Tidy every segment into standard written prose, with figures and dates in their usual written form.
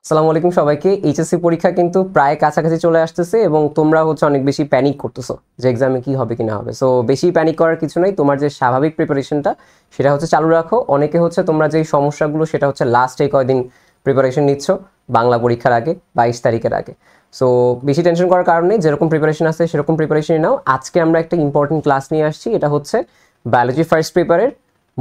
আসসালামু আলাইকুম সবাইকে। এইচএসসি পরীক্ষা কিন্তু প্রায় কাছাকাছি চলে আসতেছে এবং তোমরা অনেক বেশি প্যানিক করতেছো যে এক্সামে কি হবে কি না হবে। সো বেশি প্যানিক করার কিছু নাই, তোমার যে স্বাভাবিক প্রিপারেশনটা সেটা চালু রাখো। অনেকে তোমরা যে সমস্যাগুলো সেটা লাস্ট এই কয়দিন প্রিপারেশন নিচ্ছ বাংলা পরীক্ষার আগে 22 তারিখের আগে। সো বেশি টেনশন করার কারণে যেরকম প্রিপারেশন আছে সেরকম প্রিপারেশনই নাও। আজকে আমরা একটা ইম্পর্টেন্ট ক্লাস নিয়ে আসছি, এটা বায়োলজি ফার্স্ট পেপারের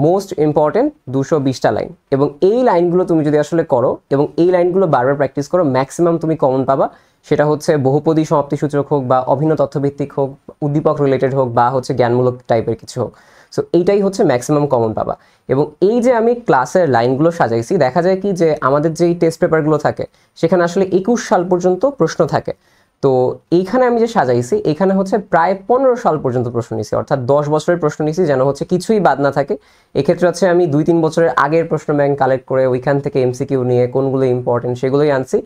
মোস্ট ইম্পর্টেন্ট 220টা লাইন, এবং এই লাইনগুলো তুমি যদি আসলে করো এবং এই লাইনগুলো বারবার প্র্যাকটিস করো, ম্যাক্সিমাম তুমি কমন পাবা। সেটা বহুপদী সমাপ্তি সূচক হোক বা অভিন্ন তথ্যভিত্তিক হোক, উদ্দীপক রিলেটেড হোক বা জ্ঞানমূলক টাইপের কিছু হোক। সো এইটাই ম্যাক্সিমাম কমন পাবা। এবং এই যে আমি ক্লাসের লাইনগুলো সাজাইছি, দেখা যায় কি যে আমাদের যেই টেস্ট পেপারগুলো থাকে সেখানে আসলে 21 সাল পর্যন্ত প্রশ্ন থাকে। তো এইখানে আমি যে সাজাইছি এখানে প্রায় 15 সাল পর্যন্ত প্রশ্ন নিছি, অর্থাৎ 10 বছরের প্রশ্ন নিছি, যেন কিছুই বাদ না থাকে। এক্ষেত্রে আমি 2-3 বছরের আগের প্রশ্ন ব্যাংক কালেক্ট করে ওইখান থেকে এমসিকিউ নিয়ে কোনগুলো ইম্পর্টেন্ট সেগুলোই আনছি।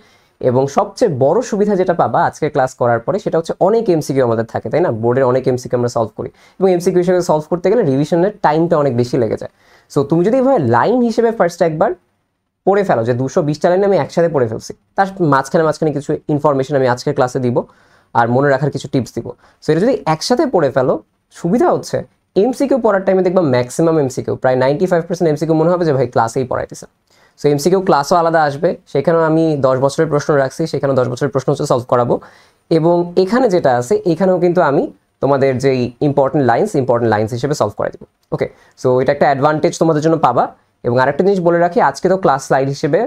এবং সবচেয়ে বড় সুবিধা যেটা পাবা আজকে ক্লাস করার পরে সেটা অনেক এমসিকিউ আমাদের থাকে, তাই না? বোর্ডের অনেক এমসিকিউ আমরা সলভ করি এবং এমসিকিউ হিসেবে সলভ করতে গেলে রিভিশনের টাইমটা অনেক বেশি লেগে যায়। সো তুমি যদি এভাবে লাইন হিসেবে ফার্স্ট একবার পড়ে ফেলো যে 220টা লাইন আমি একসাথে পড়ে ফেলছি, তার মাঝখানে কিছু ইনফরমেশন আমি আজকের ক্লাসে দিব আর মনে রাখার কিছু টিপস দিব। সো এটা যদি একসাথে পড়ে ফেলো, সুবিধা এমসিকিউ পড়ার টাইমে দেখবা ম্যাক্সিমাম এমসিকিউ, প্রায় 95% এমসিকিউ মনে হবে যে ভাই ক্লাসেই পড়াইতেছে। সো এমসিকিউ ক্লাসও আলাদা আসবে, সেখানেও আমি 10 বছরের প্রশ্ন রাখছি, সেখানে 10 বছরের প্রশ্ন সলভ করাবো। এবং এখানে যেটা আছে এখানেও কিন্তু আমি তোমাদের যেই ইম্পর্টেন্ট লাইন্স হিসেবে সলভ করে দেবো। ওকে, সো এটা একটা অ্যাডভান্টেজ তোমাদের জন্য পাবা। এবং আরেকটা জিনিস বলে রাখি, আজকে তো ক্লাস স্লাইড হিসেবে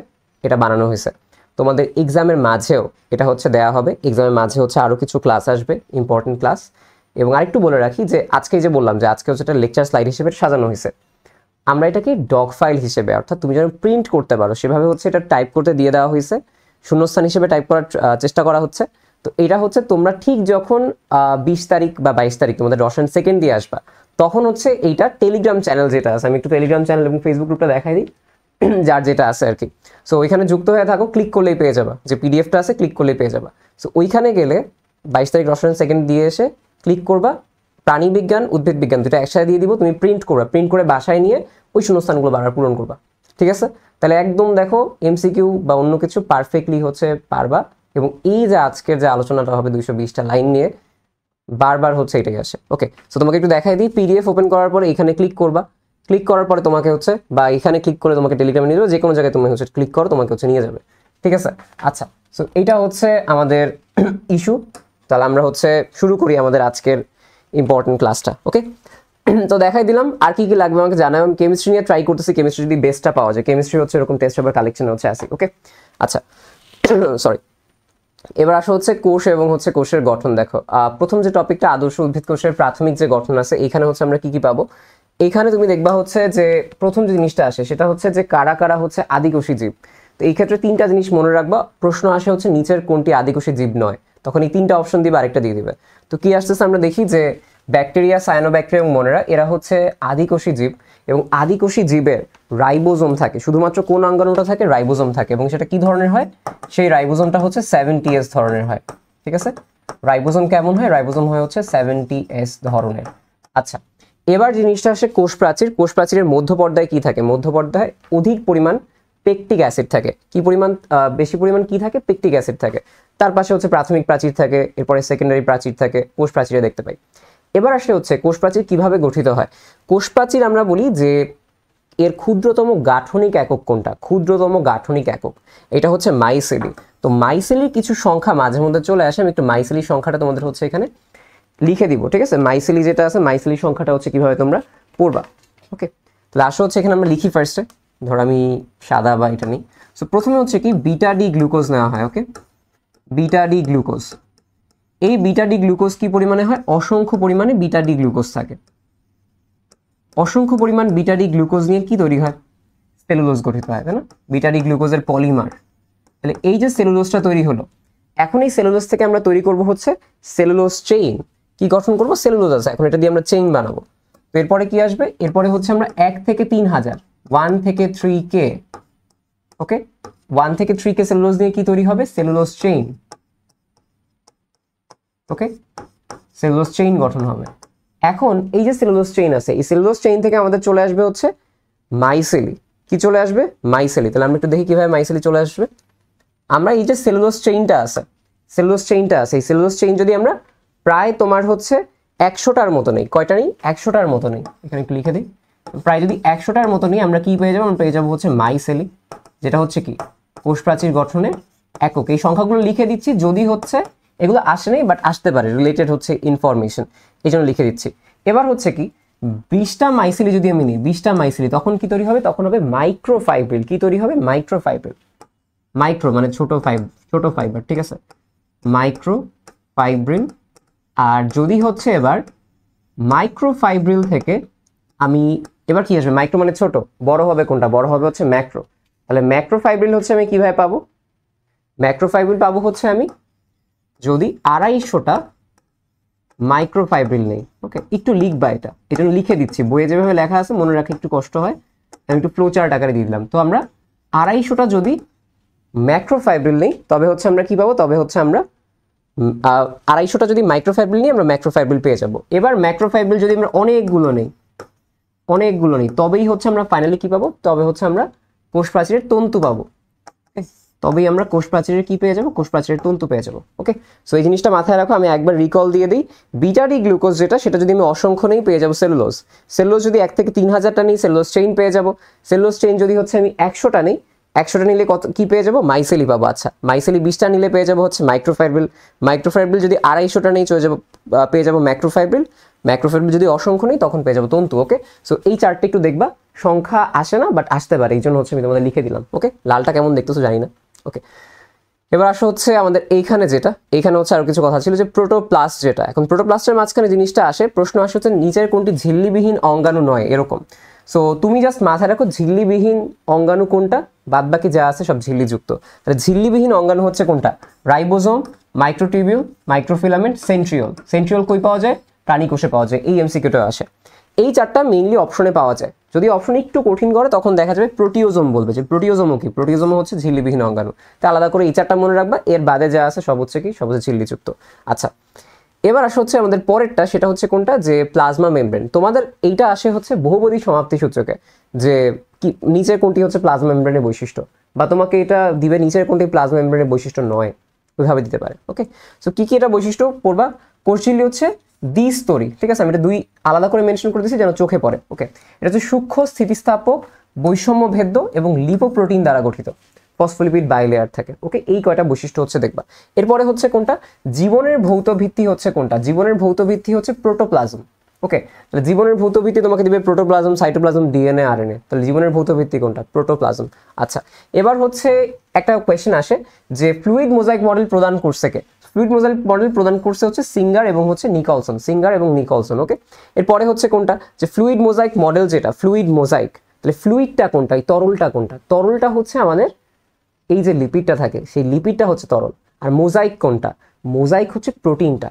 এটা বানানো হয়েছে, তোমাদের এক্সামের মাঝেও এটা দেওয়া হবে। এক্সামের মাঝে আরও কিছু ক্লাস আসবে, ইম্পর্টেন্ট ক্লাস। এবং আরেকটু বলে রাখি যে আজকে যে বললাম যে আজকে এটা লেকচার স্লাইড হিসেবে সাজানো হয়েছে, আমরা এটাকে ডক ফাইল হিসেবে, অর্থাৎ তুমি যেন প্রিন্ট করতে পারো সেভাবে এটা টাইপ করতে দিয়ে দেওয়া হয়েছে, শূন্যস্থান হিসেবে টাইপ করার চেষ্টা করা হচ্ছে। তো এটা তোমরা ঠিক যখন 20 তারিখ বা 22 তারিখ তোমাদের রসায়ন সেকেন্ড দিয়ে আসবা, তখন এইটা টেলিগ্রাম চ্যানেল যেটা আছে, আমি একটু টেলিগ্রাম চ্যানেল এবং ফেসবুক গ্রুপটা দেখাই দিই, যার যেটা আছে আর কি। সো ওইখানে যুক্ত হয়ে থাকো, ক্লিক করলেই পেয়ে যাবা, যে পিডিএফটা আছে ক্লিক করলেই পেয়ে যাবা। সো ওইখানে গেলে 22 তারিখ রসায়ন সেকেন্ড দিয়ে এসে ক্লিক করবা, প্রাণীবিজ্ঞান উদ্ভিদ বিজ্ঞান দুটো একসাথে দিয়ে দিব, তুমি প্রিন্ট করবা, প্রিন্ট করে বাসায় নিয়ে ওই শূন্যস্থানগুলো বারবার পূরণ করবা। ঠিক আছে? তাহলে একদম দেখো এমসিকিউ বা অন্য কিছু পারফেক্টলি পারবা। এবং এই যে আজকের যে আলোচনাটা হবে 220টা লাইন নিয়ে, বারবার এটাই আসে। ওকে, সো তোমাকে একটু দেখাই দিই। পিডিএফ ওপেন করার পরে এখানে ক্লিক করবা, ক্লিক করার পরে তোমাকে বা এখানে ক্লিক করে তোমাকে টেলিগ্রামে নিয়ে যাবে, যে কোনো জায়গায় তুমি ক্লিক করো তোমাকে নিয়ে যাবে। ঠিক আছে? আচ্ছা, সো এইটা আমাদের ইস্যু। তাহলে আমরা শুরু করি আমাদের আজকের ইম্পর্টেন্ট ক্লাসটা। ওকে, তো দেখাই দিলাম। আর কি কি লাগবে আমাকে জানাও। আমি কেমিস্ট্রি নিয়ে ট্রাই করতেছি, কেমিস্ট্রি যদি বেস্টটা পাওয়া যায়। কেমিস্ট্রি এরকম টেস্ট পেপার কালেকশন আসি। ওকে, আচ্ছা সরি, এবার আসো কোষ এবং কোষের গঠন। দেখো, প্রথম যে টপিকটা আদর্শ উদ্ভিদ কোষের প্রাথমিক যে গঠন আছে, এখানে আমরা কি কি পাবো। এখানে তুমি দেখবা যে প্রথম যে জিনিসটা আসে সেটা যে কারা কারা আদিকোষী জীব। তো এই ক্ষেত্রে 3টা জিনিস মনে রাখবা। প্রশ্ন আসে নিচের কোনটি আদিকোষী জীব নয়, তখন এই 3টা অপশন দিবে, আরেকটা দিয়ে দিবে। তো কি আসতেছে আমরা দেখি যে ব্যাকটেরিয়া, সায়ানোব্যাকটেরিয়া এবং মনেরা, এরা আদিকোষী জীব। এবং আদিকোষী জীবের রাইবোজোম থাকে, শুধুমাত্র কোন অঙ্গাণুটা থাকে? রাইবোজোম থাকে। এবং সেটা কি ধরনের হয়? সেই রাইবোজোমটা 70S ধরনের হয়। ঠিক আছে? রাইবোজোম কেমন হয়? রাইবোজোম হয় 70S ধরনের। আচ্ছা, এবার জিনিসটা আসে কোষ প্রাচীর। কোষ প্রাচীরের মধ্য পর্দায় কি থাকে? মধ্য পর্দায় অধিক পরিমাণ পেকটিক অ্যাসিড থাকে। কি পরিমাণ? বেশি পরিমাণ কি থাকে? পেকটিক অ্যাসিড থাকে। তার পাশে প্রাথমিক প্রাচীর থাকে, এরপরে সেকেন্ডারি প্রাচীর থাকে, কোষ প্রাচীরে দেখতে পাই। এবার আসে কোষ প্রাচীর কিভাবে গঠিত হয়। কোষ প্রাচীর আমরা বলি যে এর ক্ষুদ্রতম গাঠনিক একক কোনটা? ক্ষুদ্রতম গাঠনিক একক এটা মাইসেলি। তো মাইসেলির কিছু সংখ্যা মাঝে মধ্যে চলে আসে, আমি একটু মাইসেলির সংখ্যাটা তোমাদের এখানে লিখে দিব। ঠিক আছে? মাইসেলি যেটা আছে, মাইসেলির সংখ্যাটা কিভাবে তোমরা পড়বা। ওকে, তাহলে আসো এখানে আমরা লিখি ফার্স্টে। ধর আমি সাদা বা এটা নিই। সো প্রথমে কি বিটা ডি গ্লুকোজ নেওয়া হয়। ওকে, বিটা ডি গ্লুকোজ। এই বিটা ডি গ্লুকোজ কি পরিমাণে হয়? অসংখ্য পরিমাণে বিটা ডি গ্লুকোজ থাকে। অসংখ্য পরিমাণ বিটা ডি গ্লুকোজ নিয়ে কি তৈরি হয়? সেলুলোজ গঠিত হয়, তাই না? বিটা ডি গ্লুকোজের পলিমার। তাহলে এই যে সেলুলোজটা তৈরি হলো, এখন এই সেলুলোজ থেকে আমরা তৈরি করব সেলুলোজ চেইন। কি গঠন করব? সেলুলোজ আছে, এখন এটা দিয়ে আমরা চেইন বানাবো। তো এরপরে কি আসবে? এরপরে আমরা 1 থেকে 3000, 1 থেকে 3K। ওকে, 1 থেকে 3K সেলুলোজ নিয়ে কি তৈরি হবে? Cellulose chain. Okay, cellulose chain গঠন হবে। এখন এই যে সেলুলোজ চেইন আছে, এই সেলুলোজ চেইন থেকে আমাদের চলে আসবে মাইসেলি। কি চলে আসবে? মাইসেলি। তাহলে আমরা একটু দেখি কিভাবে মাইসেলি চলে আসবে। আমরা এই যে সেলুলোজ চেইনটা আছে, এই সেলুলোজ চেইন যদি আমরা প্রায় তোমার হচ্ছে 100টার মতো নেই, কয়টা নেই, 100টার মতো নেই, এখানে একটু লিখে দিই, প্রায় যদি 100টার মতো নেই আমরা কি পেয়ে যাবো, আমরা পেয়ে যাবো হচ্ছে মাইসেলি, যেটা হচ্ছে কি কোষ প্রাচীর গঠনের একক। এই সংখ্যাগুলো লিখে দিচ্ছি, যদি হচ্ছে এগুলো আসে নাই বাট আসতে পারে, রিলেটেড হচ্ছে ইনফরমেশন, এই জন্য লিখে দিচ্ছি। এবার হচ্ছে কি 20টা মাইসেলি যদি আমি নিই, 20টা মাইসেলি, তখন কি তৈরি হবে, তখন হবে মাইক্রোফাইব্রিল। কি তৈরি হবে, মাইক্রোফাইব্রিল। মাইক্রো মানে ছোট ফাইবার, ঠিক আছে, মাইক্রোফাইব্রিল। আর যদি হচ্ছে এবার মাইক্রোফাইব্রিল থেকে আমি এবার কি আসবে, মাইক্রো মানে ছোট, বড় হবে কোনটা, বড় হবে হচ্ছে ম্যাক্রো। তাহলে ম্যাক্রোফাইব্রিল হচ্ছে আমি কিভাবে পাবো, ম্যাক্রোফাইব্রিল পাবো হচ্ছে আমি যদি 250টা মাইক্রোফাইব্রিল নেই। ওকে, একটু লিখবা, এটা জন্য লিখে দিচ্ছি, বইয়ে যেভাবে লেখা আছে মনে রাখা একটু কষ্ট হয়, আমি একটু ফ্লো চার্ট আকারে দিয়ে দিলাম। তো আমরা 250টা যদি ম্যাক্রোফাইব্রিল নেই তবে হচ্ছে আমরা কি পাবো, তবে হচ্ছে আমরা 250টা যদি মাইক্রোফাইব্রিল নিই আমরা ম্যাক্রোফাইব্রিল পেয়ে যাব। এবার ম্যাক্রোফাইব্রিল যদি আমরা অনেকগুলো নেই তবেই হচ্ছে আমরা ফাইনালি কি পাবো, তবে হচ্ছে আমরা কোষ প্রাচীরের তন্তু পাবো। তবেই আমরা কোষ প্রাচীরের কি পেয়ে যাবো, কোষ প্রাচীরের তন্তু পেয়ে যাবো। ওকে, সো এই জিনিসটা মাথায় রাখো, আমি একবার রিকল দিয়ে দিই। বিটা ডি গ্লুকোজ যেটা, সেটা যদি আমি অসংখ্য নেই পেয়ে যাবো সেলুলোজ। সেলুলোজ যদি 1 থেকে 3000টা নেই সেলুলোজ চেইন পেয়ে যাবো। সেলুলোজ চেইন যদি হচ্ছে আমি 100টা নেই, 100টা নিলে কত কি পেয়ে যাবো, মাইসেলি পাবো। আচ্ছা, মাইসেলি 20টা নিলে পেয়ে যাবো হচ্ছে মাইক্রোফাইব্রিল। মাইক্রোফাইব্রিল যদি 250টা নেই পেয়ে যাবো ম্যাক্রোফাইব্রিল। ম্যাক্রোফাইব্রিল যদি অসংখ্য নেই তখন পেয়ে যাবো তন্তু। ওকে, সো এই চার্টটা একটু দেখবা, সংখ্যা আসে না বাট আসতে পারে, এই জন্য হচ্ছে আমি তোমাদের লিখে দিলাম। ওকে, লালটা কেমন দেখতেছো জানি না। ওকে, এবার আসা হচ্ছে আমাদের এইখানে যেটা, এইখানে হচ্ছে আরো কিছু কথা ছিল যে প্রোটোপ্লাস্ট যেটা, এখন প্রোটোপ্লাস্টের মাঝখানে জিনিসটা আসে, প্রশ্ন আসে হচ্ছে নিচের কোনটি ঝিল্লিবিহীন অঙ্গাণু নয়, এরকম। সো তুমি জাস্ট মাথায় রাখো ঝিল্লিবিহীন অঙ্গাণু কোনটা, বাদ বাকি যা আছে সব ঝিল্লিযুক্ত। তাহলে ঝিল্লিবিহীন অঙ্গাণু হচ্ছে কোনটা, ribosome, microtubule, microfilament, centriole. Centriole কই পাওয়া যায়, প্রাণী কোষে পাওয়া যায়, এই এমসিকিউটা আসে। এই চারটা মেইনলি অপশনে পাওয়া যায়, যদি অপশন একটু কঠিন করে তখন দেখা যাবে প্রোটিওজোম বলবে, যে প্রোটিওজোমও কি, প্রোটিওজোমও হচ্ছে ঝিল্লিবিহীন অঙ্গাণু। তা আলাদা করে এই চারটা মনে রাখবা, এর বাদে যা আছে সব হচ্ছে কি, সব হচ্ছে ঝিল্লিযুক্ত। আচ্ছা, এবার আসে হচ্ছে আমাদের পরেরটা, সেটা হচ্ছে কোনটা, যে প্লাজমা মেমব্রেন। তোমাদের এইটা আসে হচ্ছে বহুপদী সমাপ্তি সূচকে, যে কি নিচের কোনটি হচ্ছে প্লাজমা মেমব্রেনের বৈশিষ্ট্য, বা তোমাকে এটা দিবে নিচের কোনটি প্লাজমা মেমব্রেনের বৈশিষ্ট্য নয়, ওইভাবে দিতে পারে। ওকে, সো কি কি এটা বৈশিষ্ট্য পড়বা, কোষঝিল্লি হচ্ছে দ্বিস্তরী, ঠিক আছে, আমি এটা দুই আলাদা করে মেনশন করে দিচ্ছি যেন চোখে পড়ে। ওকে, এটা হচ্ছে সূক্ষ্ম, স্থিতিস্থাপক, বৈষম্য ভেদ্য এবং লিপোপ্রোটিন দ্বারা গঠিত, ফসফোলিপিড বাইলেয়ার থাকে। ওকে, এই কয়টা বৈশিষ্ট্য হচ্ছে দেখবা। এরপরে হচ্ছে কোনটা, জীবনের ভৌত ভিত্তি হচ্ছে কোনটা, জীবনের ভৌত ভিত্তি হচ্ছে প্রোটোপ্লাজম। ওকে, তাহলে জীবনের ভৌত ভিত্তি তোমাকে দিবে প্রোটোপ্লাজম, সাইটোপ্লাজম, ডিএনএ, আরএনএ। তাহলে জীবনের ভৌত ভিত্তি কোনটা, প্রোটোপ্লাজম। আচ্ছা, এবার হচ্ছে একটা কোয়েশ্চেন আসে যে ফ্লুইড মোজাইক মডেল প্রদান করছে কে, ফ্লুইড মোজাইক মডেল প্রদান করছে হচ্ছে সিঙ্গার এবং হচ্ছে নিকলসন, সিঙ্গার এবং নিকলসন। ওকে, এরপরে হচ্ছে কোনটা, যে ফ্লুইড মোজাইক মডেল যেটা, ফ্লুইড মোজাইক, তাহলে ফ্লুইডটা কোনটা, এই তরলটা কোনটা, তরলটা হচ্ছে আমাদের এই যে লিপিডটা থাকে সেই লিপিডটা হচ্ছে তরল। আর মোজাইক কোনটা, মোজাইক হচ্ছে প্রোটিনটা,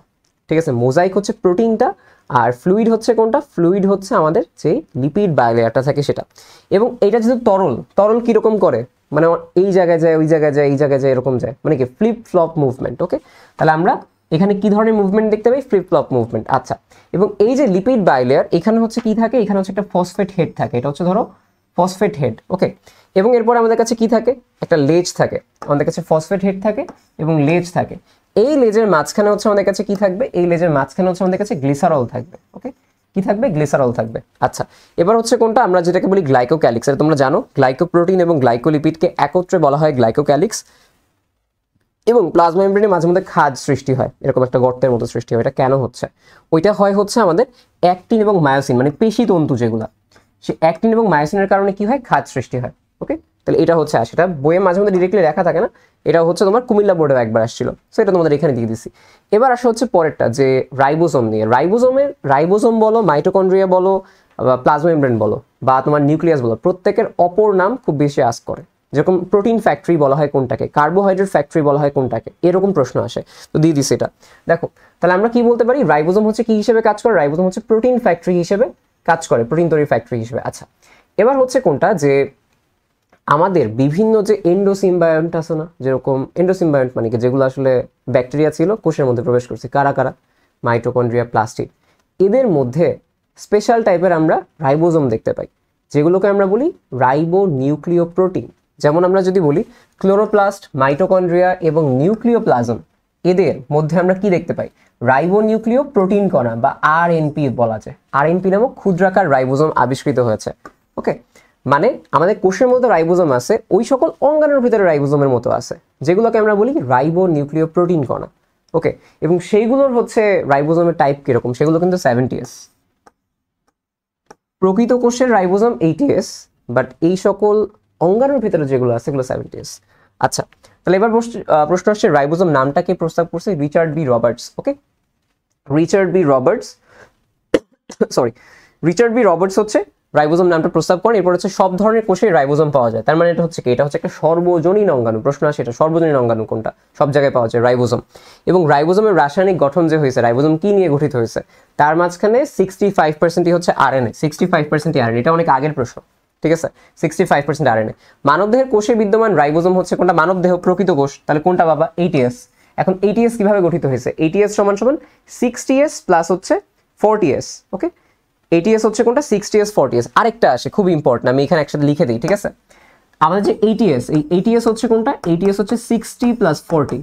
ঠিক আছে, মোজাইক হচ্ছে প্রোটিনটা। আর ফ্লুইড হচ্ছে কোনটা, ফ্লুইড হচ্ছে আমাদের যে লিপিড বাইলেয়ারটা থাকে সেটা। এবং এটা যেহেতু তরল, তরল কীরকম করে, মানে এই জায়গায় যায়, ওই জায়গায় যায়, এই জায়গায় যায়, এরকম যায়, মানে কি ফ্লিপ ফ্লপ মুভমেন্ট। ওকে, তাহলে আমরা এখানে কি ধরনের মুভমেন্ট দেখতে পাই, ফ্লিপ ফ্লপ মুভমেন্ট। আচ্ছা, এবং এই যে লিপিড বাইলেয়ার, এখানে হচ্ছে কি থাকে, এখানে হচ্ছে একটা ফসফেট হেড থাকে, এটা হচ্ছে ধরো ফসফেট হেড। ওকে, এবং এরপর আমাদের কাছে কি থাকে, একটা লেজ থাকে, আমাদের কাছে ফসফেট হেড থাকে এবং লেজ থাকে। এই লেজের মাঝখানে হচ্ছে আমাদের কাছে কি থাকবে, এই লেজের মাঝখানে হচ্ছে আমাদের কাছে গ্লিসারল থাকবে। ওকে, কি থাকবে, গ্লিসারল থাকবে। আচ্ছা, এবার হচ্ছে কোনটা, আমরা যেটাকে বলি গ্লাইকোক্যালিক্স। আর তোমরা জানো গ্লাইকোপ্রোটিন এবং গ্লাইকোলিপিডকে একত্রে বলা হয় গ্লাইকোক্যালিক্স। এবং প্লাজমা মেমব্রেনে মাঝে মধ্যে খাজ সৃষ্টি হয়, এরকম একটা গর্তের মতো সৃষ্টি হয়। এটা কেন হচ্ছে, ওইটা হয় হচ্ছে আমাদের অ্যাক্টিন এবং মায়োসিন, মানে পেশি তন্তু যেগুলো, সে অ্যাক্টিন এবং মায়োসিনের কারণে কি হয়, খাজ সৃষ্টি হয়। ওকে, তাহলে এটা হচ্ছে সেটা বইয়ে মাঝে মধ্যে ডিরেক্টলি লেখা থাকে না, এটা হচ্ছে তোমার কুমিল্লা বোর্ডেও একবার আসছিল, সো এটা তোমাদের এখানে দিয়ে দিচ্ছি। এবার আসা হচ্ছে পরেরটা, যে রাইবোজোম নিয়ে। রাইবোজোম বলো, মাইটোকন্ড্রিয়া বলো, বা প্লাজমা মেমব্রেন বলো, বা তোমার নিউক্লিয়াস বলো, প্রত্যেকের অপর নাম খুব বেশি আস্ক করে। যেরকম প্রোটিন ফ্যাক্টরি বলা হয় কোনটাকে, কার্বোহাইড্রেট ফ্যাক্টরি বলা হয় কোনটাকে, এরকম প্রশ্ন আসে, তো দিয়ে দিচ্ছি এটা। দেখো, তাহলে আমরা কি বলতে পারি, রাইবোজোম হচ্ছে কি হিসেবে কাজ করে, রাইবোজোম হচ্ছে প্রোটিন ফ্যাক্টরি হিসেবে কাজ করে, প্রোটিন তৈরি ফ্যাক্টরি হিসেবে। আচ্ছা, এবার হচ্ছে কোনটা, যে আমাদের বিভিন্ন যে এন্ডোসিম্বায়ন্ট আছে না, যেরকম এন্ডোসিম্বায়ন্ট মানে কি, যেগুলো আসলে ব্যাকটেরিয়া ছিল কোষের মধ্যে প্রবেশ করছে, কারা কারা, মাইটোকন্ড্রিয়া, প্লাস্টিড, এদের মধ্যে স্পেশাল টাইপের আমরা রাইবোজোম দেখতে পাই, যেগুলোকে আমরা বলি রাইবো নিউক্লিও প্রোটিন, যেমন আমরা যদি বলি ক্লোরোপ্লাস্ট, মাইটোকন্ড্রিয়া এবং নিউক্লিওপ্লাজম, এদের মধ্যে আমরা কি দেখতে পাই? রাইবোনিউক্লিয় প্রোটিন কণা বা আরএনপি বলা যায়। আরএনপি নামক ক্ষুদ্রাকার রাইবোজোম আবিষ্কৃত হয়েছে। ওকে, মানে আমাদের কোষের মধ্যে রাইবোজোম আছে, ওই সকল অঙ্গাণুর ভিতরে রাইবোজোমের মতো আছে, যেগুলোকে আমরা বলি রাইবোনিউক্লিয় প্রোটিন কণা। ওকে, এবং সেইগুলোর হচ্ছে রাইবোজোমের টাইপ কিরকম, সেগুলো কিন্তু 70s। প্রকৃত কোষের রাইবোজোম 80s, বাট এই সকল অঙ্গাণুর ভিতরে যেগুলো আছে সেগুলো 70s। আচ্ছা, তাহলে এবার প্রশ্ন আসছে রাইবোজোম নামটা কে প্রস্তাব করছে? Richard B Roberts. Okay, Richard B Roberts Richard B Roberts হচ্ছে রাইবোজোম নামটা প্রস্তাব করেন। এরপর হচ্ছে সব ধরনের কোষে রাইবোজোম পাওয়া যায়, তার মানে এটা হচ্ছে কি? এটা হচ্ছে একটা সর্বজনীন অঙ্গাণু। প্রশ্ন আসে এটা সর্বজনীন অঙ্গাণু কোনটা? সব জায়গায় পাওয়া যায় রাইবোজোম। এবং রাইবোজোমের রাসায়নিক গঠন যে হয়েছে, রাইবোজোম কি নিয়ে গঠিত হয়েছে, তার মাঝখানে 65%ই হচ্ছে আরএনএ। 65% আরএনএ, এটা অনেক আগের প্রশ্ন, ঠিক আছে? 65% আরএনএ। মানবদেহের কোষে বিদ্যমান রাইবোজোম হচ্ছে কোনটা? মানবদেহ প্রকৃত কোষ, তাহলে কোনটা বাবা? 80s। এখন 80s কিভাবে গঠিত হয়েছে? 80s সমান 60s প্লাস হচ্ছে 40s। ওকে, 80s হচ্ছে কোনটা? 60s 40s। আরেকটা আসে খুব ইম্পর্টেন্ট, আমি এখানে একসাথে লিখে দিই, ঠিক আছে? আমাদের যে 80s, এই 80s হচ্ছে কোনটা? 80s হচ্ছে 60 প্লাস 40।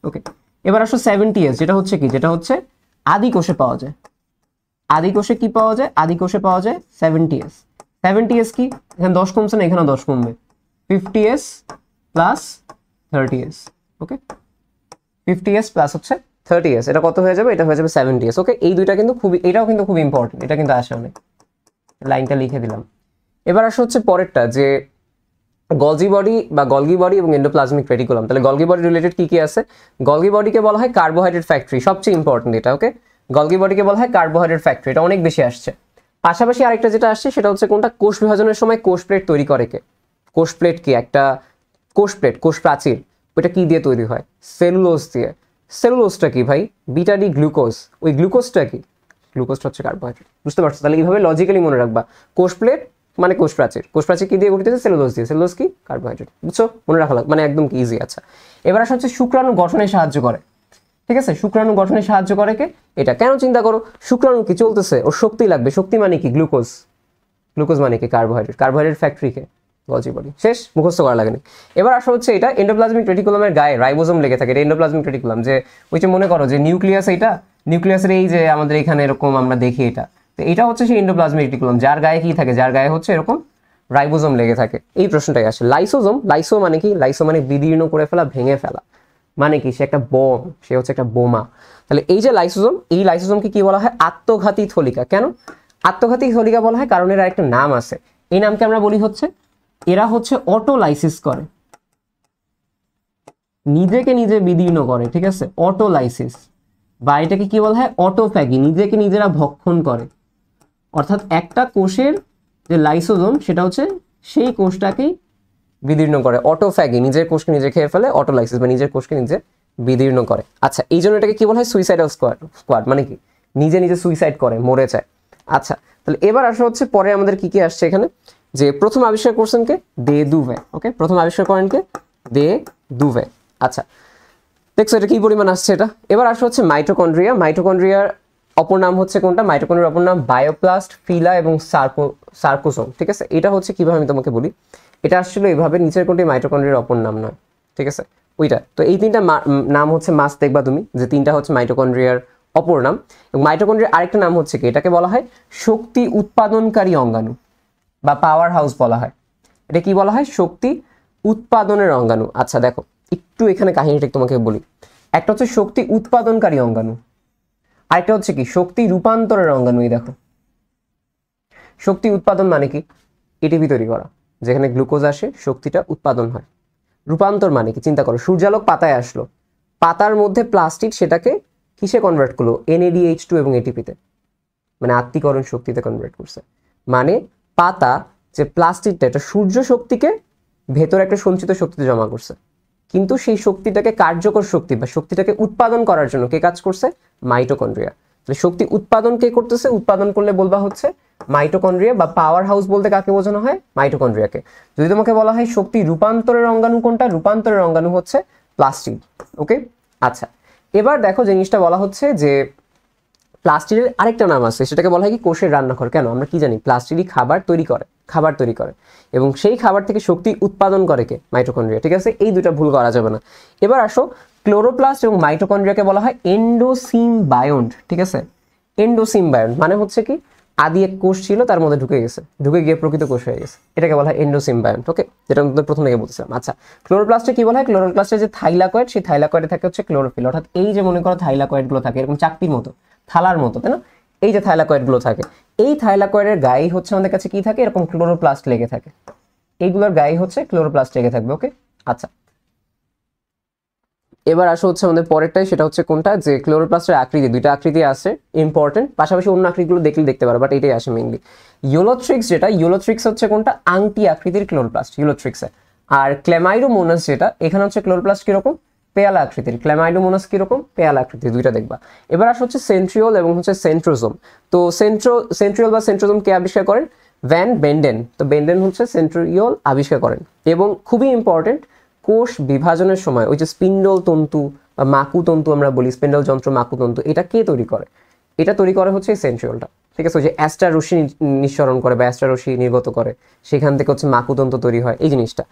ওকে, এবার আসো 70s, যেটা হচ্ছে কি? যেটা হচ্ছে আদি কোষে পাওয়া যায়। আদি কোষে কি পাওয়া যায়? আদি কোষে পাওয়া যায় 70s। 70s কি? এখানে 10 কমছে না, এখানে 10 কমবে। 50s plus 30s। ওকে, 50s প্লাস হচ্ছে 30s, এটা কত হয়ে যাবে? এটা হয়ে যাবে 70s। ওকে, এই দুইটা কিন্তু খুবই, এটাও কিন্তু খুব ইম্পর্টেন্ট, এটা কিন্তু আসে অনেক। লাইনটা লিখে দিলাম। এবার আসা হচ্ছে পরেরটা, যে গলজি বডি বা গলগি বডি এবং এন্ডোপ্লাজমিক রেটিকুলাম। তাহলে গলগি বডি রিলেটেড কি কি আছে? গলগি বডিকে বলা হয় কার্বোহাইড্রেট ফ্যাক্টরি, সবচেয়ে ইম্পর্টেন্ট এটা। ওকে, গলগি বডিকে বলা হয় কার্বোহাইড্রেট ফ্যাক্টরি, এটা অনেক বেশি আসছে। পাশাপাশি আরেকটা যেটা আসছে সেটা হচ্ছে কোনটা? কোষ বিভাজনের সময় কোষ প্লেট তৈরি করে কে? কোষ প্লেট কি? একটা কোষ প্লেট, কোষ প্রাচীর, ওইটা কি দিয়ে তৈরি হয়? সেলুলোজ দিয়ে। সেলুলোজটা কি ভাই? Beta D glucose. ওই গ্লুকোজটা কি? গ্লুকোজটা হচ্ছে কার্বোহাইড্রেট। বুঝতে পারছো? তাহলে এইভাবে লজিক্যালি মনে রাখবা, কোষ প্লেট মানে কোষ প্রাচীর, কোষ প্রাচীর কি দিয়ে গঠিত? সেলুলোজ দিয়ে। সেলুলোজ কি? কার্বোহাইড্রেট। বুঝছো? মনে রাখা লাগবে, মানে একদম কি ইজি। আচ্ছা, এবার আসা হচ্ছে শুক্রাণু গঠনে সাহায্য করে, ঠিক আছে? শুক্রাণু গঠনে সাহায্য করে কে? এটা। কেন? চিন্তা করো, শুক্রাণু কি চলতেছে, ওর শক্তি লাগবে। শক্তি মানে কি? গ্লুকোজ। গ্লুকোজ মানে কি? কার্বোহাইড্রেট। কার্বোহাইড্রেট ফ্যাক্টরি কে? Golgi body. শেষ, মুখস্থ করা লাগেনি। এবার আসা হচ্ছে এটা এন্ডোপ্লাজমিক রেটিকুলামের গায়ে রাইবোজোম লেগে থাকে, এটা এন্ডোপ্লাজমিক রেটিকুলাম। যে ওই যে মনে করো যে নিউক্লিয়াস, এইটা নিউক্লিয়াসের এই যে আমাদের এখানে এরকম আমরা দেখি, এটা তো এটা হচ্ছে সেই এন্ডোপ্লাজমিক রেটিকুলাম, যার গায়ে কি থাকে? যার গায়ে হচ্ছে এরকম রাইবোজোম লেগে থাকে। এই প্রশ্নটাই আসে। লাইসোজোম, লাইসো মানে কি? লাইসো মানে বিদীর্ণ করে ফেলা, ভেঙে ফেলা, মানে কি? সে একটা বম, সে হচ্ছে একটা বোমা। তাহলে এই যে লাইসোজোম, এই লাইসোজোমকে কি বলা হয়? আত্মঘাতী থলিকা। কেন আত্মঘাতী থলিকা বলা হয়? কারণ এর একটা নাম আছে, এই নামকে আমরা বলি হচ্ছে, এরা হচ্ছে অটোলাইসিস করে, নিজেকে নিজে বিদীর্ণ করে, ঠিক আছে? অটোলাইসিস, বা এটাকে কি বলা হয়? অটোফ্যাগি, নিজেকে নিজেরা ভক্ষণ করে। অর্থাৎ একটা কোষের যে লাইসোজোম, সেটা হচ্ছে সেই কোষটাকেই বিদীর্ণ করে। অটোফ্যাগি, নিজের কোষকে নিজে খেয়ে ফেলে। অটোলাইসিস বা নিজের কোষকে নিজে বিদীর্ণ করে। আচ্ছা, এই জন্য এটাকে কি বলা হয়? সুইসাইডাল স্কোয়াড, মানে কি? নিজে নিজে সুইসাইড করে, মরে যায়। আচ্ছা, তাহলে এবার আসা হচ্ছে পরে আমাদের কি কি আসছে এখানে, যে প্রথম আবিষ্কার করছেন কে? দে দুভে। ওকে, প্রথম আবিষ্কার করেন কে? দে দুভে। আচ্ছা, দেখছো এটা কি পরিমাণ আসছে এটা। এবার আসা হচ্ছে মাইটোকন্ড্রিয়া। মাইটোকন্ড্রিয়ার অপর নাম হচ্ছে কোনটা? মাইটোকন্ড্রিয়ার অপর নাম বায়োপ্লাস্ট, ফিলা এবং সার্কোসোম, ঠিক আছে? এটা হচ্ছে কিভাবে আমি তোমাকে বলি, এটা আসলে এইভাবে, নিচের কোনটি মাইটোকন্ড্রিয়ার অপর নাম নয়, ঠিক আছে? ওইটা তো, এই তিনটা নাম হচ্ছে মাস দেখবা তুমি, যে তিনটা হচ্ছে মাইটোকন্ড্রিয়ার অপর নাম। এবং মাইটোকন্ড্রিয়ার আরেকটা নাম হচ্ছে কি? এটাকে বলা হয় শক্তি উৎপাদনকারী অঙ্গাণু বা পাওয়ার হাউস বলা হয়। এটা কি বলা হয়? শক্তি উৎপাদনের অঙ্গাণু। আচ্ছা দেখো, একটু এখানে কাহিনীটা তোমাকে বলি। একটা হচ্ছে শক্তি উৎপাদনকারী অঙ্গাণু, আরেকটা হচ্ছে কি? শক্তি রূপান্তরের অঙ্গাণু। এই দেখো, শক্তি উৎপাদন মানে কি? এটিপি তৈরি করা, যেখানে গ্লুকোজ আসে, শক্তিটা উৎপাদন হয়। রূপান্তর মানে কি? চিন্তা করো, সূর্যালোক পাতায় আসলো, পাতার মধ্যে প্লাস্টিক, সেটাকে কিসে কনভার্ট করলো? NADH2 এবং এটিপিতে, মানে আত্তীকরণ শক্তিতে কনভার্ট করছে। মানে পাতা যে প্লাস্টিকটা, এটা সূর্য শক্তিকে ভেতরে একটা সঞ্চিত শক্তিতে জমা করছে, কিন্তু সেই শক্তিটাকে কার্যকর শক্তি বা শক্তিটাকে উৎপাদন করার জন্য কে কাজ করছে? মাইটোকন্ড্রিয়া। তাহলে শক্তি উৎপাদন কে করতেছে? উৎপাদন করলে বলবা হচ্ছে মাইটোকন্ড্রিয়া, বা পাওয়ার হাউস বলতে কাকে বোঝানো হয়? মাইটোকন্ড্রিয়াকে। যদি তোমাকে বলা হয় শক্তি রূপান্তরের অঙ্গাণু কোনটা? রূপান্তরের অঙ্গাণু হচ্ছে প্লাস্টিড। ওকে, আচ্ছা, এবার দেখো জিনিসটা বলা হচ্ছে যে প্লাস্টিডের আরেকটা নাম আছে, সেটাকে বলা হয় কি? কোষের রান্নাঘর। কেন? আমরা কি জানি? প্লাস্টিডই খাবার তৈরি করে, খাবার তৈরি করে এবং সেই খাবার থেকে শক্তি উৎপাদন করে কে? মাইটোকন্ড্রিয়া, ঠিক আছে? এই দুইটা ভুল করা যাবে না। এবার আসো, ক্লোরোপ্লাস্ট এবং মাইটোকন্ড্রিয়াকে বলা হয় এন্ডোসিমবায়ন্ট, ঠিক আছে? এন্ডোসিমবায়ন্ট মানে হচ্ছে কি, আদি এক কোষ ছিল, তার মধ্যে ঢুকে গেছে, ঢুকে গিয়ে প্রকৃত কোষ হয়ে গেছে, এটাকে বলা হয় এন্ডোসিমবায়ন্ট। ওকে, যেটা আমি প্রথম থেকে বলছিলাম। আচ্ছা, ক্লোরোপ্লাস্টে কি বলা হয়? ক্লোরোপ্লাস্টের যে থাইলাকয়েড, সেই থাইলাকয়েডে থাকে হচ্ছে ক্লোরোফিল, অর্থাৎ এই যে মনে করো থাইলাকয়েডগুলো থাকে এরকম চাকতির মতো, থালার মতো, তাই না? এই যে থাইলাকয়েডগুলো থাকে, এই থাইলাকয়েডের গায়ে হচ্ছে আমাদের কাছে কি থাকে? এরকম ক্লোরোপ্লাস্ট লেগে থাকে, এইগুলোর গায়ে হচ্ছে ক্লোরোপ্লাস্ট লেগে থাকবে। ওকে, আচ্ছা, এবার আসো হচ্ছে আমাদের পরেরটাই, সেটা হচ্ছে কোনটা? যে ক্লোরোপ্লাস্টের আকৃতি, দুইটা আকৃতি আছে ইম্পর্টেন্ট, পাশাপাশি অন্য আকৃতিগুলো দেখতে পারো, বাট এটাই আসে মেইনলি। ইউলোথ্রিক্স, যেটা ইউলোথ্রিক্স হচ্ছে কোনটা? আংটি আকৃতির ক্লোরোপ্লাস্ট ইউলোথ্রিক্সে। আর ক্ল্যামাইডোমোনাস যেটা, এখানে হচ্ছে ক্লোরোপ্লাস্ট কিরকম? পেয়ালা আকৃতির। ক্ল্যামাইডোমোনাস কিরকম? পেয়ালা আকৃতির, দুইটা দেখবা। এবার আসো হচ্ছে সেন্ট্রিওল এবং হচ্ছে সেন্ট্রোজোম। তো সেন্ট্রিওল বা সেন্ট্রোজোম কে আবিষ্কার করেন? Van Benden. তো বেন্ডেন হচ্ছে সেন্ট্রিওল আবিষ্কার করেন। এবং খুবই ইম্পর্টেন্ট, কোষ বিভাজনের সময় ওই যে স্পিন্ডল তন্তু বা মাকুতন্তু আমরা বলি, স্পিন্ডল যন্ত্র, মাকুতন্তু, এটা কে তৈরি করে? এটা তৈরি করে হচ্ছে এই সেন্ট্রিওলটা, ঠিক আছে? ওই যে অ্যাস্টার রশ্মি নিঃসরণ করে বা অ্যাস্টার রশ্মি নির্গত করে, সেখান থেকে হচ্ছে মাকুতন্তু তৈরি হয়, এই জিনিসটা।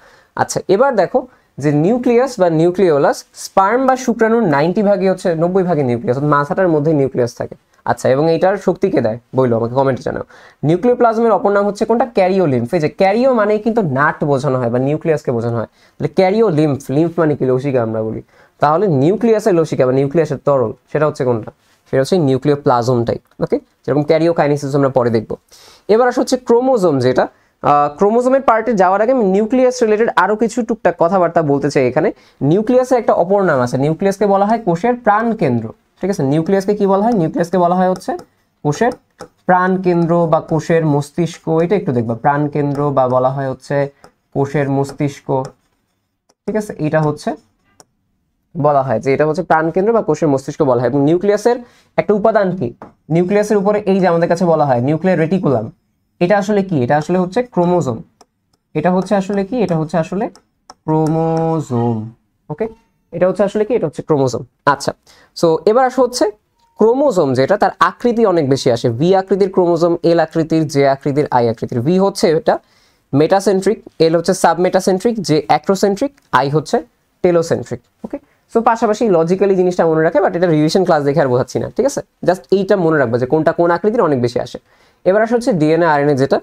আচ্ছা, এবার দেখো যে নিউক্লিয়াস বা নিউক্লিওলাস, স্পার্ম বা শুক্রাণুর 90 ভাগই হচ্ছে 90 ভাগই নিউক্লিয়াস, মাথাটার মধ্যে নিউক্লিয়াস থাকে। আচ্ছা, এবং এইটার শক্তি কে দেয় বললো? আমাকে কমেন্টে জানাও। নিউক্লিওপ্লাজমের অপর নাম হচ্ছে কোনটা? ক্যারিওলিম্ফ। এই যে ক্যারিও মানে কিন্তু নাট বোঝানো হয় বা নিউক্লিয়াসকে বোঝানো হয়, তাহলে ক্যারিওলিম্ফ, লিম্ফ মানে কি? লসিকা আমরা বলি। তাহলে নিউক্লিয়াসের লসিকা বা নিউক্লিয়াসের তরল, সেটা হচ্ছে কোনটা? সেটা হচ্ছে নিউক্লিওপ্লাজমটাই। ওকে, যেরকম ক্যারিওকাইনেসিস আমরা পরে দেখবো। এবার আসা হচ্ছে ক্রোমোজোম, যেটা ক্রোমোজোমের পার্টে যাওয়ার আগে আমি নিউক্লিয়াস রিলেটেড আরো কিছু টুকটাক কথাবার্তা বলতে চাই। এখানে নিউক্লিয়াসের একটা অপর নাম আছে, নিউক্লিয়াসকে বলা হয় কোষের প্রাণ কেন্দ্র, ঠিক আছে? নিউক্লিয়াসকে কি বলা হয়? নিউক্লিয়াসকে বলা হয় হচ্ছে কোষের প্রাণ কেন্দ্র বা কোষের মস্তিষ্ক, এটা একটু দেখবা, প্রাণ কেন্দ্র বা বলা হয় হচ্ছে কোষের মস্তিষ্ক, ঠিক আছে? এটা হচ্ছে বলা হয় যে এটা হচ্ছে প্রাণ কেন্দ্র বা কোষের মস্তিষ্ক বলা হয়। এবং নিউক্লিয়াসের একটা উপাদান কি? নিউক্লিয়াসের উপরে এই যে আমাদের কাছে বলা হয় নিউক্লিয়ার রেটিকুলাম, এটা আসলে কি? এটা আসলে হচ্ছে ক্রোমোজোম। এটা হচ্ছে আসলে কি? এটা হচ্ছে আসলে ক্রোমোজোম। ওকে, এটা হচ্ছে আসলে কি? এটা হচ্ছে ক্রোমোজোম। আচ্ছা, সো এবার আসো হচ্ছে ক্রোমোজোম, যেটা তার আকৃতি অনেক বেশি আসে, ভি আকৃতির ক্রোমোজোম, এল আকৃতির, জে আকৃতির, আই আকৃতির। ভি হচ্ছে এটা মেটাসেন্ট্রিক, এল হচ্ছে সাবমেটাসেন্ট্রিক, জে অ্যাক্রোসেন্ট্রিক, আই হচ্ছে টেলোসেন্ট্রিক। ওকে, সো পাশাপাশি লজিক্যালি জিনিসটা মনে রাখে, বাট এটা রিভিশন ক্লাস দেখে আর বোঝাচ্ছি না, ঠিক আছে? জাস্ট এইটা মনে রাখবে যে কোনটা কোন আকৃতির অনেক বেশি আসে। এবার আসা হচ্ছে ডিএনএ আরএনএ, যেটা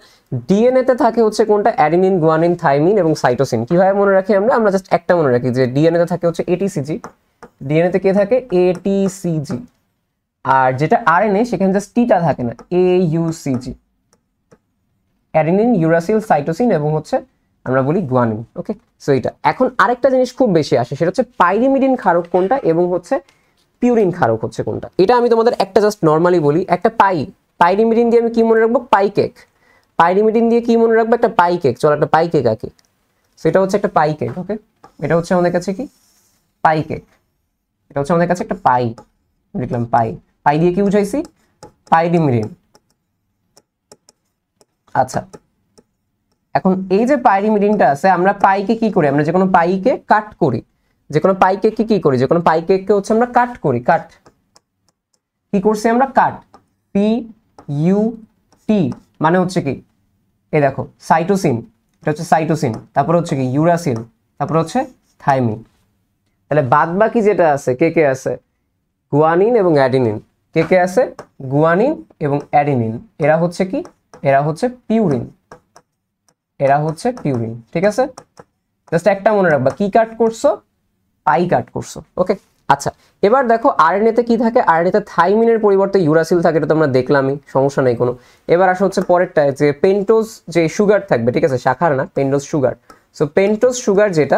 ডিএনএতে থাকে হচ্ছে কোনটা? অ্যাডিনিন, গুয়ানিন, থাইমিন এবং সাইটোসিন। কিভাবে মনে রাখি আমরা জাস্ট একটা মনে রাখি যে ডিএনএতে থাকে হচ্ছে এটিসিজি, ডিএনএতে কে থাকে? এটিসিজি। আর যেটা আরএনএ, সেখানে জাস্ট টিটা থাকে না, এইউসিজি, অ্যাডিনিন, ইউরাসিল, সাইটোসিন এবং হচ্ছে আমরা বলি গুয়ানিন। ওকে, সো এটা। এখন আরেকটা জিনিস খুব বেশি আসে, সেটা হচ্ছে পাইরিমিডিন ক্ষারক কোনটা এবং হচ্ছে পিউরিন ক্ষারক হচ্ছে কোনটা। এটা আমি তোমাদের একটা জাস্ট নর্মালি বলি, একটা পাইরিমিডিন দিয়ে আমি কি মনে রাখবো? পাই কেক। পাইরিমিডিন দিয়ে কি মনে রাখবো? একটা পাই কেক। চলো একটা পাই কেক আঁকি, সেটা হচ্ছে একটা পাই কেক। ওকে, এটা হচ্ছে আমাদের কাছে কি? পাই কেক। এটা হচ্ছে আমাদের কাছে একটা পাই, লিখলাম পাই। পাই দিয়ে কি বুঝাইছি? পাইরিমিডিন। আচ্ছা, এখন এই যে পাইরিমিডিনটা আছে, আমরা পাইকে কি করি? আমরা যে কোনো পাইকে কাট করি, যে কোনো পাই কেককে কি করি? যে কোনো পাই কেককে হচ্ছে আমরা কাট করি। কাট কি করছি আমরা? কাট, পি ইউ টি মানে হচ্ছে কি? এই দেখো সাইটোসিন, এটা হচ্ছে সাইটোসিন, তারপর হচ্ছে কি? ইউরাসিল, তারপর হচ্ছে থাইমিন। তাহলে বাদ বাকি যেটা আছে, কে কে আছে? গুয়ানিন এবং অ্যাডিনিন। কে কে আছে? গুয়ানিন এবং অ্যাডিনিন। এরা হচ্ছে কি? এরা হচ্ছে পিউরিন, এরা হচ্ছে পিউরিন, ঠিক আছে? জাস্ট একটা মনে রাখবা, কি কাট করছো? পাই কাট করছো। ওকে, আচ্ছা, এবার দেখো আরএনএতে কি থাকে? আরএনএতে থাইমিনের পরিবর্তে ইউরাসিল থাকে, এটা তো আমরা দেখলামই, সমস্যা নেই কোনো। এবার আসা হচ্ছে পরেরটায়, যে পেন্টোজ যে সুগার থাকবে, ঠিক আছে? শাখার না, pentose sugar. So pentose sugar যেটা,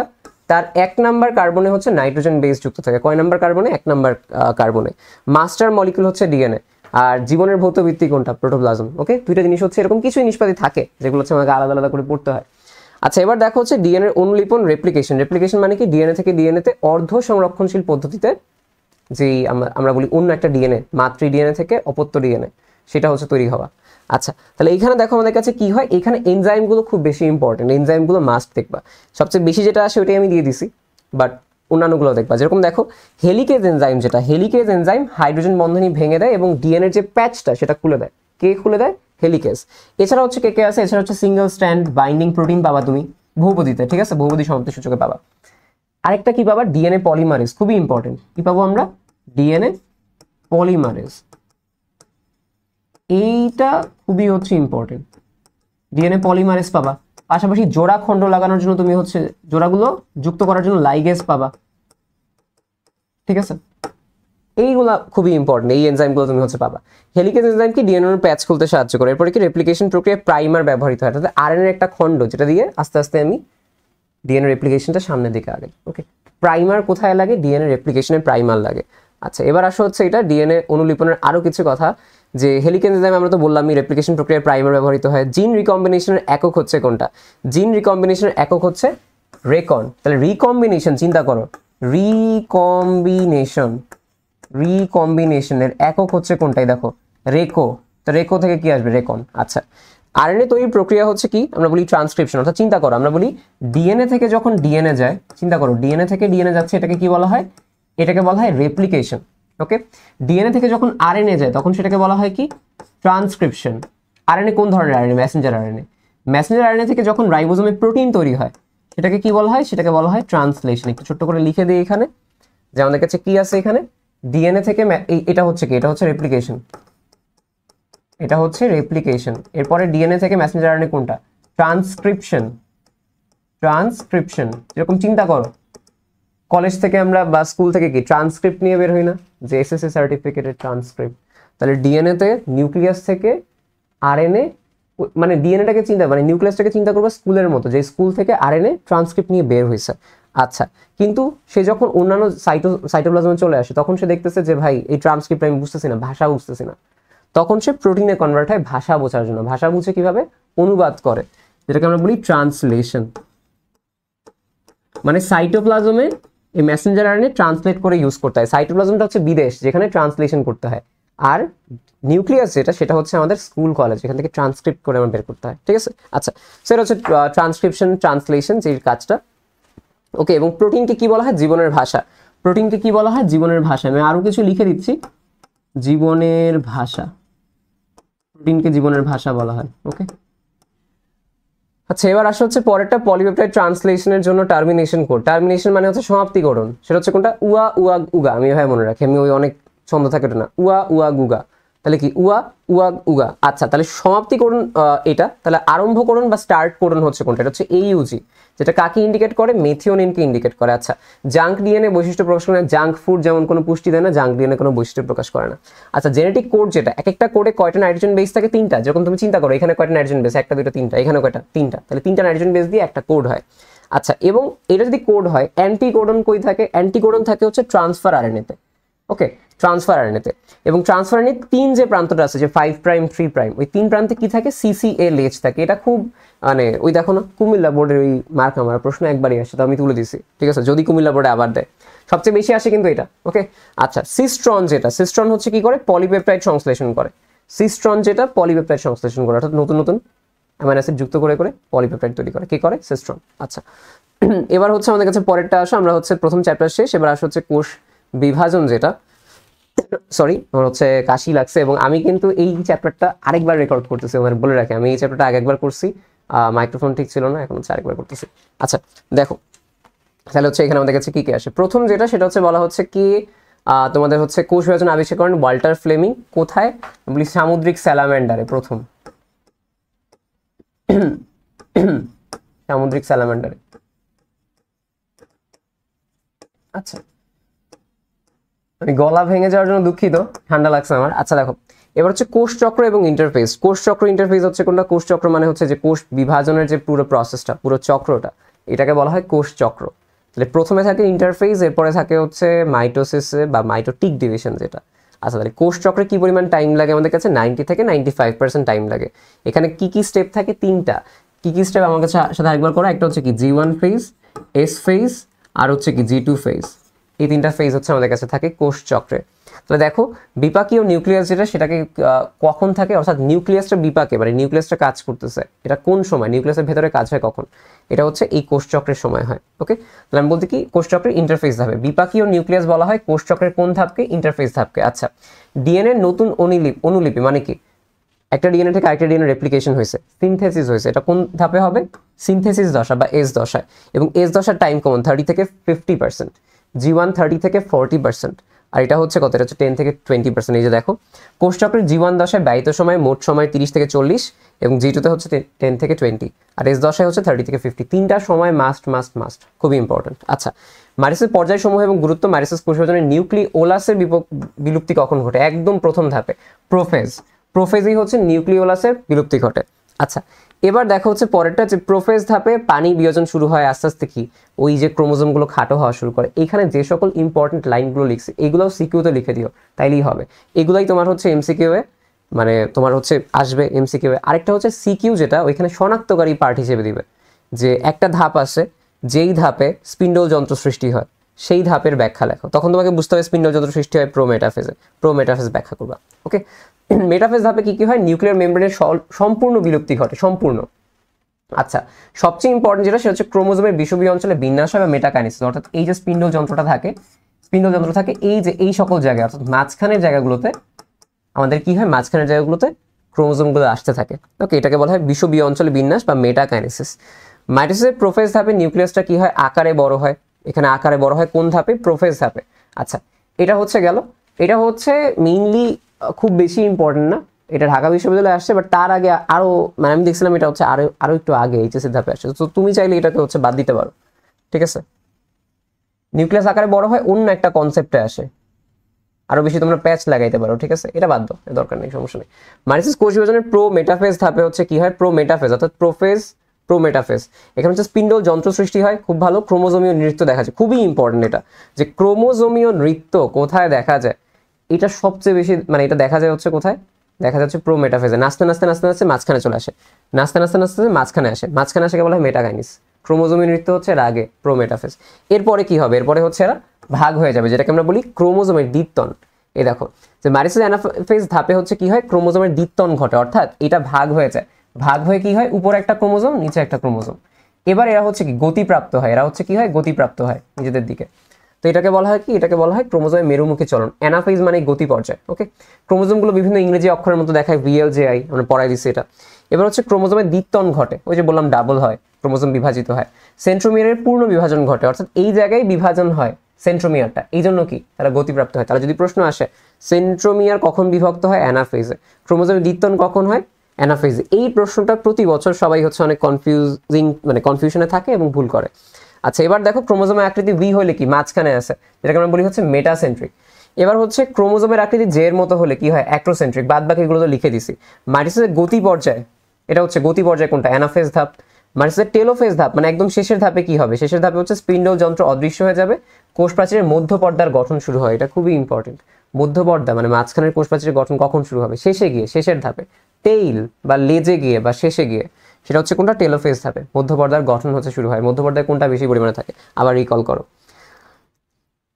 তার 1 নাম্বার কার্বনে হচ্ছে নাইট্রোজেন বেস যুক্ত থাকে। কয় নাম্বার কার্বনে? 1 নাম্বার কার্বনে। মাস্টার মলিকিউল হচ্ছে ডিএনএ। আর জীবনের ভৌত ভিত্তি কোনটা? প্রোটোপ্লাজম। ওকে, দুইটা জিনিস হচ্ছে এরকম কিছু জিনিসপাতি থাকে যেগুলো হচ্ছে আমাকে আলাদা আলাদা করে পড়তে হয়। আচ্ছা, এবার দেখো হচ্ছে ডিএনএর অনুলিপন, রেপ্লিকেশন। রেপ্লিকেশন মানে কি? ডিএনএ থেকে ডিএনএতে অর্ধ সংরক্ষণশীল পদ্ধতিতে যেই আমরা বলি অন্য একটা ডিএনএ, মাতৃ ডিএনএ থেকে অপত্য ডিএনএ, সেটা হচ্ছে তৈরি হওয়া। আচ্ছা, তাহলে এইখানে দেখো আমাদের কাছে কি হয়? এখানে এনজাইমগুলো খুব বেশি ইম্পর্টেন্ট, এনজাইমগুলো মাস্ট দেখবা। সবচেয়ে বেশি যেটা আসে ওটাই আমি দিয়ে দিছি, বাট অন্যান্যগুলো দেখবা। যেরকম দেখো হেলিকেজ এনজাইম, যেটা হেলিকেজ এনজাইম হাইড্রোজেন বন্ধনী ভেঙে দেয় এবং ডিএনএর যে প্যাচটা সেটা খুলে দেয়। কে খুলে দেয়? হেলিকেজ। এছাড়া হচ্ছে কে কে আছে, এছাড়া হচ্ছে সিঙ্গেল স্ট্র্যান্ড বাইন্ডিং প্রোটিন পাবা তুমি বহুপদীতে, ঠিক আছে, বহুপদী সমাপ্তি সূচকে পাবা। আরেকটা কি পাবা, ডিএনএ পলিমারেজ, খুবই ইম্পর্টেন্ট। কি পাবো আমরা, ডিএনএ পলিমারেজ, এইটা খুবই হচ্ছে ইম্পর্টেন্ট, ডিএনএ পলিমারেজ পাবা। পাশাপাশি জোড়া খণ্ড লাগানোর জন্য তুমি হচ্ছে জোড়াগুলো যুক্ত করার জন্য লাইগেজ পাবা, ঠিক আছে, এইগুলা খুবই ইম্পর্টেন্ট, এই এনজাইমগুলো তুমি হচ্ছে পাবা। হেলিকেজ এনজাইম কি ডিএনএর প্যাচ খুলতে সাহায্য করে। এরপরে কি রেপ্লিকেশন প্রক্রিয়ায় প্রাইমার ব্যবহৃত হয়, অর্থাৎ আরএনএর একটা খণ্ড যেটা দিয়ে আস্তে আস্তে আমি ডিএনএ রেপ্লিকেশনটা সামনের দিকে আগে। ওকে, প্রাইমার কোথায় লাগে, ডিএনএ রেপ্লিকেশনে প্রাইমার লাগে। আচ্ছা, এবার আসো হচ্ছে এটা ডিএনএ অনুলিপনের আরো কিছু কথা, যে হেলিকেজ এনজাইম আমরা তো বললামই রেপ্লিকেশন প্রক্রিয়ায় প্রাইমার ব্যবহৃত হয়। জিন রিকম্বিনেশনের একক হচ্ছে কোনটা, জিন রিকম্বিনেশনের একক হচ্ছে রেকন। তাহলে রিকম্বিনেশন চিন্তা করো, রিকম্বিনেশনের একক হচ্ছে কোনটাই, দেখো রেকো। তো রেকো থেকে কি আসবে, রেকন। আচ্ছা, আরএনএ তৈরির প্রক্রিয়া হচ্ছে কি, আমরা বলি ট্রান্সক্রিপশন। অর্থাৎ চিন্তা করো, আমরা বলি ডিএনএ থেকে যখন ডিএনএ যায়, চিন্তা করো ডিএনএ থেকে ডিএনএ যাচ্ছে, এটাকে কি বলা হয়, এটাকে বলা হয় রেপ্লিকেশন। ওকে, ডিএনএ থেকে যখন আরএনএ যায় তখন সেটাকে বলা হয় কি, ট্রান্সক্রিপশন। আরএনএ কোন ধরনের RNA, Messenger RNA. Messenger RNA থেকে যখন রাইবোজোমে প্রোটিন তৈরি হয় সেটাকে কি বলা হয়, সেটাকে বলা হয় ট্রান্সলেশন। একটু ছোট্ট করে লিখে দিই এখানে, যে আমাদের কাছে কি আছে এখানে, ডিএনএ থেকে এটা হচ্ছে কি, এটা হচ্ছে রেপ্লিকেশন, এটা হচ্ছে রেপ্লিকেশন। এরপরে ডিএনএ থেকে মেসেঞ্জার আরএনএ কোনটা, ট্রান্সক্রিপশন। ট্রান্সক্রিপশন, যেরকম চিন্তা করো কলেজ থেকে আমরা বা স্কুল থেকে কি ট্রান্সক্রিপ্ট নিয়ে বের হই না, যে এসএসসি সার্টিফিকেটের ট্রান্সক্রিপ্ট। তাহলে ডিএনএ তে নিউক্লিয়াস থেকে আরএনএ, মানে ডিএনএটাকে চিন্তা, মানে নিউক্লিয়াসটাকে চিন্তা করবো স্কুলের মতো, যে স্কুল থেকে আরএনএ ট্রান্সক্রিপ্ট নিয়ে বের হয়েছে। আচ্ছা, কিন্তু সে যখন অন্যান্য সাইটোপ্লাজমে চলে আসে তখন সে দেখতেছে যে ভাই এই ট্রান্সক্রিপ্ট আমি বুঝতেছি না, ভাষা বুঝতেছি না, তখন সে প্রোটিনে কনভার্ট হয় ভাষা বোঝার জন্য। ভাষা বুঝে কিভাবে, অনুবাদ করে, যেটাকে আমরা বলি ট্রান্সলেশন। মানে সাইটোপ্লাজমে এই মেসেঞ্জার আরএনএ ট্রান্সলেট করে ইউজ করতে হয়। সাইটোপ্লাজমটা হচ্ছে বিদেশ, যেখানে ট্রান্সলেশন করতে হয়, আর নিউক্লিয়াস যেটা সেটা হচ্ছে আমাদের স্কুল কলেজ, এখান থেকে ট্রান্সক্রিপ্ট করে আমার বের করতে হয়, ঠিক আছে। আচ্ছা, সেটা হচ্ছে ট্রান্সক্রিপশন ট্রান্সলেশন যে কাজটা। ওকে, এবং প্রোটিনকে কি বলা হয়, জীবনের ভাষা। প্রোটিনকে কি বলা হয়, জীবনের ভাষা। আমি আরো কিছু লিখে দিচ্ছি, জীবনের ভাষা, প্রোটিনকে জীবনের ভাষা বলা হয়। ওকে, আচ্ছা, এবার আসা হচ্ছে পরেরটা, পলিপেপটাইড ট্রান্সলেশনের জন্য টার্মিনেশন কোড। টার্মিনেশন মানে হচ্ছে সমাপ্তিকরণ, সেটা হচ্ছে কোনটা, উয়া উয়া উগা। আমি ভাই মনে রাখি, আমি ওই অনেক ছন্দ থাকে ওটা না, উয়া উয়া গুগা। তাহলে কি, উয়া উয়া উগা। আচ্ছা, তাহলে সমাপ্তিকরণ এটা। তাহলে আরম্ভকরণ বা স্টার্ট করণ হচ্ছে কোনটা, এটা হচ্ছে এইউজি, যেটা কাকে ইন্ডিকেট করে, মেথিওনিনকে ইন্ডিকেট করে। আচ্ছা, জাঙ্ক ডিএনএ বৈশিষ্ট্য প্রকাশ করে না, জাঙ্ক ফুড যেমন কোনো পুষ্টি দেয় না, জাঙ্ক ডিএনএ কোনো বৈশিষ্ট্য প্রকাশ করে না। আচ্ছা, জেনেটিক কোড যেটা, এক একটা কোডে কয়টা নাইট্রোজেন বেস থাকে, তিনটা। যেরকম তুমি চিন্তা করো এখানে কয়টা নাইট্রোজেন বেস, একটা দুটো তিনটা, এখানে কয়টা, তিনটা। তাহলে তিনটা নাইট্রোজেন বেস দিয়ে একটা কোড হয়। আচ্ছা, এবং এটা যদি কোড হয়, অ্যান্টিকোডন কই থাকে, অ্যান্টিকোডন থাকে হচ্ছে ট্রান্সফার আরএনএতে। ওকে, ট্রান্সফার আরএনএতে। এবং ট্রান্সফার আরএনএ তিন যে প্রান্তটা আছে, যে 5 প্রাইম 3 প্রাইম, ওই তিন প্রান্তে কি থাকে, সিসিএ লেজ থাকে। এটা খুব মানে ওই দেখো না কুমিল্লা বোর্ডের ওই মার্ক, আমার প্রশ্ন একবারই আসে, তো আমি তুলে দিছি, ঠিক আছে, যদি কুমিল্লা বোর্ডে আবার দেয় সবচেয়ে বেশি আসে কিন্তু এটা। ওকে, আচ্ছা, সিস্ট্রন যেটা, সিস্ট্রন হচ্ছে কি করে, পলিপেপটাইড সংশ্লেষণ করে। সিস্ট্রন যেটা পলিপেপটাইড সংশ্লেষণ করে, অর্থাৎ নতুন নতুন অ্যামাইনো অ্যাসিড যুক্ত করে করে পলিপেপটাইড তৈরি করে। কি করে, সিস্ট্রন। আচ্ছা, এবার হচ্ছে আমাদের কাছে পরেরটা আসো, আমরা হচ্ছে প্রথম চ্যাপ্টার শেষ, এবার আসে হচ্ছে কোষ বিভাজন যেটা। সরি, আমার হচ্ছে কাশি লাগছে, এবং আমি কিন্তু এই চ্যাপ্টারটা আরেকবার রেকর্ড করতেছি, আমার বলে রাখি, আমি এই চ্যাপ্টারটা আরেকবার করছি, মাইক্রোফোন ঠিক ছিল না, এখন হচ্ছে আরেকবার করতেছি। আচ্ছা, দেখো তাহলে হচ্ছে এখানে আমাদের কাছে কি কি আসে। প্রথম যেটা, সেটা হচ্ছে বলা হচ্ছে কি, তোমাদের হচ্ছে কোষ বিভাজন আবিষ্কার করেন ওয়াল্টার ফ্লেমিং। কোথায় বলি, সামুদ্রিক স্যালামেন্ডারে প্রথম, সামুদ্রিক স্যালামেন্ডারে। আচ্ছা, আমি গলা ভেঙে যাওয়ার জন্য দুঃখিত, ঠান্ডা লাগছে আমার। আচ্ছা, দেখো এবার হচ্ছে কোষ চক্র এবং ইন্টারফেস। কোষ চক্র ইন্টারফেস হচ্ছে কোনটা, কোষ চক্র মানে হচ্ছে যে কোষ বিভাজনের যে পুরো প্রসেসটা, পুরো চক্রটা, এটাকে বলা হয় কোষ চক্র। তাহলে প্রথমে থাকে ইন্টারফেস, এরপরে থাকে হচ্ছে মাইটোসিস বা মাইটোটিক ডিভিশন যেটা। আচ্ছা, তাহলে কোষ চক্রে কি পরিমাণ টাইম লাগে আমাদের কাছে, 90 থেকে 95% টাইম লাগে। এখানে কি কি স্টেপ থাকে, তিনটা। কি কি স্টেপ আমার কাছে সাথে আরেকবার করা, একটা হচ্ছে কি G1 ফেজ, এস ফেজ, আর হচ্ছে কি G2 ফেজ। এই তিনটা ফেজ হচ্ছে আমাদের কাছে থাকে কোষ চক্রে। তাহলে দেখো বিপাকীয় নিউক্লিয়াস যেটা, সেটাকে কখন থাকে, অর্থাৎ নিউক্লিয়াসটা বিপাকে, মানে নিউক্লিয়াসটা কাজ করতেছে, এটা কোন সময়, নিউক্লিয়াসের ভেতরে কাজ হয় কখন, এটা হচ্ছে এই কোষ চক্রের সময় হয়। ওকে, তাহলে আমি বলতে কি, কোষ চক্রের ইন্টারফেস ধাপে বিপাকীয় নিউক্লিয়াস বলা হয় কোষ চক্রের কোন ধাপকে, ইন্টারফেস ধাপকে। আচ্ছা, ডিএনএ নতুন অনুলিপি মানে কি, একটা ডিএনএ থেকে আরেকটা ডিএনএ রেপ্লিকেশন হয়েছে, সিনথেসিস হয়েছে, এটা কোন ধাপে হবে? সিনথেসিস দশা বা এস দশায়। এবং এস দশার টাইম কমন 30 থেকে 50%, G1 30 থেকে 40%, আর এটা হচ্ছে কত? এটা হচ্ছে 10 থেকে 20%। এই যে দেখো, কোষচক্রের G1 দশায় ব্যয়িত সময় মোট সময় 30 থেকে 40, এবং G2 হচ্ছে 10 থেকে 20, আর এস দশায় হচ্ছে 30 থেকে 50। তিনটা সময় মাস্ট, খুবই ইম্পর্টেন্ট। আচ্ছা, মাইটোসিসের পর্যায়সমূহ এবং গুরুত্ব। মাইটোসিস কোষ বিভাজনের নিউক্লিওলাসের বিলুপ্তি কখন ঘটে? একদম প্রথম ধাপে, প্রোফেজ। প্রোফেজই হচ্ছে নিউক্লিওলাসের বিলুপ্তি ঘটে। আচ্ছা, এবার দেখো হচ্ছে পরেরটা, যে প্রোফেজ ধাপে পানি বিয়োজন শুরু হয় আস্তে আস্তে, কি ওই যে ক্রোমোজোমগুলো খাটো হওয়া শুরু করে। এখানে যে সকল ইম্পর্টেন্ট লাইনগুলো লিখছি এগুলোও সিকিউতে লিখে দিও, তাইলেই হবে। এগুলাই তোমার হচ্ছে এমসিকিউ এ, মানে তোমার হচ্ছে আসবে এমসিকিউ এ। আরেকটা হচ্ছে সিকিউ, যেটা ওইখানে শনাক্তকারী পার্ট হিসেবে দিবে, যে একটা ধাপ আছে যেই ধাপে স্পিন্ডল যন্ত্র সৃষ্টি হয়, সেই ধাপের ব্যাখ্যা লেখো। তখন তোমাকে বুঝতে হবে স্পিন্ডল যন্ত্র সৃষ্টি হয় প্রোমেটাফেজে, প্রোমেটাফেজ ব্যাখ্যা করবা। ওকে, মেটাফেজ ধাপে কি কি হয়? নিউক্লিয়ার মেমব্রেনের সম্পূর্ণ বিলুপ্তি ঘটে, সম্পূর্ণ। আচ্ছা, সবচেয়ে ইম্পর্টেন্ট যেটা, সেটা হচ্ছে ক্রোমোজোমের বিষুবীয় অঞ্চলে বিন্যাস হয় বা মেটাকাইনেসিস, অর্থাৎ এই যে স্পিন্ডল যন্ত্রটা থাকে, স্পিন্ডল যন্ত্র থাকে এই যে এই সকল জায়গায়, অর্থাৎ মাঝখানের জায়গাগুলোতে আমাদের কি হয়? মাঝখানের জায়গাগুলোতে ক্রোমোজোমগুলো আসতে থাকে। ওকে, এটাকে বলা হয় বিষুবীয় অঞ্চলে বিন্যাস বা মেটাকাইনেসিস। মাইটোসিসের প্রোফেজ ধাপে নিউক্লিয়াসটা কি হয়? আকারে বড় হয়। এখানে আকারে বড় হয় কোন ধাপে? প্রোফেজ ধাপে। আচ্ছা, এটা হচ্ছে গেল। এটা হচ্ছে মেইনলি খুব বেশি ইম্পর্টেন্ট না, এটা ঢাকা বিশ্ববিদ্যালয়ে আসছে, বাট তার আগে আরো, মানে আমি দেখছিলাম এটা হচ্ছে আরো একটু আগে এইচএসসি ধাপে আসছে। তো তুমি চাইলে এটাকে হচ্ছে বাদ দিতে পারো, ঠিক আছে? নিউক্লিয়াস আকারে বড় হয় অন্য একটা কনসেপ্টে আসে, আরো বেশি তোমরা প্যাচ লাগাইতে পারো, ঠিক আছে? এটা বাদ দাও, দরকার নেই, সমস্যা নেই। মাইটোসিস কোষ বিভাজনের প্রো মেটাফেজ ধাপে হচ্ছে কি হয়? প্রো মেটাফেজ, অর্থাৎ প্রোফেজ প্রো মেটাফেজ। এখানে হচ্ছে স্পিন্ডল যন্ত্র সৃষ্টি হয়, খুব ভালো। ক্রোমোজোমীয় নৃত্য দেখা যায়, খুবই ইম্পর্টেন্ট এটা, যে ক্রোমোজোমীয় নৃত্য কোথায় দেখা যায়? এটা সবচেয়ে বেশি, মানে এটা দেখা যায় হচ্ছে কোথায়? দেখা যাচ্ছে প্রো মেটাফেজে। নাচতে নাচতে নাচতে নাচতে মাঝখানে চলে আসে, নাচতে নাচতে নাচতে মাঝখানে আসে, মাঝখানে আসে বলা হয় মেটাকাইনিস। ক্রোমোজোমীয় নৃত্য হচ্ছে এর আগে, প্রো মেটাফেজ। এরপরে কি হবে? এরপরে হচ্ছে এরা ভাগ হয়ে যাবে, যেটাকে আমরা বলি ক্রোমোজোমের দ্বিত্বন। এই দেখো, যে মাইটোসিস অ্যানাফেজ ধাপে হচ্ছে কি হয়? ক্রোমোজোমের দ্বিত্বন ঘটে, অর্থাৎ এটা ভাগ হয়ে যায়। ভাগ হয়ে কি হয়? উপরে একটা ক্রোমোজোম, নিচে একটা ক্রোমোজোম। এবার এরা হচ্ছে কি? গতিপ্রাপ্ত হয়। এরা হচ্ছে কি হয়? গতিপ্রাপ্ত হয় নিজেদের দিকে। তো এটাকে বলা হয় কি? এটাকে বলা হয় ক্রোমোজোমের মেরুমুখী চলন। অ্যানাফেজ মানে গতি পর্যায়। ওকে, ক্রোমোজোমগুলো বিভিন্ন ইংরেজি অক্ষরের মতো দেখায়, VLJI, আমরা পড়াই দিচ্ছি এটা। এবার হচ্ছে ক্রোমোজোমের দ্বিত্বন ঘটে, ওই যে বললাম ডাবল হয়, ক্রোমোজোম বিভাজিত হয়। সেন্ট্রোমিয়ারের পূর্ণ বিভাজন ঘটে, অর্থাৎ এই জায়গায় বিভাজন হয় সেন্ট্রোমিয়ারটা, এই জন্য কি তারা গতিপ্রাপ্ত হয়। তাহলে যদি প্রশ্ন আসে সেন্ট্রোমিয়ার কখন বিভক্ত হয়? অ্যানাফেজে। ক্রোমোজোমের দ্বিত্বন কখন হয়? অ্যানাফেজে। এই প্রশ্নটা প্রতি বছর সবাই হচ্ছে অনেক মানে কনফিউশনে থাকে এবং ভুল করে। আচ্ছা, এবার দেখো ক্রোমোজোমের আকৃতি ভি হলে কি? মাঝখানে আছে, যেটাকে আমরা বলি হচ্ছে মেটাসেন্ট্রিক। এবার হচ্ছে ক্রোমোজোমের আকৃতি জে এর মতো হলে কি হয়? অ্যাক্রোসেন্ট্রিক। বাদ বাকি এগুলো তো লিখে দিছি। মাইটোসিসের গতি পর্যায়, এটা হচ্ছে গতি পর্যায় কোনটা? অ্যানাফেজ ধাপ। মাইটোসিসের টেলোফেজ ধাপ, মানে একদম শেষের ধাপে কি হবে? শেষের ধাপে হচ্ছে স্পিন্ডল যন্ত্র অদৃশ্য হয়ে যাবে, কোষ প্রাচীরের মধ্য পর্দার গঠন শুরু হয়। এটা খুবই ইম্পর্টেন্ট। মধ্য পর্দা মানে মাঝখানের কোষ প্রাচীরের গঠন কখন শুরু হবে? শেষে গিয়ে, শেষের ধাপে। টেইল বা লেজে গিয়ে বা শেষে গিয়ে, সেটা হচ্ছে কোনটা? টেলোফেজ ধাপে। মধ্যপর্দার গঠন হচ্ছে শুরু হয়। মধ্যপর্দায় কোনটা বেশি পরিমাণে থাকে? আবার রিকল করো।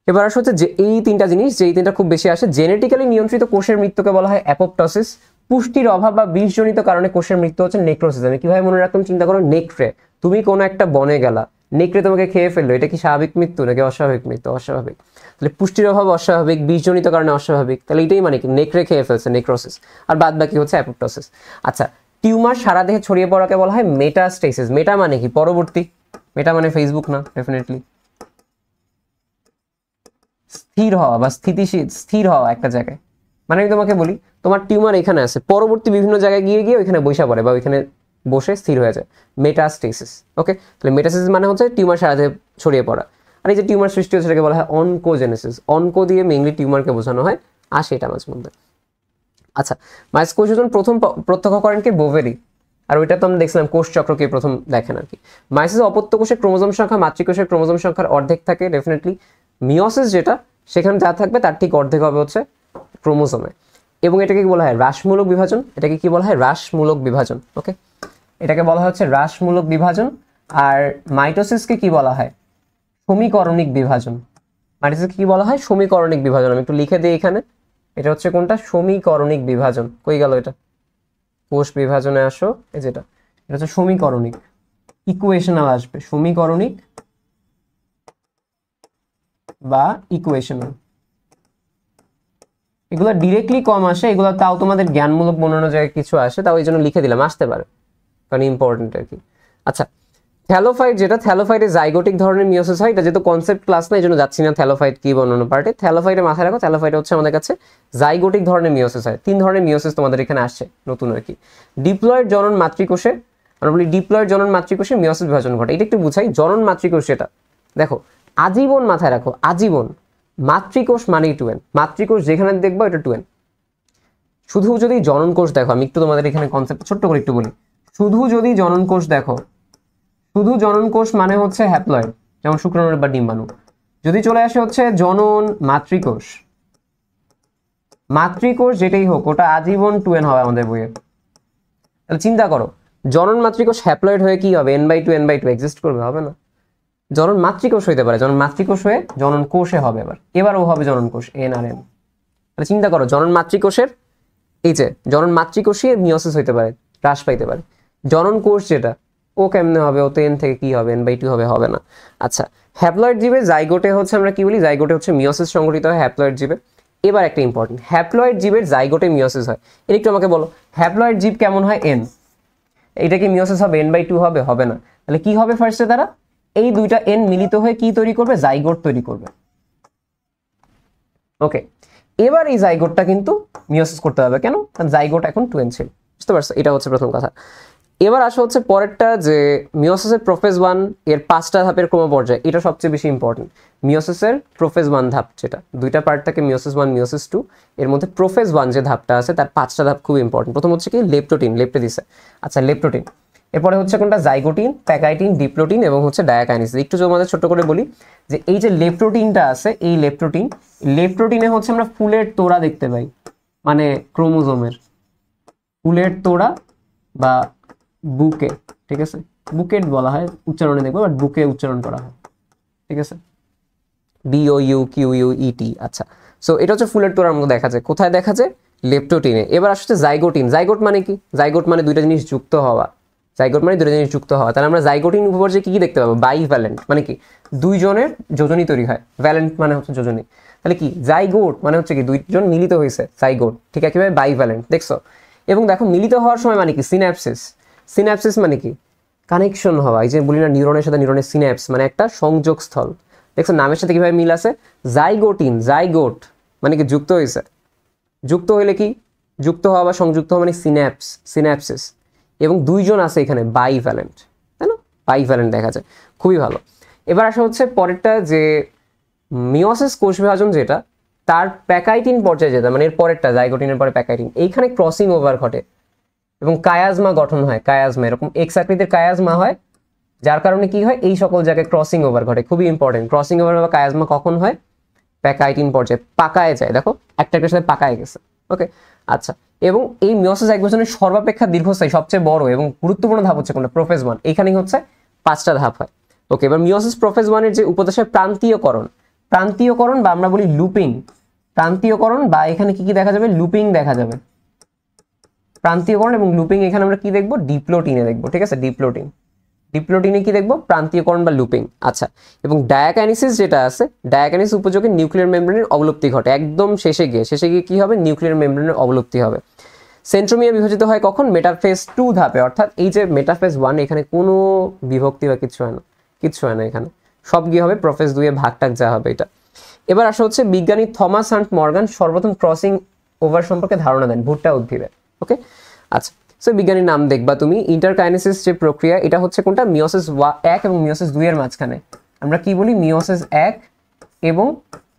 এবার আসলে হচ্ছে যে এই তিনটা জিনিস, যে এই তিনটা খুব বেশি আসে। জেনেটিক্যালি নিয়ন্ত্রিত কোষের মৃত্যুকে বলা হয় অ্যাপোপ্টোসিস। পুষ্টির অভাব বা বিষজনিত কারণে কোষের মৃত্যু হচ্ছে নেক্রোসিস। আমি কিভাবে মনে রাখতাম? চিন্তা করো, নেকড়ে, তুমি কোনো একটা বনে গেলা, নেকড়ে তোমাকে খেয়ে ফেললো, এটা কি স্বাভাবিক মৃত্যু নাকি অস্বাভাবিক মৃত্যু? অস্বাভাবিক। তাহলে পুষ্টির অভাব অস্বাভাবিক, বিষজনিত কারণে অস্বাভাবিক, তাহলে এটাই মানে কি? নেকড়ে খেয়ে ফেলছে, নেক্রোসিস। আর বাদ বাকি হচ্ছে অ্যাপোপ্টোসিস। আচ্ছা, টিউমার সারা দেহে ছড়িয়ে পড়াকে বলা হয় মেটাস্টেসিস। মেটা মানে কি? পরবর্তী। মেটা মানে ফেসবুক না, ডেফিনেটলি। স্থির হওয়া বা স্থিতিশীল, স্থির হওয়া একটা জায়গায়। মানে আমি তোমাকে বলি, তোমার টিউমার এখানে আছে, পরবর্তী বিভিন্ন জায়গায় গিয়ে গিয়ে ওইখানে বসে পড়ে বা ওইখানে বসে স্থির হয়ে যায়, মেটাস্টেসিস। ওকে, তাহলে মেটাস্টেসিস মানে হচ্ছে টিউমার সারা দেহে ছড়িয়ে পড়া। আর এই যে টিউমার সৃষ্টি হচ্ছে সেটাকে বলা হয় অনকোজেনেসিস। অনকো দিয়ে মেইনলি টিউমারকে বোঝানো হয়, আসে এটা মাঝে মধ্যে। আচ্ছা, মাইটোসিস কোষ বিভাজন প্রথম প্রত্যক্ষ করেন কে? বোভেরি। আর ওইটা তো আমরা দেখছিলাম কোষ চক্রকে প্রথম দেখেন আর কি। মাইটোসিস অপত্য কোষের ক্রোমোজোম সংখ্যা মাতৃকোষের ক্রোমোজোম সংখ্যার অর্ধেক থাকে, ডেফিনেটলি। মিওসিস যেটা, সেখানে যা থাকবে তার ঠিক অর্ধেক হবে হচ্ছে ক্রোমোজোমে। এবং এটাকে কি বলা হয়? হ্রাসমূলক বিভাজন। এটাকে কি বলা হয়? হ্রাসমূলক বিভাজন। ওকে, এটাকে বলা হচ্ছে হ্রাসমূলক বিভাজন। আর মাইটোসিসকে কি বলা হয়? সমীকরণিক বিভাজন। মাইটোসিসকে কি বলা হয়? সমীকরণিক বিভাজন। আমি একটু লিখে দিই এখানে, এটা হচ্ছে কোনটা? সমীকরণিক বিভাজন। কই গেল এটা? কোষ বিভাজনে আসো, এই যেটা, এটা হচ্ছে সমীকরণিক। ইকুয়েশনাল আসবে, সমীকরণিক বা ইকুয়েশনাল। এগুলো ডিরেক্টলি কম আসে, এগুলো তাও তোমাদের জ্ঞানমূলক বানানো যায় কিছু আসে, তাও এই জন্য লিখে দিলাম, আসতে পারে কারণ ইম্পর্টেন্ট আর কি। আচ্ছা, থ্যালোফাইট, যেটা থ্যালোফাইটে জাইগোটিক ধরনের মিওসিস হয়, এটা যেহেতু কনসেপ্ট ক্লাস না এই জন্য যাচ্ছি না থ্যালোফাইট কি অন্যান্য পার্টে। থ্যালোফাইটে মাথায় রাখো, থ্যালোফাইট হচ্ছে আমাদের কাছে জাইগোটিক ধরনের মিওসিস হয়। 3 ধরনের মিওসিস তোমাদের এখানে আসছে নতুন আর কি। ডিপ্লয়েড জনন মাতৃকোষে, আমরা বলি ডিপ্লয়েড জনন মাতৃকোষে মিওসিস বিভাজন ঘটে। এটা একটু বুঝাই, জনন মাতৃকোষ এটা দেখো আজীবন মাথায় রাখো, আজীবন। মাতৃকোষ মানেই 2n, মাতৃকোষ যেখানে দেখবো এটা 2n। শুধু যদি জনন কোষ দেখো, আমি একটু তোমাদের এখানে কনসেপ্ট ছোট্ট করে একটু বলি, শুধু যদি জনন কোষ দেখো, শুধু জনন কোষ মানে হচ্ছে হ্যাপ্লয়েড, যেমন শুক্রাণু বা ডিম্বাণু। যদি চলে আসে হচ্ছে জনন মাতৃকোষ, মাতৃকোষ যেটাই হোক ওটা আজীবন 2n হবে আমাদের বইয়ে। তাহলে চিন্তা করো, জনন মাতৃকোষ হ্যাপ্লয়েড হয়ে কি হবে, n/2 n/2 এক্সিস্ট করবে? হবে না। জনন মাতৃকোষ হইতে পারে, জনন মাতৃকোষ হয়ে জনন কোষে হবে, এবারও হবে জনন কোষ n আর m। তাহলে চিন্তা করো, জনন মাতৃকোষের এই যে জনন মাতৃকোষীয় মিওসিস হইতে পারে, হ্রাস পাইতে পারে। জনন কোষ যেটা ও কেমনে হবে, ও তো n থেকে কি হবে, n/2 হবে, হবে না। আচ্ছা, হ্যাপ্লয়েড জীবে জাইগোটে হচ্ছে আমরা কি বলি, জাইগোটে হচ্ছে মিওসিস সংঘটিত হয় হ্যাপ্লয়েড জীবে। এবার একটা ইম্পর্টেন্ট, হ্যাপ্লয়েড জীবের জাইগোটে মিওসিস হয়, এটা একটু আমাকে বলো, হ্যাপ্লয়েড জীব কেমন হয়, n, এটা কি মিওসিস হবে, n/2 হবে? হবে না। তাহলে কি হবে ফার্স্টে, তারা এই দুইটা n মিলিত হয়ে কি তৈরি করবে, জাইগোট তৈরি করবে। ওকে, এবার এই জাইগোটটা কিন্তু মিওসিস করতে হবে, কেন? কারণ জাইগোট এখন 2n ছিল, বুঝতে পারছো? এটা হচ্ছে প্রথম কথা। এবার আসা হচ্ছে পরেরটা, যে মিওসিসের প্রোফেজ 1 এর 5টা ধাপের ক্রমপর্যায়, এটা সবচেয়ে বেশি ইম্পর্টেন্ট। মিওসিসের প্রোফেজ 1 ধাপ, যেটা 2টা পার্ট থাকে, মিওসিস 1 মিওসিস 2, এর মধ্যে প্রোফেজ 1 যে ধাপটা আছে তার 5টা ধাপ খুব ইম্পর্টেন্ট। প্রথম হচ্ছে কি, লেপ্টোটিন, লেপ্টে দিছে। আচ্ছা, লেপ্টোটিন, এরপরে হচ্ছে কোনটা, জাইগোটিন, প্যাকাইটিন, ডিপ্লোটিন এবং হচ্ছে ডায়াকাইনেসিস। একটু তোমাদের ছোট করে বলি যে এই যে লেপ্টোটিনটা আছে, এই লেপ্টোটিন, লেপ্টোটিনে হচ্ছে আমরা ফুলের তোড়া দেখতে পাই, মানে ক্রোমোজোমের ফুলের তোড়া বা বুকে, ঠিক আছে, বুকেট বলা হয় উচ্চারণে দেখবো, বাট বুকে উচ্চারণ করা হয়, ঠিক আছে, BOUQUET। আচ্ছা, সো এটা হচ্ছে ফুলের তোড়ার মতো দেখা যায়, কোথায় দেখা যায়, লেপ্টোটিনে। এবার আসছে জাইগোটিন, জাইগোট মানে কি, জাইগোট মানে দুইটা জিনিস যুক্ত হওয়া, জাইগোট মানে দুটো জিনিস যুক্ত হওয়া। তাহলে আমরা জাইগোটিন উপপর্যায়ে কি কি দেখতে পাবো, বাইভ্যালেন্ট মানে কি, দুইজনের যোজনী তৈরি হয়, ভ্যালেন্ট মানে হচ্ছে যোজনী। তাহলে কি, জাইগোট মানে হচ্ছে কি দুইজন মিলিত হয়েছে, জাইগোট, ঠিক আছে, বাইভ্যালেন্ট, দেখছো? এবং দেখো মিলিত হওয়ার সময় মানে কি, সিন্যাপসিস, সিন্যাপসিস মানে কি, কানেকশন হওয়া, এই যে বলি না নিউরনের সাথে নিউরনের সিন্যাপস মানে একটা সংযোগ স্থল, দেখছো নামের সাথে কিভাবে মিল আছে। জাইগোটিন, জাইগোট মানে কি যুক্ত হয়েছে, যুক্ত হইলে কি, যুক্ত হওয়া বা সংযুক্ত হওয়া মানে সিন্যাপস, সিন্যাপসিস। এবং দুইজন আছে এখানে, বাইভ্যালেন্ট, তাই না, বাইভ্যালেন্ট দেখা যায়, খুবই ভালো। এবার আসা হচ্ছে পরেরটা, যে মিওসিস কোষ বিভাজন যেটা, তার প্যাকাইটিন পর্যায়ে যেটা, মানে এর পরেরটা, জাইগোটিনের পরে প্যাকাইটিন, এইখানে ক্রসিং ওভার ঘটে এবং কায়াজমা গঠন হয়, কায়াজমা এরকম এক্স আকৃতির কায়াজমা হয়, যার কারণে কি হয়, এই সকল জায়গায় ক্রসিং ওভার ঘটে, খুবই ইম্পর্টেন্ট। ক্রসিং ওভার বা কায়াজমা কখন হয়, প্যাকাইটিন পর্যায়ে, পাকায় যায়, দেখো একটা একটার সাথে পাকায় গেছে। ওকে, আচ্ছা, এবং এই মিওসিস এক বছরের সর্বাপেক্ষা দীর্ঘস্থায়ী সবচেয়ে বড় এবং গুরুত্বপূর্ণ ধাপ হচ্ছে কোনটা, প্রোফেজ 1, এখানেই হচ্ছে 5টা ধাপ হয়। ওকে, এবার মিওসিস প্রোফেজ 1 এর যে উপদেশের প্রান্তীয়করণ, প্রান্তীয়করণ বা আমরা বলি লুপিং, প্রান্তীয়করণ বা এখানে কি কি দেখা যাবে, লুপিং দেখা যাবে, প্রান্তীয়করণ এবং লুপিং। এখানে আমরা কি দেখবো, ডিপ্লোটিনে দেখবো, ঠিক আছে, ডিপ্লোটিন, ডিপ্লোটিনে কি দেখবো, প্রান্তীয়করণ বা লুপিং। আচ্ছা, এবং ডায়াকাইনেসিস যেটা আছে, ডায়াকাইনেসিস উপযোগে নিউক্লিয়ার মেমব্রেনের অবলুপ্তি ঘটে, একদম শেষে গিয়ে কি হবে, নিউক্লিয়ার মেমব্রেনের অবলুপ্তি হবে। সেন্ট্রোমিয়ার বিভাজিত হয় কখন, মেটাফেজ 2 ধাপে, অর্থাৎ এই যে মেটাফেজ 1 এখানে কোনো বিভক্তি বা কিছু হয় না, কিচ্ছু হয় না, এখানে সব গিয়ে হবে প্রোফেজ 2 এ ভাগটাক যা হবে এটা। এবার আসা হচ্ছে বিজ্ঞানী থমাস হান্ট মর্গান সর্বপ্রথম ক্রসিং ওভার সম্পর্কে ধারণা দেন ভুট্টা উদ্ভিদে। ওকে, আচ্ছা, সো বিজ্ঞানীর নাম দেখবা তুমি। ইন্টারকাইনেসিস যে প্রক্রিয়া, এটা হচ্ছে কোনটা, মিওসিস 1 এবং মিওসিস 2 এর মাঝখানে, আমরা কি বলি, মিওসিস 1 এবং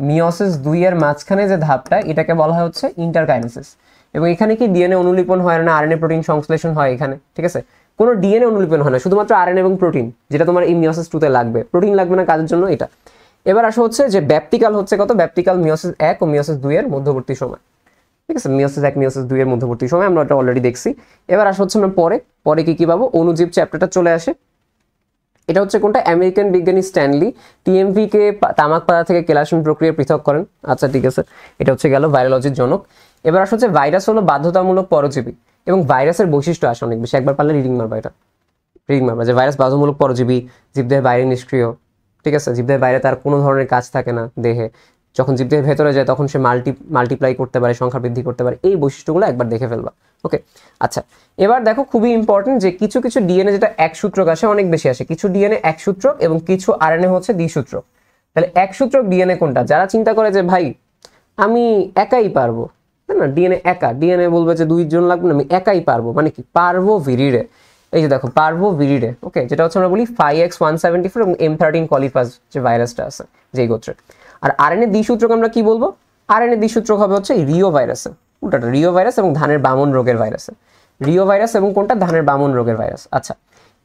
মিওসিস 2 এর মাঝখানে যে ধাপটা, এটাকে বলা হয় হচ্ছে ইন্টারকাইনেসিস। এবং এখানে কি ডিএনএ অনুলিপন হয় না, আরএনএ প্রোটিন সংশ্লেষণ হয় এখানে, ঠিক আছে, কোনো ডিএনএ অনুলিপন হয় না, শুধুমাত্র আরএনএ এবং প্রোটিন, যেটা তোমার এই মিওসিস 2 তে লাগবে, প্রোটিন লাগবে না কাজের জন্য এটা। এবার আসা হচ্ছে যে ব্যাপ্তিকাল হচ্ছে কত, ব্যাপ্তিকাল মিওসিস 1 ও মিওসিস 2 এর মধ্যবর্তী সময়, ঠিক আছে, মিওসিস 1 মিওসিস 2 এর মধ্যবর্তী সময়, আমরা এটা অলরেডি দেখছি। এবার আসা হচ্ছে আমরা পরে কি পাবো, অণুজীব চ্যাপ্টারটা চলে আসে। এটা হচ্ছে কোনটা, আমেরিকান বিজ্ঞানী স্ট্যানলি টিএমভি কে তামাক পাতা থেকে কেলাসন প্রক্রিয়া পৃথক করেন। আচ্ছা, ঠিক আছে, এটা হচ্ছে গেল ভাইরোলজির জনক। এবার আসা হচ্ছে ভাইরাস হলো বাধ্যতামূলক পরজীবী এবং ভাইরাসের বৈশিষ্ট্য আসে অনেক বেশি, একবার পারলে রিডিং মারবা, এটা রিডিং মারবা, যে ভাইরাস বাধ্যতামূলক পরজীবী, জীবদেহের বাইরে নিষ্ক্রিয়, ঠিক আছে, জীবদেহের বাইরে তার কোনো ধরনের কাজ থাকে না দেহে, যখন জীবদেহের ভেতরে যায় তখন সে মাল্টিপ্লাই করতে পারে, সংখ্যা বৃদ্ধি করতে পারে। এই বৈশিষ্ট্যগুলো একবার দেখে ফেলবা। ওকে, আচ্ছা এবার দেখো খুবই ইম্পর্টেন্ট যে কিছু কিছু ডিএনএ যেটা একসূত্রক আসে, অনেক বেশি আসে, কিছু ডিএনএ একসূত্রক এবং কিছু আরএনএ হচ্ছে দ্বিসূত্রক। তাহলে একসূত্রক ডিএনএ কোনটা? যারা চিন্তা করে যে ভাই আমি একাই পারবো, না ডিএনএ একা, ডিএনএ বলবে যে 2 জন লাগবে না, আমি একাই পারবো, মানে কি পারবো ভিরিডে, এই যে দেখো পারবো ভিরিডে, ওকে, যেটা হচ্ছে আমরা বলি 5X174 এবং M13 কলিফাস যে ভাইরাসটা আছে যেই গোত্রের। আর আরএনএ দ্বিসূত্রক আমরা কি বলবো? আরএনএ দ্বিসূত্রক হবে হচ্ছে রিও ভাইরাসে, উল্টাটা রিও ভাইরাস এবং ধানের বামন রোগের ভাইরাসে, রিও ভাইরাস এবং কোনটা? ধানের বামন রোগের ভাইরাস। আচ্ছা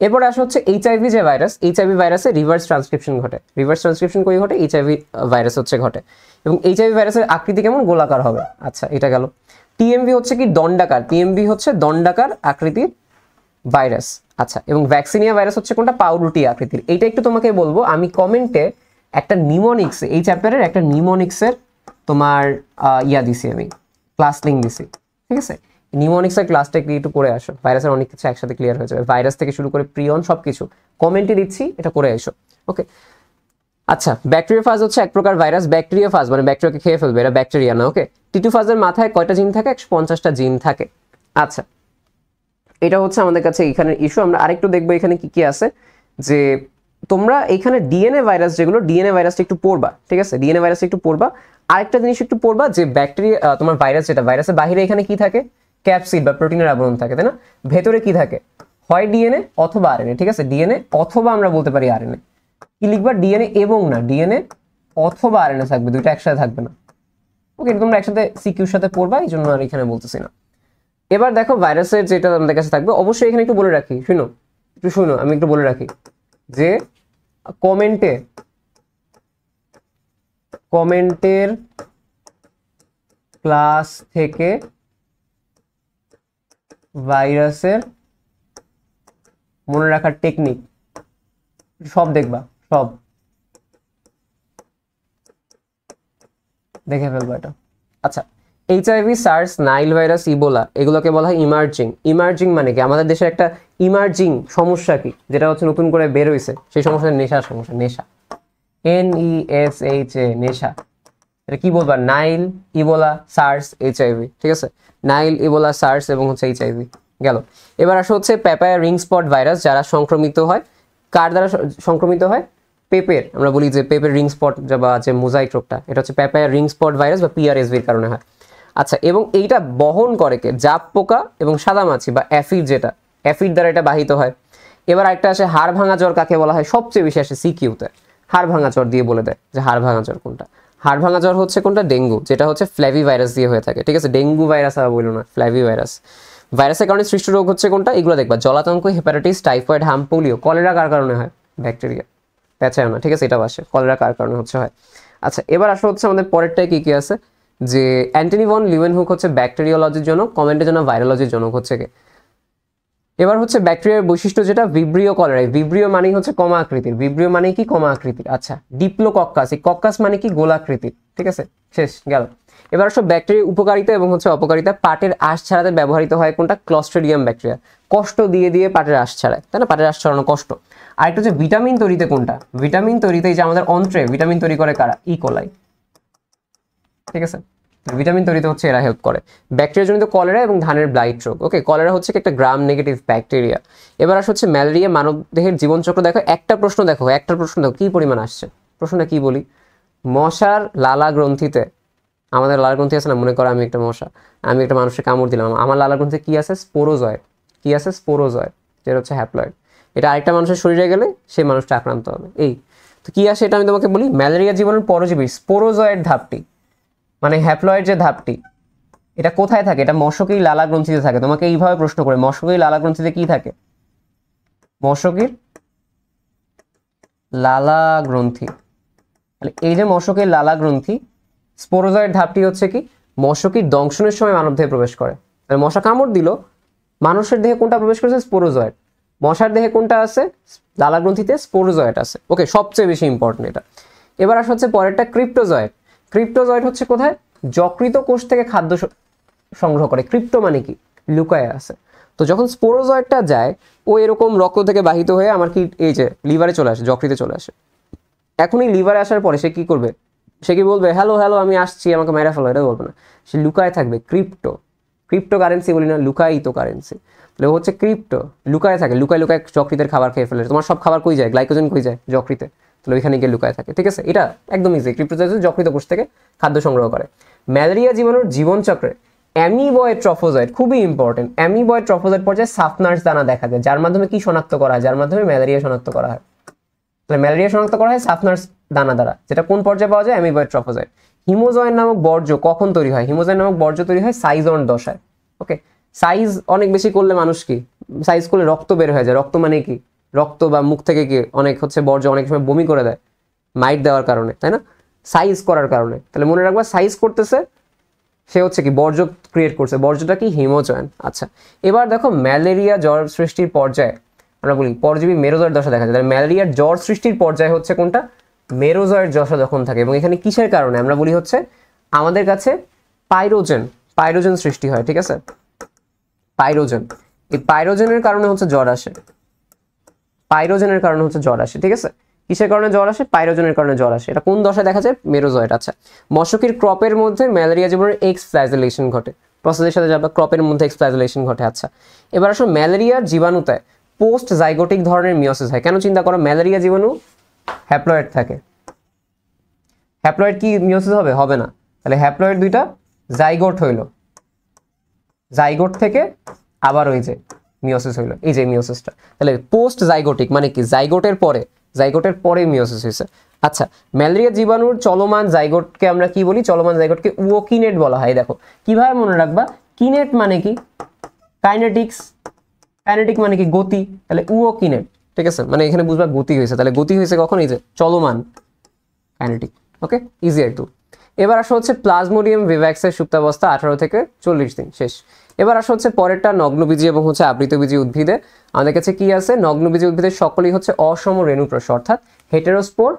এরপরে আসা হচ্ছে এইচআইভি যে ভাইরাস, এইচআইভি ভাইরাসে রিভার্স ট্রান্সক্রিপশন ঘটে। রিভার্স ট্রান্সক্রিপশন কই ঘটে? এইচআইভি ভাইরাস হচ্ছে ঘটে। এবং এইচআইভি ভাইরাসের আকৃতি কেমন? গোলাকার হবে। আচ্ছা এটা গেল। টিএমভি হচ্ছে কি? দণ্ডাকার। টিএমভি হচ্ছে দণ্ডাকার আকৃতির ভাইরাস। আচ্ছা এবং ভ্যাকসিনিয়া ভাইরাস হচ্ছে কোনটা? পাউরুটি আকৃতির। এইটা একটু তোমাকে বলবো, আমি কমেন্টে একটা নিমোনিক্স, এই চ্যাপ্টারের একটা নিমোনিক্সের তোমার দিছি, আমি ক্লাস লিঙ্ক দিছি, ঠিক আছে? নিউমোনিক্সের ক্লাসটা একটু করে আসো, ভাইরাসের অনেক কিছু একসাথে ক্লিয়ার হয়ে যাবে, ভাইরাস থেকে শুরু করে প্রিয়ন সবকিছু কমেন্টে দিচ্ছি, এটা করে এসো। ওকে আচ্ছা, ব্যাকটেরিয়াফাজ হচ্ছে এক প্রকার ভাইরাস। ব্যাকটেরিয়াফাজ মানে ব্যাকটেরিয়াকে খেয়ে ফেলবে, এটা ব্যাকটেরিয়া না। ওকে, টিটুফাজের মাথায় কয়টা জিন থাকে? 150টা জিন থাকে। আচ্ছা এটা হচ্ছে আমাদের কাছে এখানের ইস্যু। আমরা আরেকটু দেখবো এখানে কি কি আছে, যে তোমরা এখানে ডিএনএ ভাইরাস যেগুলো, ডিএনএ ভাইরাসটা একটু পড়বা, ঠিক আছে? ডিএনএ ভাইরাসটা একটু পড়বা। আরেকটা জিনিস একটু পড়বা যে ব্যাকটেরিয়া তোমার ভাইরাস যেটা, ভাইরাসের বাইরে এখানে কি থাকে? ক্যাপসিড বা প্রোটিনের আবরণ থাকে, তাই না? ভেতরে কি থাকে? হয় ডিএনএ অথবা আরএনএ, ঠিক আছে? ডিএনএ অথবা আমরা বলতে পারি আরএনএ। কি লিখবা? ডিএনএ এবং না, ডিএনএ অথবা আরএনএ থাকবে, দুইটা একসাথে থাকবে না। ওকে, তোমরা একসাথে সিকিউর সাথে পড়বা, এই জন্য আর এখানে বলতেছি না। এবার দেখো ভাইরাসের যেটা আমাদের কাছে থাকবে, অবশ্যই এখানে একটু বলে রাখি, একটু শুনো, আমি একটু বলে রাখি যে কমেন্টের ক্লাস থেকে ভাইরাসের মনে রাখার টেকনিক সব দেখবা, সব দেখে ফেলবো এটা। আচ্ছা HIV, SARS, Nile virus, Ebola এগুলোকে বলা হয় ইমার্জিং। ইমার্জিং মানে কি? আমাদের দেশের একটা ইমার্জিং সমস্যা কি, যেটা হচ্ছে নতুন করে বের হয়েছে, সেই সমস্যা নেশার সমস্যা। নেশা, NESHA, নেশা। এটা কি বলবা? নাইল, ইবোলা, সার্স, এইচআইভি, ঠিক আছে? নাইল, ইবোলা, সার্স এবং হচ্ছে এইচআইভি গেল। এবার আসা হচ্ছে প্যাপায়া রিং স্পট ভাইরাস। যারা সংক্রমিত হয়, কার দ্বারা সংক্রমিত হয়? পেপের, আমরা বলি যে পেপের রিং স্পট বা যে মোজাইক রোগটা, এটা হচ্ছে প্যাপায়া রিং স্পট ভাইরাস বা PRSVর কারণে হয়। আচ্ছা এবং এইটা বহন করে কে? জাপ পোকা এবং সাদামাছি বা অ্যাফিড, যেটা অ্যাফিড দ্বারা এটা বাহিত হয়। এবার একটা আসে হাড় ভাঙা জ্বর, কাকে বলা হয়? সবচেয়ে বেশি আসে সিকিউতে, হাড় ভাঙা জ্বর দিয়ে বলে দেয় যে হাড় ভাঙা জ্বর কোনটা। হাড় ভাঙা জ্বর হচ্ছে কোনটা? ডেঙ্গু, যেটা হচ্ছে ফ্ল্যাভি ভাইরাস দিয়ে হয়ে থাকে, ঠিক আছে? ডেঙ্গু ভাইরাস আর বললো না, ফ্ল্যাভি ভাইরাস। ভাইরাসের কারণে সৃষ্ট রোগ হচ্ছে কোনটা? এগুলো দেখবা, জলাতঙ্ক, হেপাটাইটিস, টাইফয়েড, হাম, পোলিও। কলেরা কার কারণে হয়? ব্যাকটেরিয়া, প্যাচায় না, ঠিক আছে? এটা আসে কলেরা কার কারণে হচ্ছে হয়। আচ্ছা এবার আসা হচ্ছে আমাদের পরেরটায় কি কি আছে, যে অ্যান্টনি ভন লিউয়েনহুক হচ্ছে ব্যাকটেরিওলজির জনক, কমেন্টের জন্য ভাইরোলজির জনক হচ্ছে কে? এবার হচ্ছে ব্যাকটেরিয়ার বৈশিষ্ট্য যেটা ভিব্রিও কলেরাই। ভিব্রিও মানে হচ্ছে কমা আকৃতির, ভিব্রিও মানে কি? কমা আকৃতির। আচ্ছা ডিপ্লোকক্কাস, এই কক্কাস মানে কি? গোলাকৃতির, ঠিক আছে? শেষ গেল। এবার সব ব্যাকটেরিয়ার উপকারিতা এবং হচ্ছে অপকারিতা। পাটের আঁশ ছাড়াতে ব্যবহৃত হয় কোনটা? Clostridium bacteria. কষ্ট দিয়ে দিয়ে পাটের আঁশ ছাড়ায়, তাই না? পাটের আঁশ ছড়ানো কষ্ট। আরেকটা হচ্ছে ভিটামিন তৈরিতে কোনটা? ভিটামিন তৈরিতে যে আমাদের অন্ত্রে ভিটামিন তৈরি করে কারা? ইকোলাই, ঠিক আছে? ভিটামিন তৈরিতে হচ্ছে এরা হেল্প করে। ব্যাকটেরিয়া জনিত কলেরা এবং ধানের ব্লাইট রোগ। ওকে, কলেরা হচ্ছে একটা গ্রাম নেগেটিভ ব্যাকটেরিয়া। এবার আসছে ম্যালেরিয়া। মানব দেহের জীবনচক্র দেখো, একটা প্রশ্ন দেখো কি পরিমাণ আসছে। প্রশ্নটা কি বলি? মশার লালা গ্রন্থিতে, আমাদের লালা গ্রন্থি আছে না, মনে করো আমি একটা মশা, আমি একটা মানুষের কামড় দিলাম, আমার লালা গ্রন্থিতে কি আছে? স্পোরোজয়েড। কি আছে? স্পোরোজয়েড, যেটা হচ্ছে হ্যাপ্লয়েড। এটা আরেকটা মানুষের শরীরে গেলে সেই মানুষটা আক্রান্ত হবে। এই তো কি আসে, এটা আমি তোমাকে বলি। ম্যালেরিয়া জীবাণুর পরজীবী স্পোরোজয়েড ধাপটি, মানে হ্যাপ্লয়েড যে ধাপটি, এটা কোথায় থাকে? এটা মশকির লালা গ্রন্থিতে থাকে। তোমাকে এইভাবে প্রশ্ন করে, মশকির লালা গ্রন্থিতে কি থাকে? মশকির লালা গ্রন্থি। তাহলে এই যে মশকির লালা গ্রন্থি, স্পোরোজয়েড ধাপটি হচ্ছে কি? মশকির দংশনের সময় মানব দেহে প্রবেশ করে। তাহলে মশা কামড় দিল, মানুষের দেহে কোনটা প্রবেশ করেছে? স্পোরোজয়েড। মশার দেহে কোনটা আছে? লালা গ্রন্থিতে স্পোরোজয়েড আছে। ওকে, সবচেয়ে বেশি ইম্পর্টেন্ট এটা। এবার আসা হচ্ছে পরেরটা ক্রিপ্টোজয়েড। ক্রিপ্টোজয়েড হচ্ছে কোথায়? যকৃত কোষ থেকে খাদ্য সংগ্রহ করে। ক্রিপ্টো মানে কি? লুকায় আছে। তো যখন স্পোরোজয়েডটা যায়, ও এরকম রক্ত থেকে বাহিত হয়ে আমার কি এই যে লিভারে চলে আসে, যকৃতে চলে আসে। এখন এই লিভারে আসার পরে সে কি করবে? সে কি বলবে হ্যালো হ্যালো আমি আসছি আমাকে মেরে ফেলো, এটা বলবে না, সে লুকায় থাকবে। ক্রিপ্টো কারেন্সি বলি না, লুকায়িত কারেন্সি। তাহলে হচ্ছে ক্রিপ্টো, লুকায় থাকে, লুকায় লুকায় যকৃতের খাবার খেয়ে ফেলে। তোমার সব খাবার কই যায়, গ্লাইকোজেন কই যায়, যকৃতে, তাহলে ওইখানে গিয়ে লুকায় থাকে। ঠিক আছে, এটা একদম ইজি। ক্রিপ্টো যকৃত কোষ থেকে খাদ্য সংগ্রহ করে। ম্যালেরিয়া জীবাণুর জীবনচক্রে অ্যামিবয়েড ট্রফোজয়েড, খুবই ইম্পর্টেন্ট, অ্যামিবয়েড ট্রফোজয়েড পর্যায়ে সাফনার্স দানা দেখা যায়, যার মাধ্যমে কি শনাক্ত করা হয়, যার মাধ্যমে ম্যালেরিয়া শনাক্ত করা হয়। তাহলে ম্যালেরিয়া শনাক্ত করা হয় সাফনার্স দানা দ্বারা, যেটা কোন পর্যায়ে পাওয়া যায়, অ্যামিবয়েড ট্রফোজয়েড। হিমোজয়েন নামক বর্জ্য কখন তৈরি হয়, হিমোজয়েন নামক বর্জ্য তৈরি হয় সাইজন দশায়। ওকে, সাইজ অনেক বেশি করলে মানুষ কি, সাইজ করলে রক্ত বের হয়ে যায়। রক্ত মানে কি, রক্ত বা মুখ থেকে কি অনেক হচ্ছে বর্জ্য অনেক সময় বমি করে দেয়, মাইট দেওয়ার কারণে, তাই না, সাইজ করার কারণে। তাহলে মনে রাখবা সাইজ করতেছে, সে হচ্ছে কি বর্জ্য ক্রিয়েট করছে, বর্জ্যটা কি হিমোজয়েন। আচ্ছা, এবার দেখো ম্যালেরিয়া জ্বর সৃষ্টির পর্যায়ে আমরা বলি পরজীবী মেরোজয়েড দশা দেখা যায়। তাহলে ম্যালেরিয়ার জ্বর সৃষ্টির পর্যায়ে হচ্ছে কোনটা, মেরোজয়েড দশা যখন থাকে। এবং এখানে কিসের কারণে আমরা বলি হচ্ছে আমাদের কাছে পাইরোজেন সৃষ্টি হয়। ঠিক আছে, পাইরোজেন, এই পাইরোজেনের কারণে হচ্ছে জ্বর আসে, পাইরোজেনের কারণে হচ্ছে জ্বর আসে। ঠিক আছে, কিসের কারণে জ্বর আসে, পাইরোজেনের কারণে জ্বর আসে। এটা কোন দশায় দেখা যায়, মেরোজয়েড। আচ্ছা, মশকির ক্রপের মধ্যে ম্যালেরিয়া জীবাণুর এক্সফ্ল্যাজেলেশন ঘটে, প্রসেসের সাথে যাবে, ক্রপের মধ্যে এক্সফ্ল্যাজেলেশন ঘটে। আচ্ছা, এবার আসো ম্যালেরিয়ার জীবাণুতে পোস্ট জাইগোটিক ধরনের মিওসিস হয়। কেন চিন্তা করো, ম্যালেরিয়া জীবাণু হ্যাপ্লয়েড থাকে, হ্যাপ্লয়েড কি মিওসিস হবে, হবে না। তাহলে হ্যাপ্লয়েড দুইটা জাইগোট হইলো, জাইগোট থেকে আবার ওই যে মিওসিস হইলো, এই যে মিওসিসটা। তাহলে পোস্ট জাইগোটিক মানে কি, জাইগোটের পরে মিওসিস হয়েছে। আচ্ছা, ম্যালেরিয়া জীবাণুর চলমান জাইগোটকে আমরা কি বলি, চলমান জাইগোটকে উওকিনেট বলা হয়। দেখো কিভাবে মনে রাখবা, কিনেট মানে কি, কাইনেটিক্স, কাইনেটিক মানে কি গতি, তাহলে উওকিনেট। ঠিক আছে, মানে এখানে বুঝবা গতি হয়েছে, তাহলে গতি হয়েছে কখন, এই যে চলমান, কাইনেটিক। ওকে, ইজি একটু। এবার আসা হচ্ছে প্লাজমোডিয়াম ভিভ্যাক্সের সুপ্তাবস্থা 18 থেকে 40 দিন শেষ। এবার আসা হচ্ছে পরেরটা নগ্নবীজি এবং হচ্ছে আবৃতবীজি উদ্ভিদে। আমাদের কাছে কি আছে, নগ্নবীজি উদ্ভিদের সকলেই হচ্ছে অসম রেণুপ্রশ, অর্থাৎ হেটেরোস্পোর,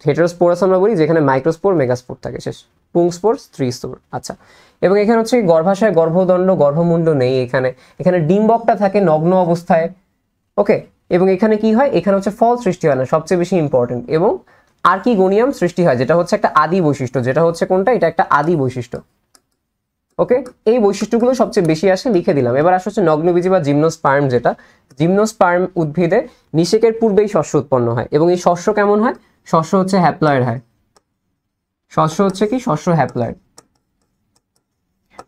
হেটেরোস্পোরাস আমরা বলি, যেখানে মাইক্রোস্পোর মেগাস্পোর থাকে, শেষ, পুংস্পোর স্ত্রীস্পোর। আচ্ছা, এবং এখানে হচ্ছে গর্ভাশয় গর্ভদণ্ড গর্ভমুণ্ড নেই, এখানে ডিম্বকটা থাকে নগ্ন অবস্থায়। ওকে, এবং এখানে কি হয়, এখানে হচ্ছে ফল সৃষ্টি হয় না, সবচেয়ে বেশি ইম্পর্টেন্ট। এবং আর্কিগোনিয়াম সৃষ্টি হয়, যেটা হচ্ছে একটা আদি বৈশিষ্ট্য, যেটা হচ্ছে কোনটা, এটা একটা আদি বৈশিষ্ট্য। ওকে, এই বৈশিষ্ট্যগুলো সবচেয়ে বেশি আসে, লিখে দিলাম। এবার আসছে হচ্ছে নগ্নবীজি বা জিমনোস্পার্ম, যেটা জিমনোস্পার্ম উদ্ভিদে নিষেকের পূর্বেই শস্য উৎপন্ন হয়। এবং এই শস্য কেমন হয়, শস্য হচ্ছে হ্যাপ্লয়েড হয়, শস্য হচ্ছে কি, শস্য হ্যাপ্লয়েড।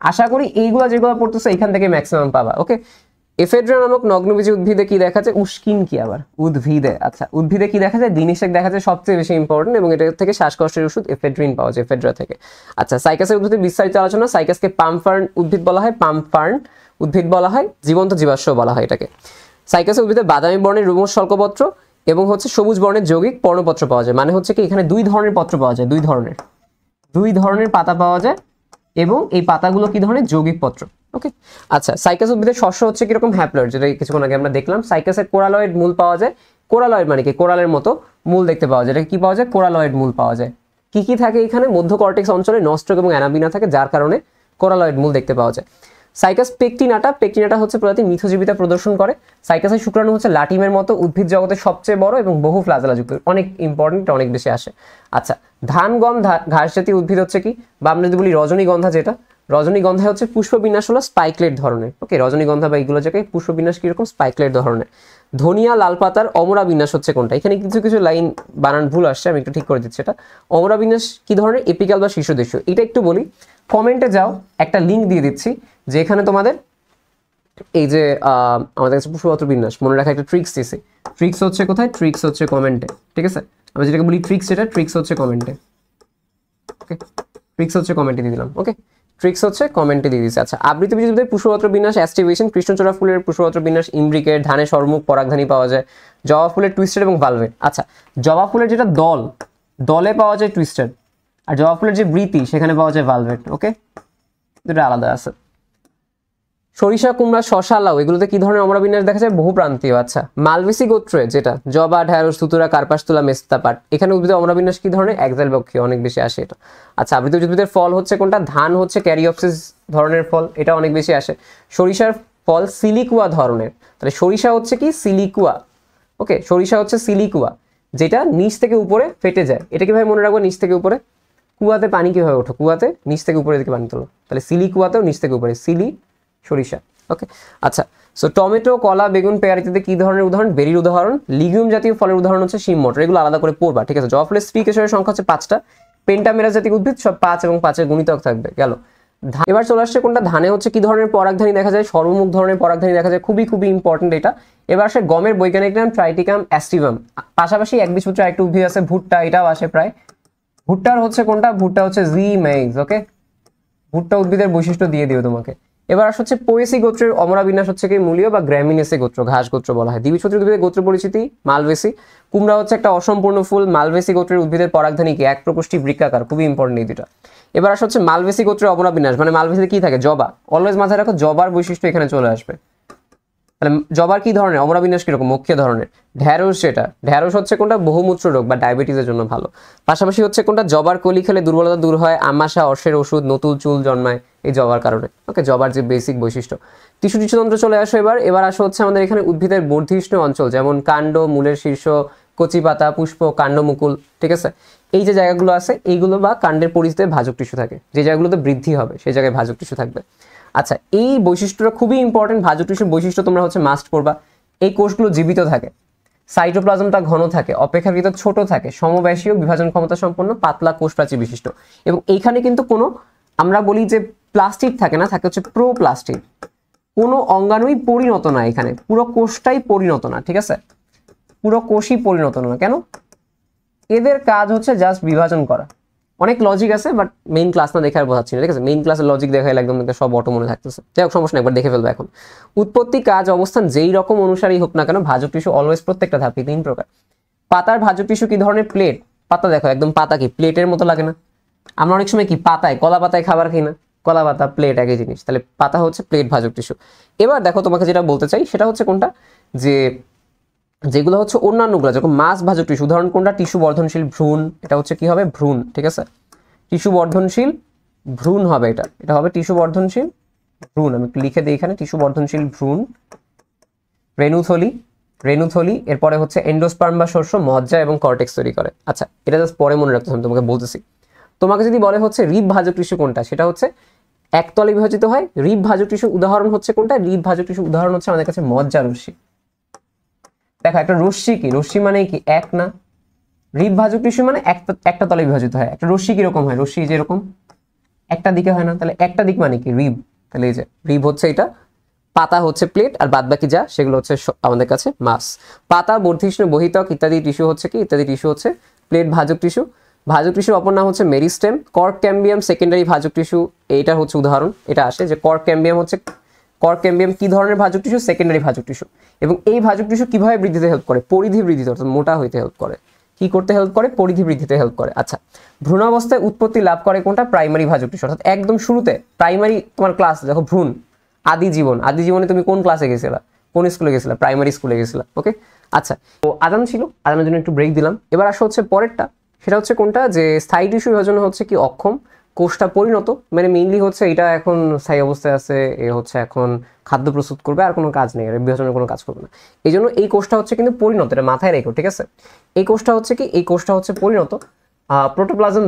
আশা করি এইগুলো যেগুলো পড়তেছে এখান থেকে ম্যাক্সিমাম পাবা। ওকে, এফেড্রা নামক নগ্নবীজি উদ্ভিদে কি দেখা যায়, উস্কিন কি আবার উদ্ভিদে। আচ্ছা, উদ্ভিদে কি দেখা যায়, দিনিশেক দেখা যায়, সবচেয়ে বেশি ইম্পর্টেন্ট। এবং এটা থেকে শ্বাসকষ্টের ওষুধ এফেড্রিন পাওয়া যায় এফেড্রা থেকে। আচ্ছা, সাইকাসের উদ্ভিদে বিস্তারিত আলোচনা। সাইকাসকে পামফার্ন উদ্ভিদ বলা হয়, পামফার্ন উদ্ভিদ বলা হয়, জীবন্ত জীবাশ্ম বলা হয় এটাকে। সাইকাসের উদ্ভিদে বাদামি বর্ণের রুমস স্বল্পপত্র এবং হচ্ছে সবুজ বর্ণের যৌগিক পর্ণপত্র পাওয়া যায়। মানে হচ্ছে কি, এখানে দুই ধরনের পত্র পাওয়া যায়, দুই ধরনের পাতা পাওয়া যায়, এবং এই পাতাগুলো কি ধরনের, যৌগিক পত্র। ওকে, আচ্ছা, সাইকাস উদ্ভিদের শস্য হচ্ছে কিরকম, হ্যাপ্লয়েড, যেটা কিছুক্ষণ আগে আমরা দেখলাম। সাইকাসের কোরালয়েড মূল পাওয়া যায়, কোরালয়েড মানে কি, কোরালের মতো মূল দেখতে পাওয়া যায়, এটা কি পাওয়া যায়, কোরালয়েড মূল পাওয়া যায়। কি কি থাকে এখানে, মধ্য কর্টেক্স অঞ্চলে নস্ট্রক এবং অ্যানাবিনা থাকে, যার কারণে কোরালয়েড মূল দেখতে পাওয়া যায়। সাইকাস পেকটিনাটা হচ্ছে প্রজাতি মিথজীবিতা প্রদর্শন করে। সাইকাসের শুক্রাণু হচ্ছে লাটিমের মতো উদ্ভিদ জগতের সবচেয়ে বড় এবং বহু ফ্লাজেলাযুক্ত, অনেক ইম্পর্টেন্ট, অনেক বেশি আসে। আচ্ছা, ধান গম ঘাস জাতীয় উদ্ভিদ হচ্ছে কি, বা আমরা যদি বলি রজনীগন্ধা, যেটা রজনীগন্ধা হচ্ছে পুষ্পবিন্যাস হলো স্পাইকলেট ধরনের। ওকে, রজনীগন্ধা বা এইগুলো জায়গায় পুষ্পবিন্যাস কিরকম, স্পাইকলেট ধরনের। ধনিয়া লাল পাতার অমরা বিন্যাস হচ্ছে কোনটা, এখানে কিছু কিছু লাইন বানান ভুল আসছে, আমি একটু ঠিক করে দিচ্ছি। এটা অমরা বিন্যাস কি ধরনের, এপিক্যাল বা শীর্ষদেশীয়। এটা একটু বলি, কমেন্টে যাও, একটা লিঙ্ক দিয়ে দিচ্ছি, যে এখানে তোমাদের এই যে আমাদের কাছে পুষ্পপত্র বিন্যাস মনে রাখা একটা ট্রিক্স দিয়েছে। ট্রিক্স হচ্ছে কোথায়, ট্রিক্স হচ্ছে কমেন্টে। ঠিক আছে, আমি যেটাকে বলি ট্রিক্স, এটা ট্রিক্স হচ্ছে কমেন্টে। ওকে, ট্রিক্স হচ্ছে কমেন্টে দিয়ে দিলাম। ওকে, ট্রিক্স হচ্ছে কমেন্টে দিয়ে দিচ্ছে। আচ্ছা, আবৃতবীজীদের পুষ্পপত্র বিন্যাস অ্যাস্টিভেশন, কৃষ্ণচূড়া ফুলের পুষ্পপত্র বিন্যাস ইমব্রিকেট, ধানের সরমুখ পরাগধানী পাওয়া যায়, জবা ফুলের টুইস্টেড এবং ভালভেট। আচ্ছা, জবা ফুলের যেটা দলে পাওয়া যায় টুইস্টেড, আর জবা ফুলের যে বৃতি সেখানে পাওয়া যায় ভালভেট। ওকে, দুটো আলাদা আছে। সরিষা, কুমড়া, শশা, লাউ এগুলোতে কি ধরনের অমরা বিন্যাস দেখা যায়, বহু প্রান্তীয়। আচ্ছা, মালবেসি গোত্রে যেটা জবা, ঢেঁড়স, তুতুরা, কার্পাসতুলা, মেস্তাপাট, এখানে উদ্ভিদের অমরা বিন্যাস কি ধরনের, একজাল বক্ষীয়, অনেক বেশি আসে এটা। আচ্ছা, আবৃত উদ্ভিদের ফল হচ্ছে কোনটা, ধান হচ্ছে ক্যারিওপসিস ধরনের ফল, এটা অনেক বেশি আসে। সরিষার ফল সিলিকুয়া ধরনের, তাহলে সরিষা হচ্ছে কি, সিলিকুয়া। ওকে, সরিষা হচ্ছে সিলিকুয়া, যেটা নিচ থেকে উপরে ফেটে যায়। এটা কিভাবে মনে রাখবো? নিচ থেকে উপরে কুয়াতে পানি কিভাবে ওঠো? কুয়াতে নিচ থেকে উপরে দিকে পানি তোলো, তাহলে সিলি কুয়াতেও নিচ থেকে উপরে, সিলি সরিষা। ওকে, আচ্ছা। সো টমেটো, কলা, বেগুন, পেয়ারা ইত্যাদি কি ধরনের উদাহরণ? বেরির উদাহরণ। লিগিউম জাতীয় ফলের উদাহরণ হচ্ছে শিম, মটর। এগুলো আলাদা করে পড়বা, ঠিক আছে? জবা ফুলের স্ত্রী কেশরের সংখ্যা হচ্ছে 5টা। পেন্টামেরা জাতীয় উদ্ভিদ সব 5 এবং 5-এর গুণিতক থাকবে, গেল। এবার চলে আসছে কোনটা? ধানে হচ্ছে কি ধরনের পরাগধানী দেখা যায়? সর্বমুখ ধরনের পরাগধানী দেখা যায়, খুবই খুবই ইম্পর্টেন্ট এটা। এবার আসে গমের বৈজ্ঞানিক নাম ট্রাইটিকাম অ্যাস্টিভাম। পাশাপাশি একবীজপত্রী আরেকটা উদ্ভিদ আছে ভুট্টা, এটাও আসে প্রায়। ভুট্টার হচ্ছে কোনটা? ভুট্টা হচ্ছে জি মেইজ। ওকে, ভুট্টা উদ্ভিদের বৈশিষ্ট্য দিয়ে দিও তোমাকে। এবার হচ্ছে পোয়েসি গোত্রের অমরা বিন্যাস হচ্ছে কি মূলীয় বা গ্র্যামিনেসি গোত্র, ঘাস গোত্র বলা হয়। দ্বিবীজপত্রী উদ্ভিদের গোত্র পরিচিতি মালভেসি। কুমড়া হচ্ছে একটা অসম্পূর্ণ ফুল। মালভেসি গোত্রের উদ্ভিদের পরাগধানী কি? এক প্রকোষ্ঠী বৃক্কাকার, খুবই ইম্পর্টেন্ট এই দুটা। এবার হচ্ছে মালভেসি গোত্রের অমরা বিন্যাস, মানে মালভেসিতে কি থাকে? জবা। অলওয়েজ মাথায় রাখো জবার বৈশিষ্ট্য এখানে চলে আসবে। তাহলে জবার কি ধরনের? অমরা বিন্যাস কিরকম? মুখ্য ধরনের। ঢ্যাঁড়স, যেটা ঢ্যাঁড়স হচ্ছে কোনটা? বহুমূত্র রোগ বা ডায়াবেটিসের জন্য ভালো। পাশাপাশি হচ্ছে কোনটা? জবার কলি খেলে দুর্বলতা দূর হয়। আমাশা, অর্শের ওষুধ, নতুন চুল জন্মায় এই জবার কারণে। ওকে, জবার যে বেসিক বৈশিষ্ট্য। টিস্যুতন্ত্র চলে আসো এবার আসো হচ্ছে আমাদের এখানে উদ্ভিদের বর্ধিষ্ণু অঞ্চল, যেমন কাণ্ড, মূলের শীর্ষ, কচি পাতা, পুষ্প, কাণ্ড, মুকুল, ঠিক আছে? এই যে জায়গাগুলো আছে এইগুলো বা কাণ্ডের পরিধিতে ভাজক টিস্যু থাকে, যে জায়গাগুলোতে বৃদ্ধি হবে সেই জায়গায় ভাজক টিস্যু থাকবে। আচ্ছা, এই বৈশিষ্ট্যটা খুবই ইম্পর্টেন্ট। ভাজক টিস্যুর বৈশিষ্ট্য তোমরা হচ্ছে মাস্ট পড়বা। এই কোষগুলো জীবিত থাকে, সাইটোপ্লাজমটা ঘন থাকে, অপেক্ষাকৃত ছোট থাকে, সমব্যাসীয়, বিভাজন ক্ষমতা সম্পন্ন, পাতলা কোষ প্রাচীর বিশিষ্ট। এবং এইখানে কিন্তু কোনো, আমরা বলি যে প্লাস্টিক থাকে না, থাকে হচ্ছে প্রোপ্লাস্টিক। কোনো অঙ্গাণুই পরিণত না, এখানে পুরো কোষটাই পরিণত না, ঠিক আছে? পুরো কোষই পরিণত না। কেন? এদের কাজ হচ্ছে জাস্ট বিভাজন করা। অনেক লজিক আছে, বাট মেইন ক্লাস না দেখে আর বোঝাচ্ছি না, ঠিক আছে? মেইন ক্লাসের লজিক দেখাইলে একদম সব অটো মনে থাকতেছে। যাই হোক, সমস্যা না, একবার দেখে ফেলবো এখন। উৎপত্তি, কাজ, অবস্থান যেই রকম অনুসারেই হোক না কেন, ভাজক টিস্যু অলওয়েজ প্রত্যেকটা ধাপে 3 প্রকার। পাতার ভাজক টিস্যু কি ধরনের? প্লেট। পাতা দেখো একদম, পাতা কি প্লেটের মতো লাগে না? আমরা অনেক সময় কি পাতায়, কলা পাতায় খাবার খাই না? কলা পাতা, প্লেট একই জিনিস। তাহলে পাতা হচ্ছে প্লেট ভাজক টিস্যু। এবার দেখো তোমাকে যেটা বলতে চাই সেটা হচ্ছে কোনটা, যে যেগুলো হচ্ছে অন্যান্যগুলো, যখন মাছ ভাজক টিস্যু, উদাহরণ কোনটা? টিস্যু বর্ধনশীল ভ্রূণ। এটা হচ্ছে কি হবে? ভ্রূণ, ঠিক আছে? টিস্যু বর্ধনশীল ভ্রূণ হবে, এটা হবে টিস্যু বর্ধনশীল ভ্রূণ। আমি লিখে দিই এখানে, টিস্যু বর্ধনশীল ভ্রূণ। রেণুথলি, এরপরে হচ্ছে এন্ডোস্পার্ম বা শস্য মজ্জা এবং কর্টেক্স তৈরি করে। আচ্ছা, এটা জাস্ট পরে মনে রাখতে আমি তোমাকে বলতেছি। তোমাকে যদি বলে হচ্ছে রিব ভাজক টিস্যু কোনটা, সেটা হচ্ছে একতলে বিভাজিত হয়। রিব ভাজক টিস্যু উদাহরণ হচ্ছে কোনটা? রিব ভাজক টিস্যু উদাহরণ হচ্ছে আমাদের কাছে মজ্জা রশ্মি। দেখো একটা রশ্মি কি? রশ্মি মানে কি? এক না? রিব ভাজক টিস্যু মানে একটা তলে বিভাজিত হয়। একটা রশ্মি কিরকম হয়? রশ্মি যেরকম একটা দিকে হয় না? তাহলে একটা দিক মানে কি? রিব। তাহলে এই যে রিব হচ্ছে এটা, পাতা হচ্ছে প্লেট, আর বাদ বাকি যা সেগুলো হচ্ছে আমাদের কাছে মাস। পাতা, বর্ধিষ্ণু, বহিতক ইত্যাদি টিস্যু হচ্ছে কি? ইত্যাদি টিস্যু হচ্ছে প্লেট ভাজক টিস্যু। ভাজক টিস্যুর অপর নাম হচ্ছে মেরিস্টেম। কর্ক ক্যাম্বিয়াম সেকেন্ডারি ভাজক টিস্যু, এইটা হচ্ছে উদাহরণ। এটা আসে যে কর্ক ক্যাম্বিয়াম কি ধরনের ভাজক টিস্যু? সেকেন্ডারি ভাজক টিস্যু। এবং এই ভাজক টিস্যু কিভাবে বৃদ্ধিতে হেল্প করে? পরিধি বৃদ্ধিতে, অর্থাৎ মোটা হইতে হেল্প করে। কি করতে হেল্প করে? পরিধি বৃদ্ধিতে হেল্প করে। আচ্ছা, ভ্রূণাবস্থায় উৎপত্তি লাভ করে কোনটা? প্রাইমারি ভাজক টিস্যু, অর্থাৎ একদম শুরুতে প্রাইমারি তোমার ক্লাস দেখো, ভ্রূণ আদি জীবনে তুমি কোন ক্লাসে গেছিলা? কোন স্কুলে গেছিলা? প্রাইমারি স্কুলে গেছিলা। ওকে, আচ্ছা। তো আদান ছিল, আদানের জন্য একটু ব্রেক দিলাম। এবার আসা হচ্ছে পরেরটা, সেটা হচ্ছে কোনটা? যে স্থায়ী টিস্যু বিভাজন হচ্ছে কি অক্ষম, কোষটা পরিণত, মানে মেইনলি হচ্ছে এটা এখন স্থায়ী অবস্থায় আছে, এ হচ্ছে এখন খাদ্য প্রস্তুত করবে, আর কোনো কাজ নেই, এর বিভাজনের কোনো কাজ করবে না। এই জন্য এই কোষটা হচ্ছে কিন্তু পরিণত, এটা মাথায় রেখো, ঠিক আছে? এই কোষটা হচ্ছে কি? এই কোষটা হচ্ছে পরিণত। প্রোটোপ্লাজম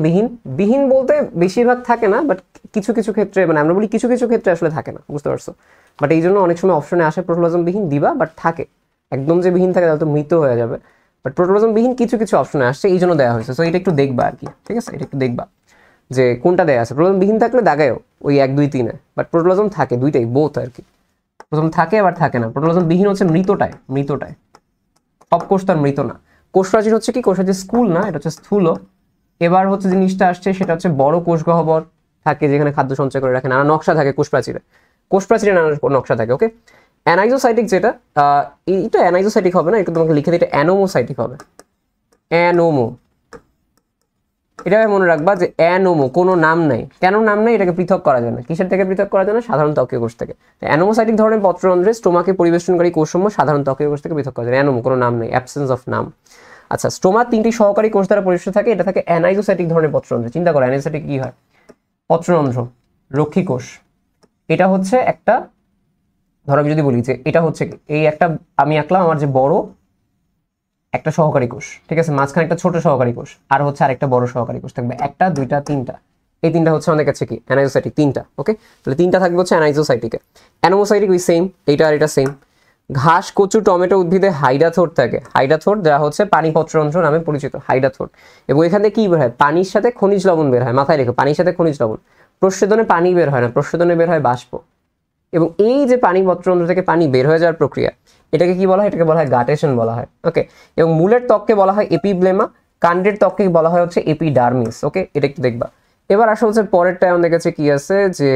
বিহীন বলতে বেশিরভাগ থাকে না, বাট কিছু কিছু ক্ষেত্রে, মানে আমরা বলি কিছু কিছু ক্ষেত্রে আসলে থাকে না, বুঝতে পারছো? বাট এই জন্য অনেক সময় অপশনে আসে প্রোটোপ্লাজম বিহীন দিবা, বাট থাকে। একদম যে বিহীন থাকে তাহলে তো মৃত হয়ে যাবে। বাট প্রোটোপ্লাজম বিহীন কিছু কিছু অপশনে আসছে, এই জন্য দেওয়া হয়েছে। সো এটা একটু দেখবা আর কি, ঠিক আছে? এটা একটু দেখবা যে কোনটা দেওয়া আছে। প্রোটোপ্লাজম বিহীন থাকলে দাগায়ও ওই 1, 2, 3-এ, বাট প্রোটোপ্লাজম থাকে, দুইটাই, বোথ আর কি। প্রথম থাকে আবার থাকে না। প্রোটোপ্লাজম বিহীন হচ্ছে মৃতটায়। সব কোষ তার মৃত না। কোষ প্রাচীর হচ্ছে কি? কোষ প্রাচীর স্কুল না, এটা হচ্ছে স্থূল। এবার হচ্ছে জিনিসটা আসছে সেটা হচ্ছে বড় কোষ গহ্বর থাকে, যেখানে খাদ্য সঞ্চয় করে রাখে, নানা নকশা থাকে কোষ প্রাচীরে নানা নকশা থাকে। ওকে, অ্যানাইজোসাইটিক যেটা, এটা অ্যানাইজোসাইটিক হবে না, এটা তোমাকে লিখে দিই, এটা অ্যানোমোসাইটিক হবে। অ্যানোমো, এটা মনে রাখবা যে অ্যানোমো, কোনো নাম নাই। কেন নাম নাই? এটাকে পৃথক করা যায় না। কিসের থেকে পৃথক করা যায় না? সাধারণ ত্বকীয় কোষ থেকে। অ্যানোমোসাইটিক ধরনের পত্ররন্ধ্রে স্টোমাকে পরিবেষ্টনকারী কোষসমূহ সাধারণ ত্বকীয় কোষ থেকে পৃথক করা যায়। অ্যানোমো, কোনো নাম নেই, অ্যাবসেন্স অফ নাম। আচ্ছা, স্টোমা 3টি সহকারী কোষ দ্বারা পরিবেষ্টিত থাকে, এটা থাকে অ্যানাইজোসাইটিক ধরনের পত্ররন্ধ্রে। চিন্তা করো অ্যানাইজোসাইটিক কি হয়? পত্ররন্ধ্র, রক্ষী কোষ। এটা হচ্ছে একটা, ধরো আমি যদি বলি যে এটা হচ্ছে এই একটা, আমি আঁকলাম আমার যে বড় একটা সহকারী কোষ, ঠিক আছে, মাঝখানে একটা ছোট সহকারী কোষ, আর হচ্ছে আরেকটা বড় সহকারী কোষ থাকবে, একটা দুইটা তিনটা, এই তিনটা হচ্ছে আমাদের কাছে কি অ্যানাইজোসাইটিক, তিনটা। ওকে, তাহলে তিনটা থাকবে হচ্ছে অ্যানাইজোসাইটিকে। অ্যানোমোসাইটিক ওই সেম, এইটা আর এটা সেম। ঘাস, কচু, টমেটো উদ্ভিদে হাইডাথোর থাকে, হাইডাথোর যা হচ্ছে পানিপত্রন্ত্র নামে পরিচিত, হাইডাথোর। এবং এখানে কি বের হয়, পানির সাথে খনিজ লবণ বের হয়, মাথায় রেখো, পানির সাথে খনিজ লবণ। প্রস্বেদনে পানি বের হয় না, প্রস্বেদনে বের হয় বাষ্প। এবং এই যে পানিপত্রন্ত্র থেকে পানি বের হয়ে যাওয়ার প্রক্রিয়া, এটাকে কি বলা হয়, এটাকে বলা হয় গাটেশন বলা হয়। ওকে, এবং মূলের ত্বককে বলা হয় এপিব্লেমা, কাণ্ডের ত্বককে বলা হয় হচ্ছে এপিডার্মিস। ওকে, এটা একটু দেখবা। এবার আসলে হচ্ছে পরেরটায় আমাদের কাছে কি আছে, যে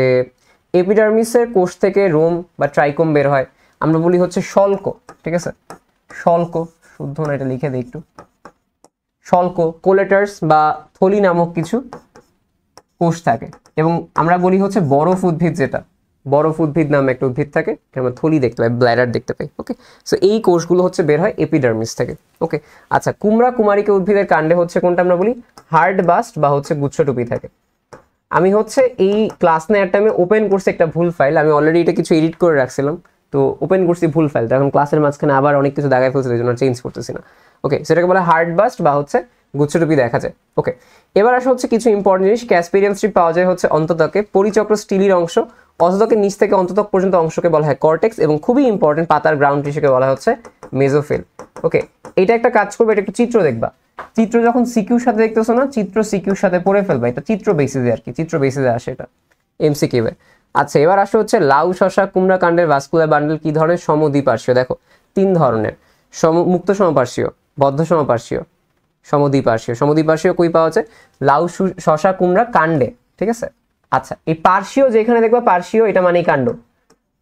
এপিডার্মিসের কোষ থেকে রোম বা ট্রাইকোম বের হয়, আমরা বলি হচ্ছে শল্ক, ঠিক আছে, শল্ক, শুদ্ধ না এটা লিখে দিই একটু, শল্ক, কোলেটার্স বা থলি নামক কিছু কোষ থাকে। এবং আমরা বলি হচ্ছে বরফ উদ্ভিদ, যেটা বরফ উদ্ভিদ নামে একটা উদ্ভিদ থাকে, আমরা থলি দেখতে পাই, ব্ল্যাডার দেখতে পাই। ওকে, সো এই কোষগুলো হচ্ছে বের হয় এপিডার্মিস থেকে। ওকে, আচ্ছা, কুমড়া কুমারিকা উদ্ভিদের কাণ্ডে হচ্ছে কোনটা আমরা বলি হার্ড বাস্ট বা হচ্ছে গুচ্ছটুপি থাকে। আমি হচ্ছে এই ক্লাস নেওয়ার টাইমে ওপেন করছি একটা ভুল ফাইল, আমি অলরেডি এটা কিছু এডিট করে রাখছিলাম, তো ওপেন করছি ভুল ফাইল, তো এখন ক্লাসের মাঝখানে আবার অনেক কিছু দাগায় ফেলছে, এই জন্য চেঞ্জ করতেছি না। ওকে, সেটাকে বলে হার্ড বাস্ট বা হচ্ছে গুচ্ছটুপি দেখা যায়। ওকে, এবার আসা হচ্ছে কিছু ইম্পর্টেন্ট জিনিস। ক্যাসপেরিয়ান স্ট্রিপ পাওয়া যায় হচ্ছে অন্তত্বকে, পরিচক্র স্টিলির অংশ, অন্তত্বকের নিচ থেকে অন্তত্বক পর্যন্ত অংশকে বলা হয় কর্টেক্স, এবং খুবই ইম্পর্টেন্ট পাতার গ্রাউন্ড টিস্যুকে বলা হচ্ছে মেজোফিল। ওকে, এটা একটা কাজ করবে, এটা একটু চিত্র দেখবা, চিত্র যখন সিকিউর সাথে দেখতেছো না, চিত্র সিকিউর সাথে পড়ে ফেলবা, এটা চিত্র বেসিসে আর কি, চিত্র বেসিসে আসে এটা এমসিকিউ এ। আচ্ছা, এবার আসে হচ্ছে লাউ, শশা, কুমড়া কাণ্ডের ভাস্কুলার বান্ডেল কি ধরনের, সমদ্বিপার্শ্বীয়। দেখো 3 ধরনের, মুক্ত সমপার্শ্বীয়, বদ্ধ সমপার্শ্বীয়, সমদ্বিপার্শ্বীয়। সমদ্বিপার্শ্বীয় কই পাওয়া যায়, লাউ, শশা, কুমড়া কাণ্ডে, ঠিক আছে। আচ্ছা, এই পার্শ্বীয় যেখানে দেখবা পার্শ্বীয়, এটা মানেই কাণ্ড,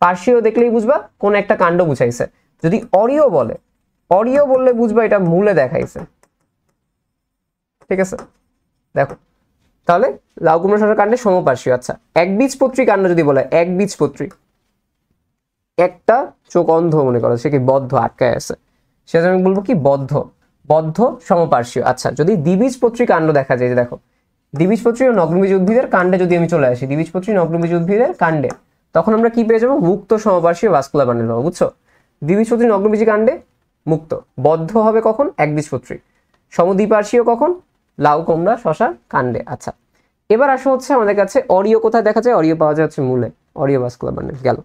পার্শ্বীয় দেখলেই বুঝবা কোন একটা কাণ্ড বুঝাইছে। যদি অরিও বলে, অরিও বললে বুঝবা এটা মূলে দেখাইছে, ঠিক আছে। দেখো তাহলে লাউ, কুমড়া, শশা কাণ্ডে সমপার্শ্বীয়। আচ্ছা, একবীজপত্রী কাণ্ড যদি বলে, একবীজপত্রী, একটা চোখ অন্ধ মনে করো, সে কি বদ্ধ, আটকায় আছে, সেটা আমি বলবো কি বদ্ধ, বদ্ধ সমপার্শ্বীয়। আচ্ছা, যদি দ্বিবীজপত্রী কাণ্ড দেখা যায়, যে দেখো দ্বিবীজপত্রী ও নগ্নবীজ উদ্ভিদের কাণ্ডে যদি আমি চলে আসি, দ্বিবীজপত্রী নগ্নবীজ উদ্ভিদের কাণ্ডে, তখন আমরা কি পেয়ে যাবো, মুক্ত সমপার্শ্বীয় ভাস্কুলার বান্ডেল পাবো, বুঝছো। দ্বিবীজপত্রী নগ্নবীজি কাণ্ডে মুক্ত, বদ্ধ হবে কখন, একবীজপত্রী, সমদ্বিপার্শ্বীয় কখন, লাউ, কুমড়া, শশা কাণ্ডে। আচ্ছা, এবার আসা হচ্ছে আমাদের কাছে অরিও কোথায় দেখা যায়, অরিও পাওয়া যায় হচ্ছে মূলে, অরিও ভাস্কুলার বান্ডেল গেল।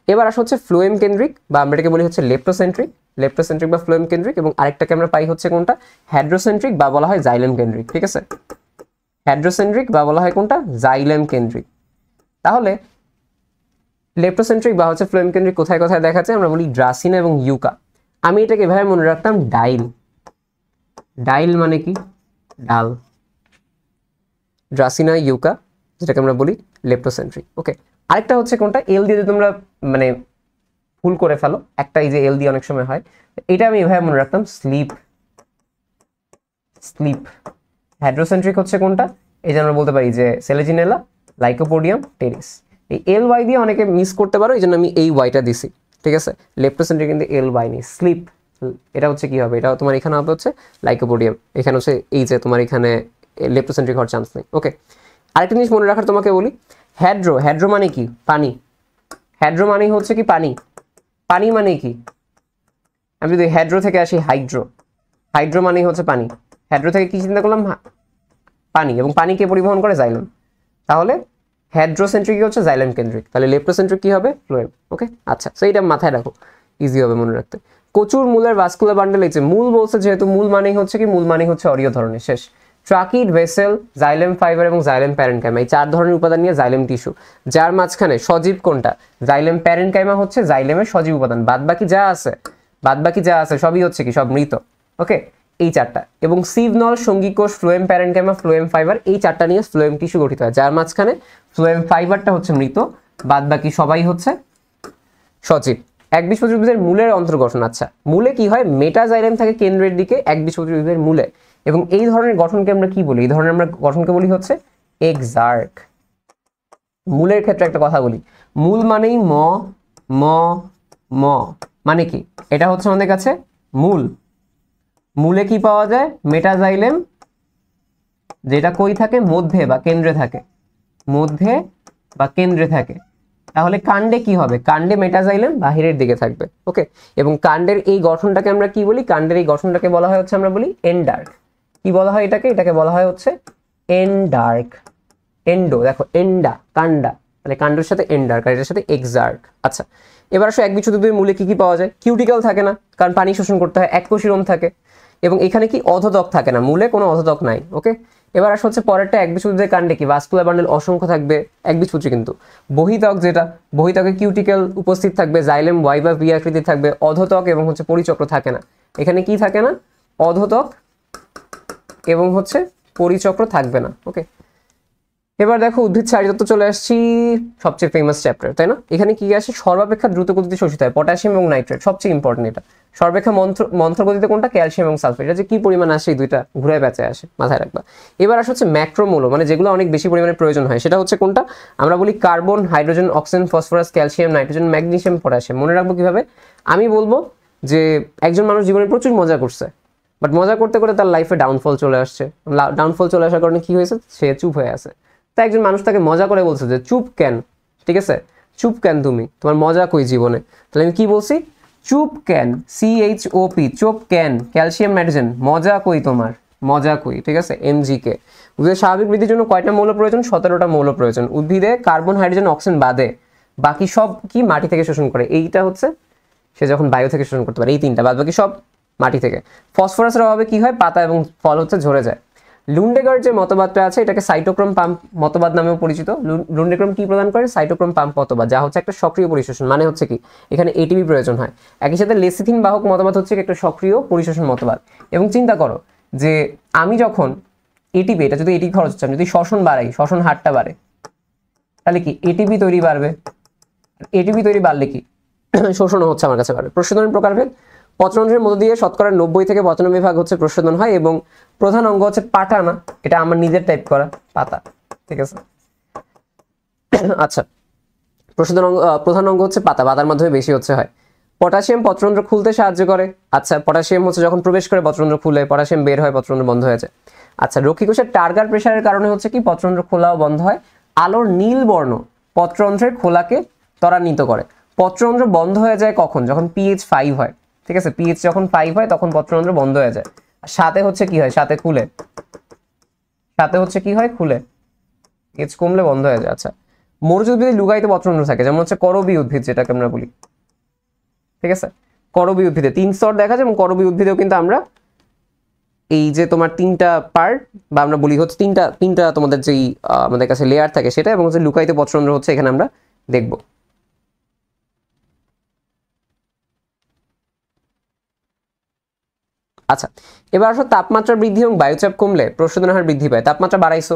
এবার আসা হচ্ছে ফ্লোয়েম কেন্দ্রিক, বা আমরা এটাকে বলি হচ্ছে লেপ্টোসেন্ট্রিক, লেপ্টোসেন্ট্রিক বা ফ্লোয়েম কেন্দ্রিক, এবং আরেকটাকে আমরা পাই হচ্ছে কোনটা, হাইড্রোসেন্ট্রিক বা বলা হয় জাইলেম কেন্দ্রিক, ঠিক আছে। হাইড্রোসেন্ট্রিক বা বলা হয় কোনটা, জাইলেম কেন্দ্রিক। তাহলে লেপ্টোসেন্ট্রিক বা হচ্ছে ফ্লোয়েম কেন্দ্রিক কোথায় কোথায় দেখা যায়, আমরা বলি ড্রাসিনা এবং ইউকা। আমি এটাকে এভাবে মনে রাখতাম, ডাইল, ডাইল মানে কি ডাল, ড্রাসিনা, ইউকা, যেটাকে আমরা বলি লেপ্টোসেন্ট্রিক। ওকে, আরেকটা হচ্ছে কোনটা, এল দিয়ে তোমরা মানে ভুল করে ফেলো, একটা এই যে এল দিয়ে অনেক সময় হয়, এটা আমি এভাবে মনে রাখতাম, স্লিপ, স্লিপ। হাইড্রোসেন্ট্রিক হচ্ছে কোনটা, এই যে আমরা বলতে পারি যে সেলেজিনেলা, লাইকোপোডিয়াম, টেরিস। এই এল ওয়াই দিয়ে অনেকে মিস করতে পারো, এই জন্য আমি এই ওয়াইটা দিছি, ঠিক আছে। লেপ্টোসেন্ট্রিক কিন্তু এল ওয়াই নেই, স্লিপ, এটা হচ্ছে কি হবে, এটা তোমার এখানে হবে হচ্ছে লাইকোপোডিয়াম, এখানে হচ্ছে এই যে তোমার এখানে লেপ্টোসেন্ট্রিক হওয়ার চান্স নেই। ওকে, আরেকটা জিনিস মনে রাখার তোমাকে বলি, হ্যাড্রো, হ্যাড্রো মানে কি পানি, হ্যাড্রো মানে হচ্ছে কি পানি, পানি মানে কি, আমি যদি হ্যাড্রো থেকে আসি হাইড্রো, হাইড্রো মানে হচ্ছে পানি, হ্যাড্রো থেকে কি চিন্তা করলাম, পানি, এবং পানিকে পরিবহন করে জাইলেম, তাহলে হাইড্রোসেন্ট্রিক হচ্ছে জাইলেম কেন্দ্রিক, তাহলে লেপ্টোসেন্ট্রিক কি হবে, ফ্লোয়েম। ওকে, আচ্ছা, সো এটা মাথায় রাখো, ইজি হবে মনে রাখতে। কচুর মূলের ভাস্কুলার বান্ডেল, এই যে মূল বলছে, যেহেতু মূল মানেই হচ্ছে কি, মূল মানেই হচ্ছে অরিও ধরনের, শেষ। ট্রাকিড, ভেসেল, জাইলেম ফাইবার এবং জাইলেম প্যারেনকাইমা, এই 4 ধরনের উপাদান নিয়ে জাইলেম টিস্যু, যার মাঝখানে সজীব কোনটা, জাইলেম প্যারেনকাইমা হচ্ছে জাইলেমের সজীব উপাদান, বাদবাকি যা আছে, বাদবাকি যা আছে সবই হচ্ছে কি, সব মৃত। ওকে, এই 4টা, এবং সিভনল, সঙ্গীকোষ, ফ্লোয়েম প্যারেনকাইমা, ফ্লোয়েম ফাইবার, এই 4টা নিয়ে ফ্লোয়েম টিস্যু গঠিত হয়, যার মাঝখানে ফ্লোয়েম ফাইবারটা হচ্ছে মৃত, বাদবাকি সবাই হচ্ছে সজীব। একবীজপত্রী উদ্ভিদের মূলের অন্তর্গঠন। আচ্ছা, মূলে কি হয়, মেটাজাইলেম থাকে কেন্দ্রের দিকে একবীজপত্রী উদ্ভিদের মূলে, এবং এই ধরনের গঠনকে আমরা কি বলি, এই ধরনের আমরা গঠনকে বলি হচ্ছে এক্সার্ক। মূলের ক্ষেত্রে একটা কথা বলি, মূল মানেই ম, ম, ম মানে কি, এটা হচ্ছে আমাদের কাছে মূল, মূলে কি পাওয়া যায়, মেটাজাইলেম, যেটা কই থাকে, মধ্যে বা কেন্দ্রে থাকে, মধ্যে বা কেন্দ্রে থাকে, তাহলে কাণ্ডে কি হবে, কাণ্ডে মেটাজাইলেম বাহিরের দিকে থাকবে। ওকে, এবং কাণ্ডের এই গঠনটাকে আমরা কি বলি, কাণ্ডের এই গঠনটাকে বলা হয় হচ্ছে আমরা বলি এন্ডার্ক। কি বলা হয় এটাকে, এটাকে বলা হয় হচ্ছে এন্ডার্ক। এন্ডো দেখো, এন্ডা কাণ্ডা, তাহলে কাণ্ডের সাথে এন্ডার্ক, আর এটার সাথে এক্সার্ক। আচ্ছা, এবার আসো একবিচ্ছুত উদ্ভিদের মূলে কি কি পাওয়া যায়, কিউটিকল থাকে না, কারণ পানি শোষণ করতে হয়, এককোষী লোম থাকে, এবং এখানে কি অধোত্বক থাকে না, মূলে কোনো অধোত্বক নাই। ওকে, এবার আসা হচ্ছে পরেরটা, একবীজপত্রীদের কাণ্ডে কি ভাস্কুলার বান্ডেল অসংখ্য থাকবে, একবীজপত্রী কিন্তু। বহিত্বক যেটা, বহিত্বকে কিউটিকল উপস্থিত থাকবে, জাইলেম ওয়াই বা ভি আকৃতি থাকবে, অধোত্বক এবং হচ্ছে পরিচক্র থাকে না। এখানে কি থাকে না, অধোত্বক এবং হচ্ছে পরিচক্র থাকবে না। ওকে, এবার দেখো উদ্ভিদ শারীরতত্ত্ব চলে আসছি, সবচেয়ে ফেমাস চ্যাপ্টার, তাই না? এখানে কি আসে, সর্বাপেক্ষা দ্রুত গতিতে শোষিত হয় পটাশিয়াম এবং নাইট্রেট, সবচেয়ে ইম্পর্টেন্ট এটা। সর্বাপেক্ষা মন্থর গতিতে কোনটা, ক্যালসিয়াম এবং সালফেট। এটা যে কি পরিমাণ আসে, এই দুইটা ঘুরে বেঁচে আসে, মাথায় রাখবা। এবার আসে হচ্ছে ম্যাক্রোমূল, মানে যেগুলো অনেক বেশি পরিমাণে প্রয়োজন হয়, সেটা হচ্ছে কোনটা, আমরা বলি carbon, hydrogen, oxygen, phosphorus, calcium, nitrogen, magnesium, potassium. মনে রাখবো কিভাবে, আমি বলবো যে একজন মানুষ জীবনে প্রচুর মজা করছে, বাট মজা করতে করতে তার লাইফে ডাউনফল চলে আসছে। ডাউনফল চলে আসার কারণে কি হয়েছে, সে চুপ হয়ে আছে। তাই একজন মানুষ তাকে মজা করে বলছে যে চুপ কেন, ঠিক আছে, চুপ কেন তুমি, তোমার মজা কই জীবনে। তাহলে আমি কি বলছি, চুপ কেন, CHOP, চুপ কেন, ক্যালসিয়াম, নাইট্রোজেন, মজা কই তোমার, মজা কই, ঠিক আছে, MGK। উদ্ভিদের স্বাভাবিক বৃদ্ধির জন্য কয়টা মৌল প্রয়োজন, 17টা মৌল প্রয়োজন। উদ্ভিদে কার্বন, হাইড্রোজেন, অক্সিজেন বাদে বাকি সব কি মাটি থেকে শোষণ করে, এইটা হচ্ছে সে যখন বায়ু থেকে শোষণ করতে পারে, এই তিনটা, বাদ বাকি সব মাটি থেকে। ফসফরাসের অভাবে কি হয়, পাতা এবং ফল হচ্ছে ঝরে যায়। লুন্ডেগার যে মতবাদটা আছে, এটাকে সাইটোক্রোম পাম্প মতবাদ নামেও পরিচিত। লুন্ডেগ্রাম কি প্রদান করে, সাইটোক্রোম পাম্প মতবাদ, যা হচ্ছে একটা সক্রিয় পরিশোষণ, মানে হচ্ছে কি এখানে এটিপি প্রয়োজন হয়। একই সাথে লেসিথিন বাহক মতবাদ হচ্ছে একটা সক্রিয় পরিশোষণ মতবাদ। এবং চিন্তা করো যে আমি যখন এটিপি, এটা যদি এটি খরচ হচ্ছে, আমি যদি শ্বসন বাড়াই, শ্বসন হারটা বাড়ে, তাহলে কি এটিপি তৈরি বাড়বে। এটিপি তৈরি বাড়লে কি শোষণও হচ্ছে আমার কাছে বাড়বে। প্রশোধনের প্রকারভেদ, পত্ররন্ধ্রের মধ্য দিয়ে শতকরা 90 থেকে 95 ভাগ হচ্ছে প্রশোধন হয়, এবং প্রধান অঙ্গ হচ্ছে পাতা, না এটা আমার নিজের টাইপ করা পাতা, ঠিক আছে। আচ্ছা, প্রধান অঙ্গ হচ্ছে পাতা, পাতার মাধ্যমে বেশি হচ্ছে হয়। পটাশিয়াম পত্ররন্ধ্র খুলতে সাহায্য করে। আচ্ছা, পটাশিয়াম হচ্ছে যখন প্রবেশ করে পত্ররন্ধ্র খুলে, পটাশিয়াম বের হয়, পত্ররন্ধ্র বন্ধ হয়ে যায়। আচ্ছা, রক্ষী কোষের টার্গার প্রেসারের কারণে হচ্ছে কি পত্ররন্ধ্র খোলাও বন্ধ হয়। আলোর নীল বর্ণ পত্ররন্ধ্রের খোলাকে ত্বরান্বিত করে। পত্ররন্ধ্র বন্ধ হয়ে যায় কখন, যখন pH 5 হয়, ঠিক আছে, pH যখন 5 হয় তখন পত্ররন্ধ্র বন্ধ হয়ে যায়। সাথে হচ্ছে কি হয়, সাথে খুলে, সাথে হচ্ছে কি হয়, খুলে, pH কমলে বন্ধ হয়ে যায়। আচ্ছা, মরুজ উদ্ভিদে লুগায়িত পত্ররন্ধ্র থাকে, যেমন হচ্ছে করবী উদ্ভিদ, যেটাকে আমরা বলি, ঠিক আছে। করবী উদ্ভিদে 3 স্তর দেখা যায়, এবং করবী উদ্ভিদেও কিন্তু আমরা এই যে তোমার 3টা পার্ট, বা আমরা বলি হচ্ছে তিনটা তোমাদের যেই আমাদের কাছে লেয়ার থাকে সেটা, এবং হচ্ছে লুকায়িত পত্ররন্ধ্র হচ্ছে এখানে আমরা দেখব। আচ্ছা, এবার আসো তাপমাত্রা বৃদ্ধি এবং বায়ুচাপ কমলে প্রশোধনের হার বৃদ্ধি পায়। তাপমাত্রা বাড়াইছো,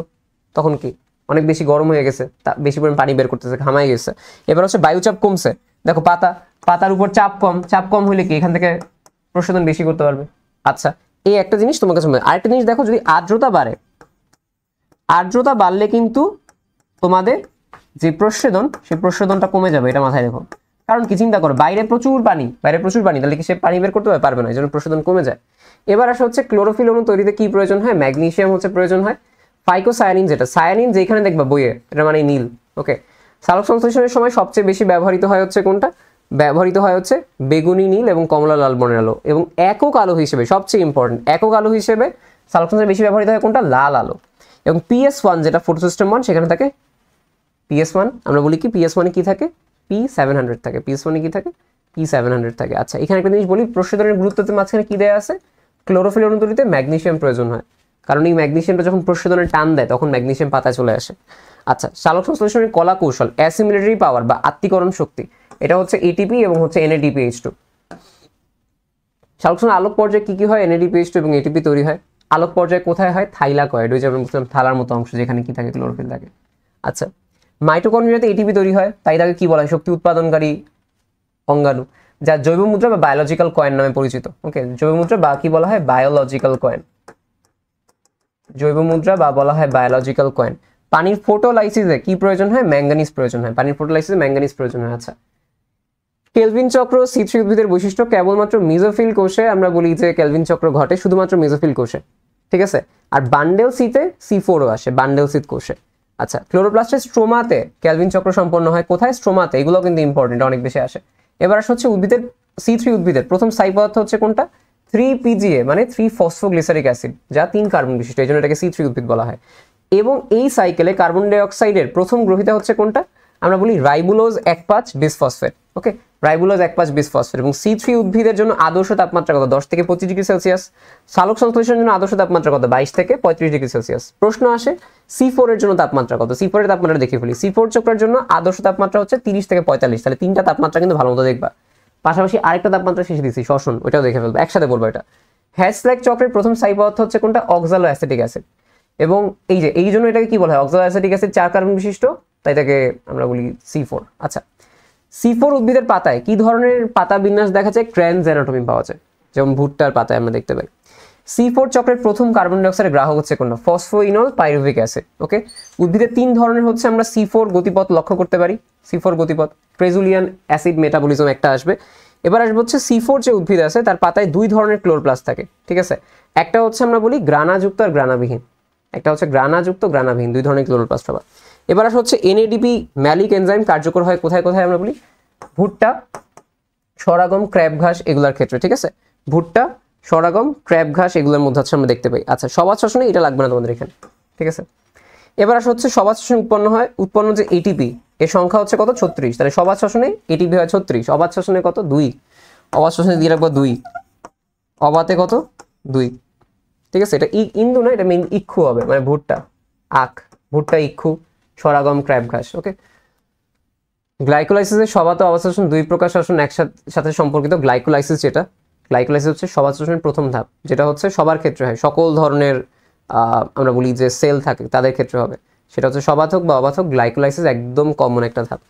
তখন কি অনেক বেশি গরম হয়ে গেছে, বেশি পরিমাণ পানি বের করতেছে, ঘামাই গেছে। এবার হচ্ছে বায়ুচাপ কমছে, দেখো পাতার উপর চাপ কম হলে কি এখান থেকে প্রশোধন বেশি করতে পারবে। আচ্ছা, এই একটা জিনিস তোমার কাছে। আরেকটা জিনিস দেখো, যদি আর্দ্রতা বাড়ে, আর্দ্রতা বাড়লে কিন্তু তোমাদের যে প্রশোধন, সেই প্রশোধনটা কমে যাবে, এটা মাথায় রেখো। কারণ কি, চিন্তা করো, বাইরে প্রচুর পানি, তাহলে কি সে পানি বের করতে পারবে না, এই জন্য প্রশোধন কমে যায়। এবার আসা হচ্ছে ক্লোরোফিল অণু তৈরিতে কি প্রয়োজন হয়, ম্যাগনেসিয়াম হচ্ছে প্রয়োজন হয়। ফাইকোসায়ানিন, যেটা সায়ানিন যেখানে দেখবা বইয়ে, এটা মানে নীল। ওকে, সালোক সংশ্লেষণের সময় সবচেয়ে বেশি ব্যবহৃত হয় হচ্ছে কোনটা, ব্যবহৃত হয় হচ্ছে বেগুনি নীল এবং কমলা লাল বর্ণের আলো। এবং একক আলো হিসেবে, সবচেয়ে ইম্পর্টেন্ট, একক আলো হিসেবে সালোক সংশ্লেষণে বেশি ব্যবহৃত হয় কোনটা, লাল আলো। এবং PS1 যেটা ফটোসিস্টেম 1, সেখানে থাকে PS1, আমরা বলি কি PS1 কি থাকে, P700 থাকে। PS1 কি থাকে, P700 থাকে। আচ্ছা, এখানে একটা জিনিস বলি, প্রশোধনের গুরুত্বের মাঝখানে কি দেয়া আছে, ক্লোরোফিল অণু তৈরিতে ম্যাগনেসিয়াম প্রয়োজন হয়, কারণ এই ম্যাগনেসিয়ামটা যখন প্রশোধনের টান দেয় তখন ম্যাগনেসিয়াম পাতায় চলে আসে। আচ্ছা, সালোক সংশ্লেষণের কলা কৌশল, অ্যাসিমিলেটরি পাওয়ার বা আত্তীকরণ শক্তি, এটা হচ্ছে ATP এবং হচ্ছে NADPH2। সালোক সংশ্লেষণ আলোক পর্যায়ে কি কি হয়, NADPH2 এবং ATP তৈরি হয়। আলোক পর্যায়ে কোথায় হয়, থাইলাকয়েড, ওই যে আমরা বলছিলাম থালার মতো অংশ, যেখানে কি থাকে, ক্লোরোফিল থাকে। আচ্ছা, মাইটোকন্ড্রিয়াতে ATP তৈরি হয়, তাই তাকে কি বলা হয়, শক্তি উৎপাদনকারী অঙ্গাণু, যা জৈব মুদ্রা বা বায়োলজিক্যাল কয়েন নামে পরিচিত। ওকে, জৈব মুদ্রা বা কি বলা হয়, বায়োলজিক্যাল কয়েন, জৈব মুদ্রা বা বলা হয় বায়োলজিক্যাল কয়েন। পানির ফটোলাইসিসে কি প্রয়োজন হয়, ম্যাঙ্গানিজ প্রয়োজন হয়, পানির ফটোলাইসিসে ম্যাঙ্গানিজ প্রয়োজন হয়। আচ্ছা, কেলভিন চক্র C3 উদ্ভিদের বৈশিষ্ট্য, কেবলমাত্র মিজোফিল কোষে আমরা বলি যে কেলভিন চক্র ঘটে, শুধুমাত্র মিজোফিল কোষে, ঠিক আছে। আর বান্ডেল সিতে C4ও আসে, বান্ডেল সিত কোষে। আচ্ছা, ক্লোরোপ্লাস্টের স্ট্রোমাতে ক্যালভিন চক্র সম্পন্ন হয় কোথায়? স্ট্রোমাতে। এগুলো কিন্তু ইম্পর্টেন্ট, অনেক বেশি আসে। এবার আসে হচ্ছে উদ্ভিদের C3 উদ্ভিদের প্রথম স্থায়ী পদার্থ হচ্ছে কোনটা? 3PGA মানে 3-ফসফোগ্লিসারিক অ্যাসিড, যা 3 কার্বন বিশিষ্ট, এই জন্য এটাকে C3 উদ্ভিদ বলা হয়। এবং এই সাইকেলে কার্বন ডাই অক্সাইডের প্রথম গ্রহিতা হচ্ছে কোনটা? আমরা বলি রাইবোলোজ 1,5 বিসফসফেট। ওকে, রাইবোলোজ 1,5 বিসফসফেট। এবং C3 উদ্ভিদের জন্য আদর্শ তাপমাত্রা কত? 10 থেকে 25 ডিগ্রি সেলসিয়াস। সালোক সংশ্লেষণের জন্য আদর্শ তাপমাত্রা কত? 22 থেকে 35 ডিগ্রি সেলসিয়াস। প্রশ্ন আসে C4 এর জন্য তাপমাত্রা কত? C4 এর তাপমাত্রা দেখে ফেলি। C4 চক্রের জন্য আদর্শ তাপমাত্রা হচ্ছে 30 থেকে 45। তাহলে তিনটা তাপমাত্রা কিন্তু ভালো মতো দেখবা। পাশাপাশি আরেকটা তাপমাত্রা শেষে দিচ্ছি, শ্বসন, ওইটাও দেখে ফেলবো, একসাথে বলবো এটা। হ্যাসল্যাক চক্রের প্রথম স্থায়ী পদার্থ হচ্ছে কোনটা? অক্সালো অ্যাসিটিক অ্যাসিড। এবং এই জন্য এটাকে কি বলা হয়? অক্সালো অ্যাসিটিক অ্যাসিড 4 কার্বন বিশিষ্ট, তাই এটাকে আমরা বলি C4। আচ্ছা, C4 উদ্ভিদের পাতায় কি ধরনের পাতা বিন্যাস দেখা যায়? ক্র্যানজ অ্যানাটমি পাওয়া যায়, যেমন ভুট্টার পাতায় আমরা দেখতে পাই। C4 চক্রের প্রথম কার্বন ডাই অক্সাইডের গ্রাহক হচ্ছে কোনটা? ফসফোইনল পাইরুভিক অ্যাসিড। ওকে, উদ্ভিদের 3 ধরনের হচ্ছে আমরা C4 গতিপথ লক্ষ্য করতে পারি। C4 গতিপথ, ক্রেজুলিয়ান অ্যাসিড মেটাবলিজম একটা আসবে। এবার আসবে হচ্ছে C4 যে উদ্ভিদ আছে তার পাতায় 2 ধরনের ক্লোরোপ্লাস্ট থাকে, ঠিক আছে? একটা হচ্ছে আমরা বলি গ্রানাযুক্ত আর গ্রানাবিহীন, একটা হচ্ছে গ্রানাযুক্ত গ্রানাবিহীন, 2 ধরনের ক্লোরোপ্লাস্ট হবে। এবার আসে হচ্ছে NADP ম্যালিক এনজাইম কার্যকর হয় কোথায় কোথায়? আমরা বলি ভুট্টা, সরাগম, ক্র্যাব ঘাস এগুলোর ক্ষেত্রে, ঠিক আছে? ভুট্টা, সরাগম, ক্র্যাব ঘাস এগুলোর মধ্যে হচ্ছে আমরা দেখতে পাই। আচ্ছা, সবাত শ্বসনে এটা লাগবে না তোমাদের এখানে, ঠিক আছে? এবার আসে হচ্ছে সবাত শ্বসন উৎপন্ন যে ATP এর সংখ্যা হচ্ছে কত? 36। তাহলে সবাত শ্বসনে ATP হয় 36, অবাত শ্বসনে কত? 2। অবাত শ্বসনে দিয়ে রাখবো 2, অবাতে কত? 2, ঠিক আছে? এটা ইন্দু না, এটা মেইন ইক্ষু হবে, মানে ভুট্টা, ভুট্টা, ইক্ষু, সরাগম, ক্র্যাব ঘাস। ওকে, গ্লাইকোলাইসিসের সবাত ও অবাত শ্বসন 2 প্রকার শ্বসন একসাথে সম্পর্কিত। গ্লাইকোলাইসিস হচ্ছে সবাত শ্বসনের প্রথম ধাপ, যেটা হচ্ছে সবার ক্ষেত্রে হয়, সকল ধরনের আমরা বলি যে সেল থাকে তাদের ক্ষেত্রে হবে, সেটা হচ্ছে সবাত হোক বা অবাত হোক, গ্লাইকোলাইসিস একদম কমন একটা ধাপ।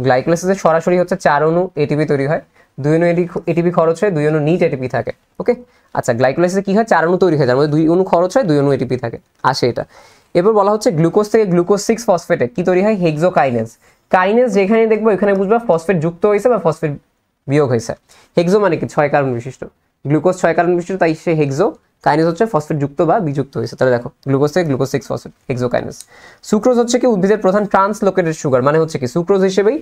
গ্লাইকোলাইসিসে সরাসরি হচ্ছে 4 অণু ATP তৈরি হয়, 2 অণু ATP খরচ হয়, 2 অণু নিট ATP থাকে। ওকে, আচ্ছা, গ্লাইকোলাইসিসে কি হয়? 4 অণু তৈরি হয়, যার মধ্যে 2 অণু খরচ হয়, 2 অণু ATP থাকে, আসে এটা। এবার বলা হচ্ছে গ্লুকোজ থেকে গ্লুকোজ 6 ফসফেটে কি তৈরি হয়? হেক্সোকাইনেজ। কাইনেজ যেখানে দেখবো এখানে বুঝবা ফসফেট যুক্ত হয়েছে বা ফসফেট বিয়োগ হয়েছে। হেক্সো মানে কি? 6 কার্বন বিশিষ্ট। গ্লুকোজ 6 কার্বন বিশিষ্ট, তাই সে হেক্সো। কাইনেজ হচ্ছে ফসফেট যুক্ত বা বিযুক্ত হয়েছে। তাহলে দেখো গ্লুকোজ থেকে গ্লুকোজ 6 ফসফেট, হেক্সোকাইনেজ। সুক্রোজ হচ্ছে কি? উদ্ভিদের প্রধান ট্রান্সলোকেটেড সুগার, মানে হচ্ছে কি সুক্রোজ হিসেবেই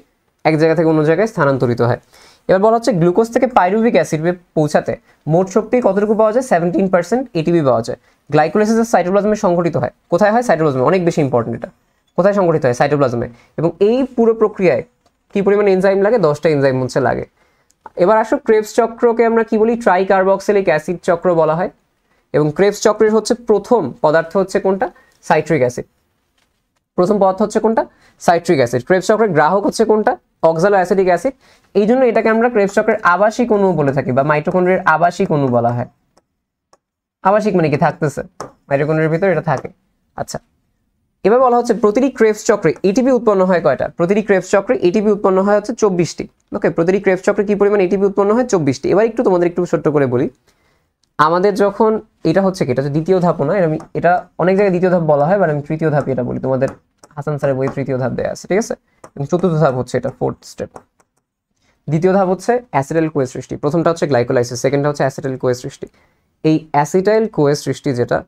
এক জায়গা থেকে অন্য জায়গায় স্থানান্তরিত হয়। এবার বলা হচ্ছে গ্লুকোজ থেকে পাইরুভিক অ্যাসিডে পৌঁছাতে মোট শক্তি কতটুকু পাওয়া যায়? 17% ATP পাওয়া যায়। গ্লাইকোলাইসিস সাইটোপ্লাজমে সংঘটিত হয় কোথায় হয়? সাইটোপ্লাজমে, অনেক বেশি ইম্পর্টেন্ট এটা। কোথায় সংঘটিত হয়? সাইটোপ্লাজমে। এবং এই পুরো প্রক্রিয়ায় কি পরিমাণ এনজাইম লাগে? 10টা এনজাইম হচ্ছে লাগে। এবার আসো ক্রেবস চক্রকে আমরা কি বলি? ট্রাইকার্বক্সিলিক অ্যাসিড চক্র বলা হয়। এবং ক্রেবস চক্রের হচ্ছে প্রথম পদার্থ হচ্ছে কোনটা? Citric acid. প্রথম পদার্থ হচ্ছে কোনটা? Citric acid. ক্রেবস চক্রের গ্রাহক হচ্ছে কোনটা? অক্সালো অ্যাসিটিক অ্যাসিড। এই জন্য এটাকে আমরা ক্রেবস চক্রের আবাসিক অণু বলে থাকি, বা মাইটোকন্ড্রিয়ার আবাসিক অণু বলা হয়। আবাসিক মানে কি? থাকতেছে, মাইটোকন্ড্রিয়ার ভিতর এটা থাকে। আচ্ছা, এবার বলা হচ্ছে প্রতিটি ক্রেবস চক্রে ATP উৎপন্ন হয় কয়টা? প্রতিটি ক্রেবস চক্রে ATP উৎপন্ন হয় হচ্ছে 24টি। ওকে, প্রতিটি ক্রেবস চক্রে কি পরিমাণ ATP উৎপন্ন হয়? 24টি। এবার একটু তোমাদের একটু ছোট্ট করে বলি, আমাদের যখন এটা হচ্ছে কি, এটা হচ্ছে দ্বিতীয় ধাপ না, এটা অনেক জায়গায় দ্বিতীয় ধাপ বলা হয়, বাট আমি তৃতীয় ধাপ এটা বলি। তোমাদের হাসান স্যারের বই তৃতীয় ধাপ দেয়া আছে, ঠিক আছে? এবং চতুর্থ ধাপ হচ্ছে এটা, 4th স্টেপ। দ্বিতীয় ধাপ হচ্ছে অ্যাসিটাইল কোয়ে সৃষ্টি, প্রথমটা হচ্ছে গ্লাইকোলাইসিস, সেকেন্ডটা হচ্ছে অ্যাসিটাইল কোয়ে সৃষ্টি। এই অ্যাসিটাইল কোয়ে সৃষ্টি যেটা,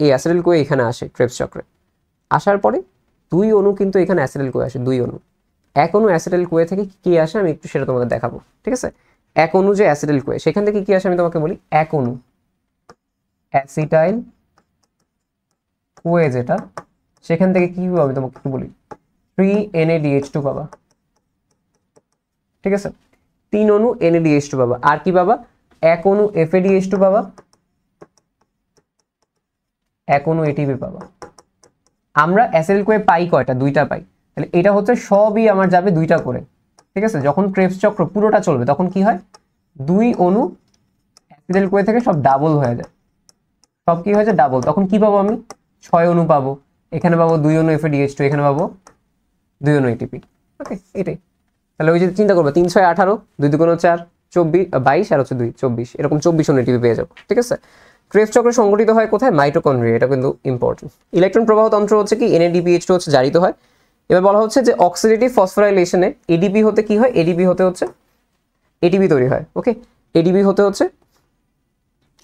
এই অ্যাসিটাইল কোয়ে এখানে আসে ক্রেবস চক্রে। আসার পরে 2 অণু কিন্তু এখানে অ্যাসিটাইল কোয়ে আসে, 2 অণু। এক অণু অ্যাসিটাইল কোয়ে থেকে কি আসে আমি একটু সেটা তোমাদের দেখাবো, ঠিক আছে? এক অণু যে অ্যাসিটাইল কোয়ে, সেখান থেকে কি আসে আমি তোমাকে বলি। এক অণু অ্যাসিটাইল কোয়ে যেটা, সেখান থেকে কি হবে আমি তোমাকে একটু বলি, 3NADH2 পাবা, ঠিক আছে? 3 অণু NADH2 পাবা। আর কি পাবা? এক অণু FADH2 পাবা, এক অণু ATP পাবা। আমরা অ্যাসিটাইল কোয়ে পাই কয়টা? 2টা পাই। তাহলে এটা হচ্ছে সবই আমার যাবে 2টা করে, ঠিক আছে? যখন ক্রেবস চক্র পুরোটা চলবে তখন কি হয়? 2 অণু অ্যাসিটাইল কোয়ে থেকে সব ডাবল হয়ে যায়, সব কি হয়ে যায়? ডাবল। তখন কি পাবো আমি? 6 অণু পাবো, এখানে পাবো 2 অণু FADH2, এখানে পাবো 2 অণু ATP। ওকে, এটাই। তাহলে ওই যে চিন্তা করবো 3 6 18, 2 2 4 22 আর হচ্ছে 2 24, এরকম 24 অণু ATP পেয়ে যাবো, ঠিক আছে? ক্রেবস চক্র সংগঠিত হয় কোথায়? মাইটোকন্ড্রিয়া, এটা কিন্তু ইম্পর্টেন্ট। ইলেকট্রন প্রবাহ তন্ত্র হচ্ছে কি? NADPH2 হচ্ছে জারিত হয়। এবার বলা হচ্ছে যে অক্সিডেটিভ ফসফোরাইলেশনে ADP হতে কি হয়? ADP হতে হচ্ছে ATP তৈরি হয়। ওকে, ADP হতে হচ্ছে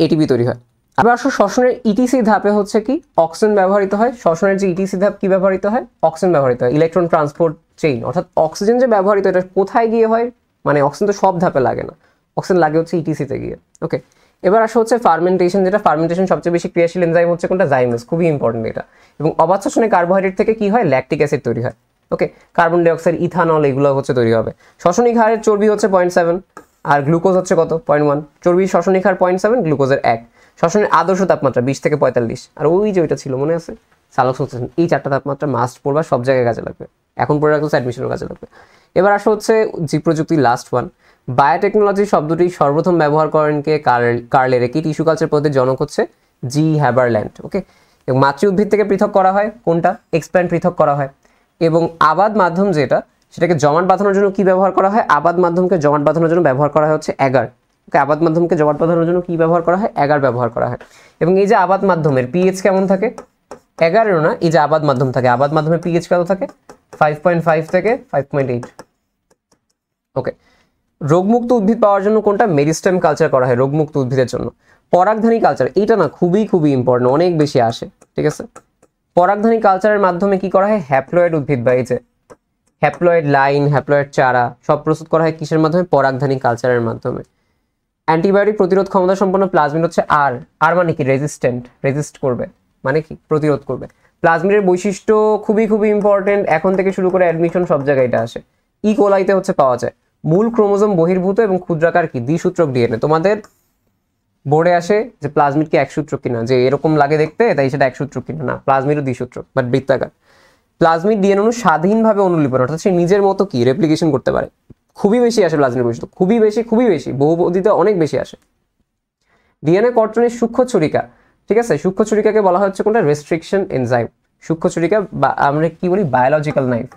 ATP তৈরি হয়। আবার আসলে শ্বসনের ইটিসি ধাপে হচ্ছে কি অক্সিজেন ব্যবহৃত হয়। শ্বসনের যে ইটিসি ধাপ কি ব্যবহৃত হয়, অক্সিজেন ব্যবহৃত হয়, ইলেকট্রন ট্রান্সপোর্ট চেইন, অর্থাৎ অক্সিজেন যে ব্যবহৃত এটা কোথায় গিয়ে হয়, মানে অক্সিজেন তো সব ধাপে লাগে না, অক্সিজেন লাগে হচ্ছে ইটিসিতে গিয়ে। ওকে, এবার আসা হচ্ছে ফার্মেন্টেশন, যেটা ফার্মেন্টেশন সবচেয়ে বেশি ক্রিয়াশীল এনজাইম হচ্ছে কোনটা, জাইমাস, খুবই ইম্পর্টেন্ট এটা। এবং অবাধ শ্বসনে কার্বোহাইড্রেট থেকে কি হয়, ল্যাকটিক অ্যাসিড তৈরি হয়। ওকে, কার্বন ডাইঅক্সাইড, ইথানল এগুলো হচ্ছে তৈরি হবে। শ্বসনিক হারের চর্বি হচ্ছে 0.7 আর গ্লুকোজ হচ্ছে কত, 0.1। চর্বি শ্বসনিক হার 0.7, গ্লুকোজের 1। শ্বসনের আদর্শ তাপমাত্রা 20 থেকে 45। আর ওই যে ওইটা ছিল মনে আছে, সালোকসেশন, এই 4টা তাপমাত্রা মাস্ট পড়বা, সব জায়গায় কাজে লাগবে, এখন পড়ে রাখলে অ্যাডমিশনের কাজে লাগবে। এবার আসা হচ্ছে জীব প্রযুক্তি, লাস্ট ওয়ান। বায়োটেকনোলজি শব্দটি সর্বপ্রথম ব্যবহার করেন কে, কার্লের। কি টিস্যু কালচার পদ্ধতির জনক হচ্ছে জি হ্যাবারল্যান্ড। ওকে, এবং মাতৃ উদ্ভিদ থেকে পৃথক করা হয় কোনটা, এক্সপ্ল্যান্ট পৃথক করা হয়। এবং আবাদ মাধ্যম যেটা, সেটাকে জমাট বাঁধানোর জন্য কি ব্যবহার করা হয়, আবাদ মাধ্যমকে জমাট বাঁধানোর জন্য ব্যবহার করা হয় হচ্ছে অ্যাগার। ওকে, আবাদ মাধ্যমকে জমাট বাঁধানোর জন্য কি ব্যবহার করা হয়, অ্যাগার ব্যবহার করা হয়। এবং এই যে আবাদ মাধ্যমের পিএইচ কেমন থাকে, 11 না, এই যে আবাদ মাধ্যম থাকে, আবাদ মাধ্যমের পিএইচ কত থাকে, 5.5 থেকে 5.8। ওকে, রোগমুক্ত উদ্ভিদ পাওয়ার জন্য কোনটা, মেরিস্টেম কালচার করা হয় রোগমুক্ত উদ্ভিদের জন্য। পরাগধানী কালচার, এটা না খুবই খুবই ইম্পর্টেন্ট, অনেক বেশি আসে, ঠিক আছে। পরাগধানী কালচারের মাধ্যমে কি করা হয়, হ্যাপ্লয়েড উদ্ভিদ বা এই যে হ্যাপ্লয়েড লাইন, হ্যাপ্লয়েড চারা সব প্রস্তুত করা হয় কিসের মাধ্যমে, পরাগধানী কালচারের মাধ্যমে। অ্যান্টিবায়োটিক প্রতিরোধ ক্ষমতা সম্পন্ন প্লাজমিড হচ্ছে আর, আর মানে কি, রেজিস্ট্যান্ট, রেজিস্ট করবে মানে কি, প্রতিরোধ করবে। প্লাজমিডের বৈশিষ্ট্য খুবই খুবই ইম্পর্টেন্ট, এখন থেকে শুরু করে অ্যাডমিশন সব জায়গায় এটা আসে। ই কোলাইতে হচ্ছে পাওয়া যায়। মূল ক্রোমোজোম বহির্ভূত এবং ক্ষুদ্রাকার কি, দ্বিসূত্রক ডিএনএ। তোমাদের বোর্ডে আসে যে প্লাজমিড কি একসূত্রক কিনা, যে এরকম লাগে দেখতে তাই সেটা একসূত্রক কিনা, না, প্লাজমিডও দ্বিসূত্রক বাট বৃত্তাকার। প্লাজমিড ডিএনএ অণু স্বাধীনভাবে অনুলিপন, অর্থাৎ সে নিজের মতো কি রেপ্লিকেশন করতে পারে। খুবই বেশি আসে প্লাজমিড বৈশিষ্ট্য, খুবই বেশি, খুবই বেশি, বহুপদীতে অনেক বেশি আসে। ডিএনএ কর্তনের সূক্ষ্ম ছুরিকা, ঠিক আছে, সূক্ষ্ম ছুরিকাকে বলা হচ্ছে কোনটা, রেস্ট্রিকশন এনজাইম। সূক্ষ্ম ছুরিকা বা আমরা কি বলি, বায়োলজিক্যাল নাইফ।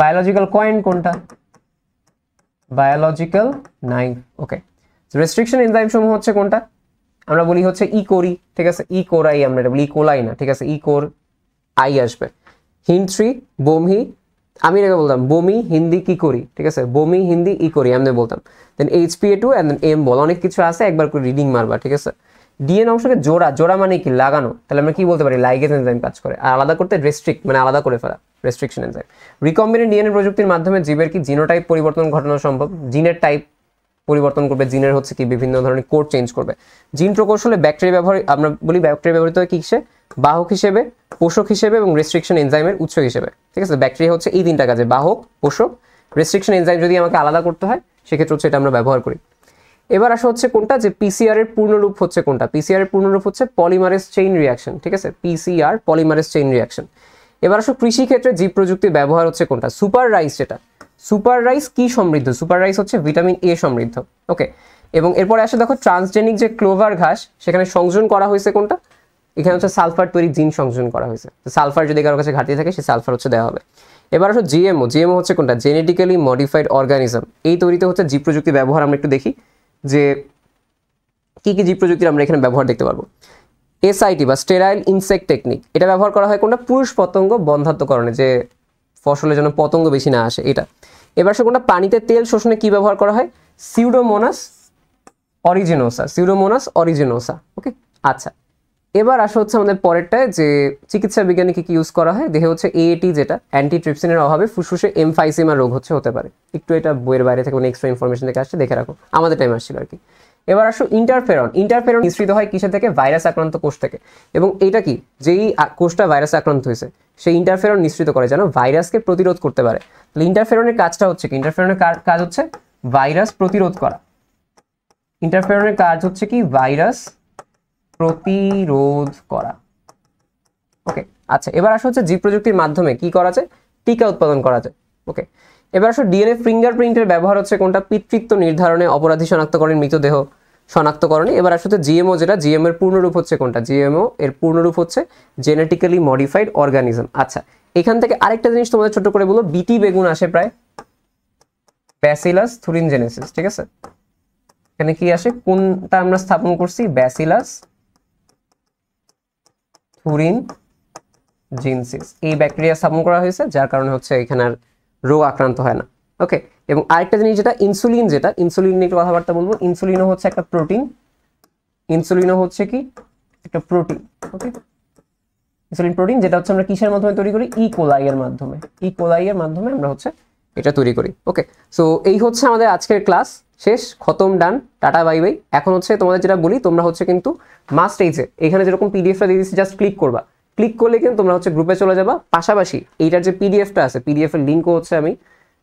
বায়োলজিক্যাল কয়েন কোনটা, বায়োলজিক্যাল নাইফ। ওকে, রেস্ট্রিকশন এনজাইম সমূহ হচ্ছে কোনটা, আমরা বলি হচ্ছে ই কোরি, ঠিক আছে, ই কোরাই, আমরা এটা বলি ই কোলাই না, ঠিক আছে, ই কোর আই আসবে। হিন্দ 3 বমি, আমি এটাকে বলতাম বমি হিন্দি কি করি, ঠিক আছে, বমি হিন্দি ই করি আমি বলতাম। দেন HPA2 এন্ড দেন এম বল, অনেক কিছু আছে, একবার করে রিডিং মারবা, ঠিক আছে। ডিএনএ অংশকে জোড়া, জোড়া মানে কি, লাগানো, তাহলে আমরা কি বলতে পারি, লাইগেজ এনজাইম কাজ করে। আর আলাদা করতে রেস্ট্রিক্ট মানে আলাদা করে ফেলা, রেস্ট্রিকশন এনজাইম। রিকম্বিনেন্ট ডিএনএ প্রযুক্তির মাধ্যমে জীবের কি জিনোটাইপ পরিবর্তন ঘটানো সম্ভব, জিনের টাইপ পরিবর্তন করবে, জিনের হচ্ছে কি বিভিন্ন ধরনের কোড চেঞ্জ করবে। জিন প্রকৌশলে ব্যাকটেরিয়া ব্যবহার, আমরা বলি ব্যাকটেরিয়া ব্যবহৃত হয় কিসে, বাহক হিসেবে, পোষক হিসেবে এবং রেস্ট্রিকশন এনজাইমের উৎস হিসেবে, ঠিক আছে। ব্যাকটেরিয়া হচ্ছে এই 3টা কাজে, বাহক, পোষক, রেস্ট্রিকশন এনজাইম যদি আমাকে আলাদা করতে হয় সেক্ষেত্রে হচ্ছে এটা আমরা ব্যবহার করি। এবার আসা হচ্ছে কোনটা, যে পিসিআর এর পূর্ণরূপ হচ্ছে কোনটা, পিসিআর এর পূর্ণরূপ হচ্ছে পলিমারেজ চেইন রিঅ্যাকশন, ঠিক আছে, পিসিআর, পলিমারেজ চেইন রিঅ্যাকশন। এবার আসো কৃষি ক্ষেত্রে জীব প্রযুক্তির ব্যবহার হচ্ছে কোনটা, সুপার রাইস। যেটা সুপার রাইস কি সমৃদ্ধ, সুপার রাইস হচ্ছে ভিটামিন এ সমৃদ্ধ। ওকে, এবং এরপরে আসে দেখো ট্রান্সজেনিক যে ক্লোভার ঘাস, সেখানে সংযোজন করা হয়েছে কোনটা, এখানে হচ্ছে সালফার তৈরি জিন সংযোজন করা হয়েছে। সালফার যদি কারোর কাছে ঘাটতি থাকে সে সালফার হচ্ছে দেওয়া হবে। এবার আসো জিএমও, জিএমও হচ্ছে কোনটা, জেনেটিক্যালি মডিফাইড অর্গানিজম। এই তৈরিতে হচ্ছে জীব প্রযুক্তি ব্যবহার আমরা একটু দেখি যে কি কি জীব প্রযুক্তির আমরা এখানে ব্যবহার দেখতে পারবো। এসআইটি বা স্টেরাইল ইনসেক্ট টেকনিক, এটা ব্যবহার করা হয় কোনটা, পুরুষ পতঙ্গ বন্ধাত্মকরণে, যে ফসলের জন্য পতঙ্গ বেশি না আসে এটা। এবার সে কোনটা, পানিতে তেল শোষণে কি ব্যবহার করা হয়, সিউডোমোনাস অরিজিনোসা, সিউডোমোনাস অরিজিনোসা। ওকে, আচ্ছা এবার আসা হচ্ছে আমাদের পরেরটায়, যে চিকিৎসা বিজ্ঞানে কি ইউজ করা হয়, দেখে হচ্ছে এএটি, যেটা অ্যান্টিট্রিপসিনের অভাবে ফুসফুসে এমফাইসেমা রোগ হতে পারে। একটু এটা বইয়ের বাইরে থেকে কোনো এক্সট্রা ইনফরমেশন থেকে আসছে, দেখে রাখো, আমাদের টাইম আসছিল আর কি। এবার আসো ইন্টারফেরন, ইন্টারফেরন নিঃসৃত হয় কিসে থেকে, ভাইরাস আক্রান্ত কোষ থেকে। এবং এটা কি, যেই কোষটা ভাইরাস আক্রান্ত হয়েছে সেই ইন্টারফেরন নিঃসৃত করে যেন ভাইরাসকে প্রতিরোধ করতে পারে। তাহলে ইন্টারফেরনের কাজটা হচ্ছে কি, ইন্টারফেরনের কাজ হচ্ছে ভাইরাস প্রতিরোধ করা। ইন্টারফেরনের কাজ হচ্ছে কি, ভাইরাস প্রতিরোধ করা। ওকে, আচ্ছা এবার আসা হচ্ছে জীব প্রযুক্তির মাধ্যমে কি করা যায়, টিকা উৎপাদন করা যায়। ওকে, এবার আসো ডিএনএ ফিঙ্গারপ্রিন্টের ব্যবহার হচ্ছে কোনটা, পিতৃত্ব নির্ধারণে, অপরাধী শনাক্তকরণ, মৃতদেহ শনাক্তকরণে। এবার আসা হচ্ছে জিএমও, যেটা জিএমও এর পূর্ণরূপ হচ্ছে কোনটা, জিএমও এর পূর্ণরূপ হচ্ছে জেনেটিক্যালি মডিফাইড অর্গানিজম। আচ্ছা এখান থেকে আরেকটা জিনিস তোমাদের ছোট করে বলবো, বিটি বেগুন আসে প্রায় ব্যাসিলাস থুরিনজেনেসিস, ঠিক আছে। এখানে কি আসে, কোনটা আমরা স্থাপন করছি, ব্যাসিলাস থুরিনজেনসিস, এই ব্যাকটেরিয়া স্থাপন করা হয়েছে, যার কারণে হচ্ছে এখানে আর রোগ আক্রান্ত হয় না। ওকে, এবং আরেকটা জিনিস যেটা ইনসুলিন, যেটা ইনসুলিন নিয়ে একটু কথাবার্তা বলবো। ইনসুলিনও হচ্ছে একটা প্রোটিন, ইনসুলিনও হচ্ছে কি একটা প্রোটিন। ওকে, ইনসুলিন প্রোটিন যেটা হচ্ছে আমরা কিসের মাধ্যমে তৈরি করি, ইকোলাই এর মাধ্যমে, ইকোলাই এর মাধ্যমে আমরা হচ্ছে এটা তৈরি করি। ওকে, সো এই হচ্ছে আমাদের আজকের ক্লাস, শেষ, খতম, ডান, টাটা বাই বাই। এখন হচ্ছে তোমাদের যেটা বলি, তোমরা হচ্ছে কিন্তু মাস্ট এইজে এখানে যেরকম পিডিএফটা দিয়ে দিচ্ছি, জাস্ট ক্লিক করবা, ক্লিক করলে কিন্তু তোমরা হচ্ছে গ্রুপে চলে যাবা। পাশাপাশি এইটার যে পিডিএফটা আছে, পিডিএফ এর লিঙ্কও হচ্ছে আমি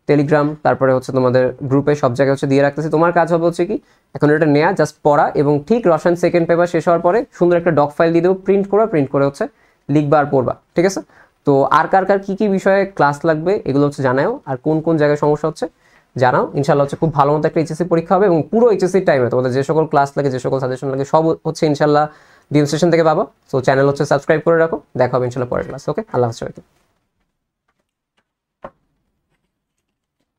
টেলিগ্রাম, তারপরে হচ্ছে তোমাদের গ্রুপে সব জায়গায় হচ্ছে দিয়ে রাখতেছি। তোমার কাজ হবে হচ্ছে কি এখন এটা নেওয়া, জাস্ট পড়া, এবং ঠিক রসায়ন সেকেন্ড পেপার শেষ হওয়ার পরে সুন্দর একটা ডক ফাইল দিয়ে দেবো, প্রিন্ট করে হচ্ছে লিখবা আর পড়বা, ঠিক আছে? তো আর কার কি কি বিষয়ে ক্লাস লাগবে এগুলো হচ্ছে জানাও, আর কোন কোন জায়গায় সমস্যা হচ্ছে জানাও। ইনশাল্লাহ হচ্ছে খুব ভালো মতো একটা এইচএসসি পরীক্ষা হবে, এবং পুরো এইচএসসির টাইমে তোমাদের যে সকল ক্লাস লাগে, যে সকল সাজেশন লাগে, সব হচ্ছে ইনশাল্লাহ ডিম সেশন থেকে পাবো। সো চ্যানেল হচ্ছে সাবস্ক্রাইব করে রাখো, দেখা হবে ইনশাল্লাহ পরের ক্লাস। ওকে, আল্লাহ হাফেজ সবাইকে।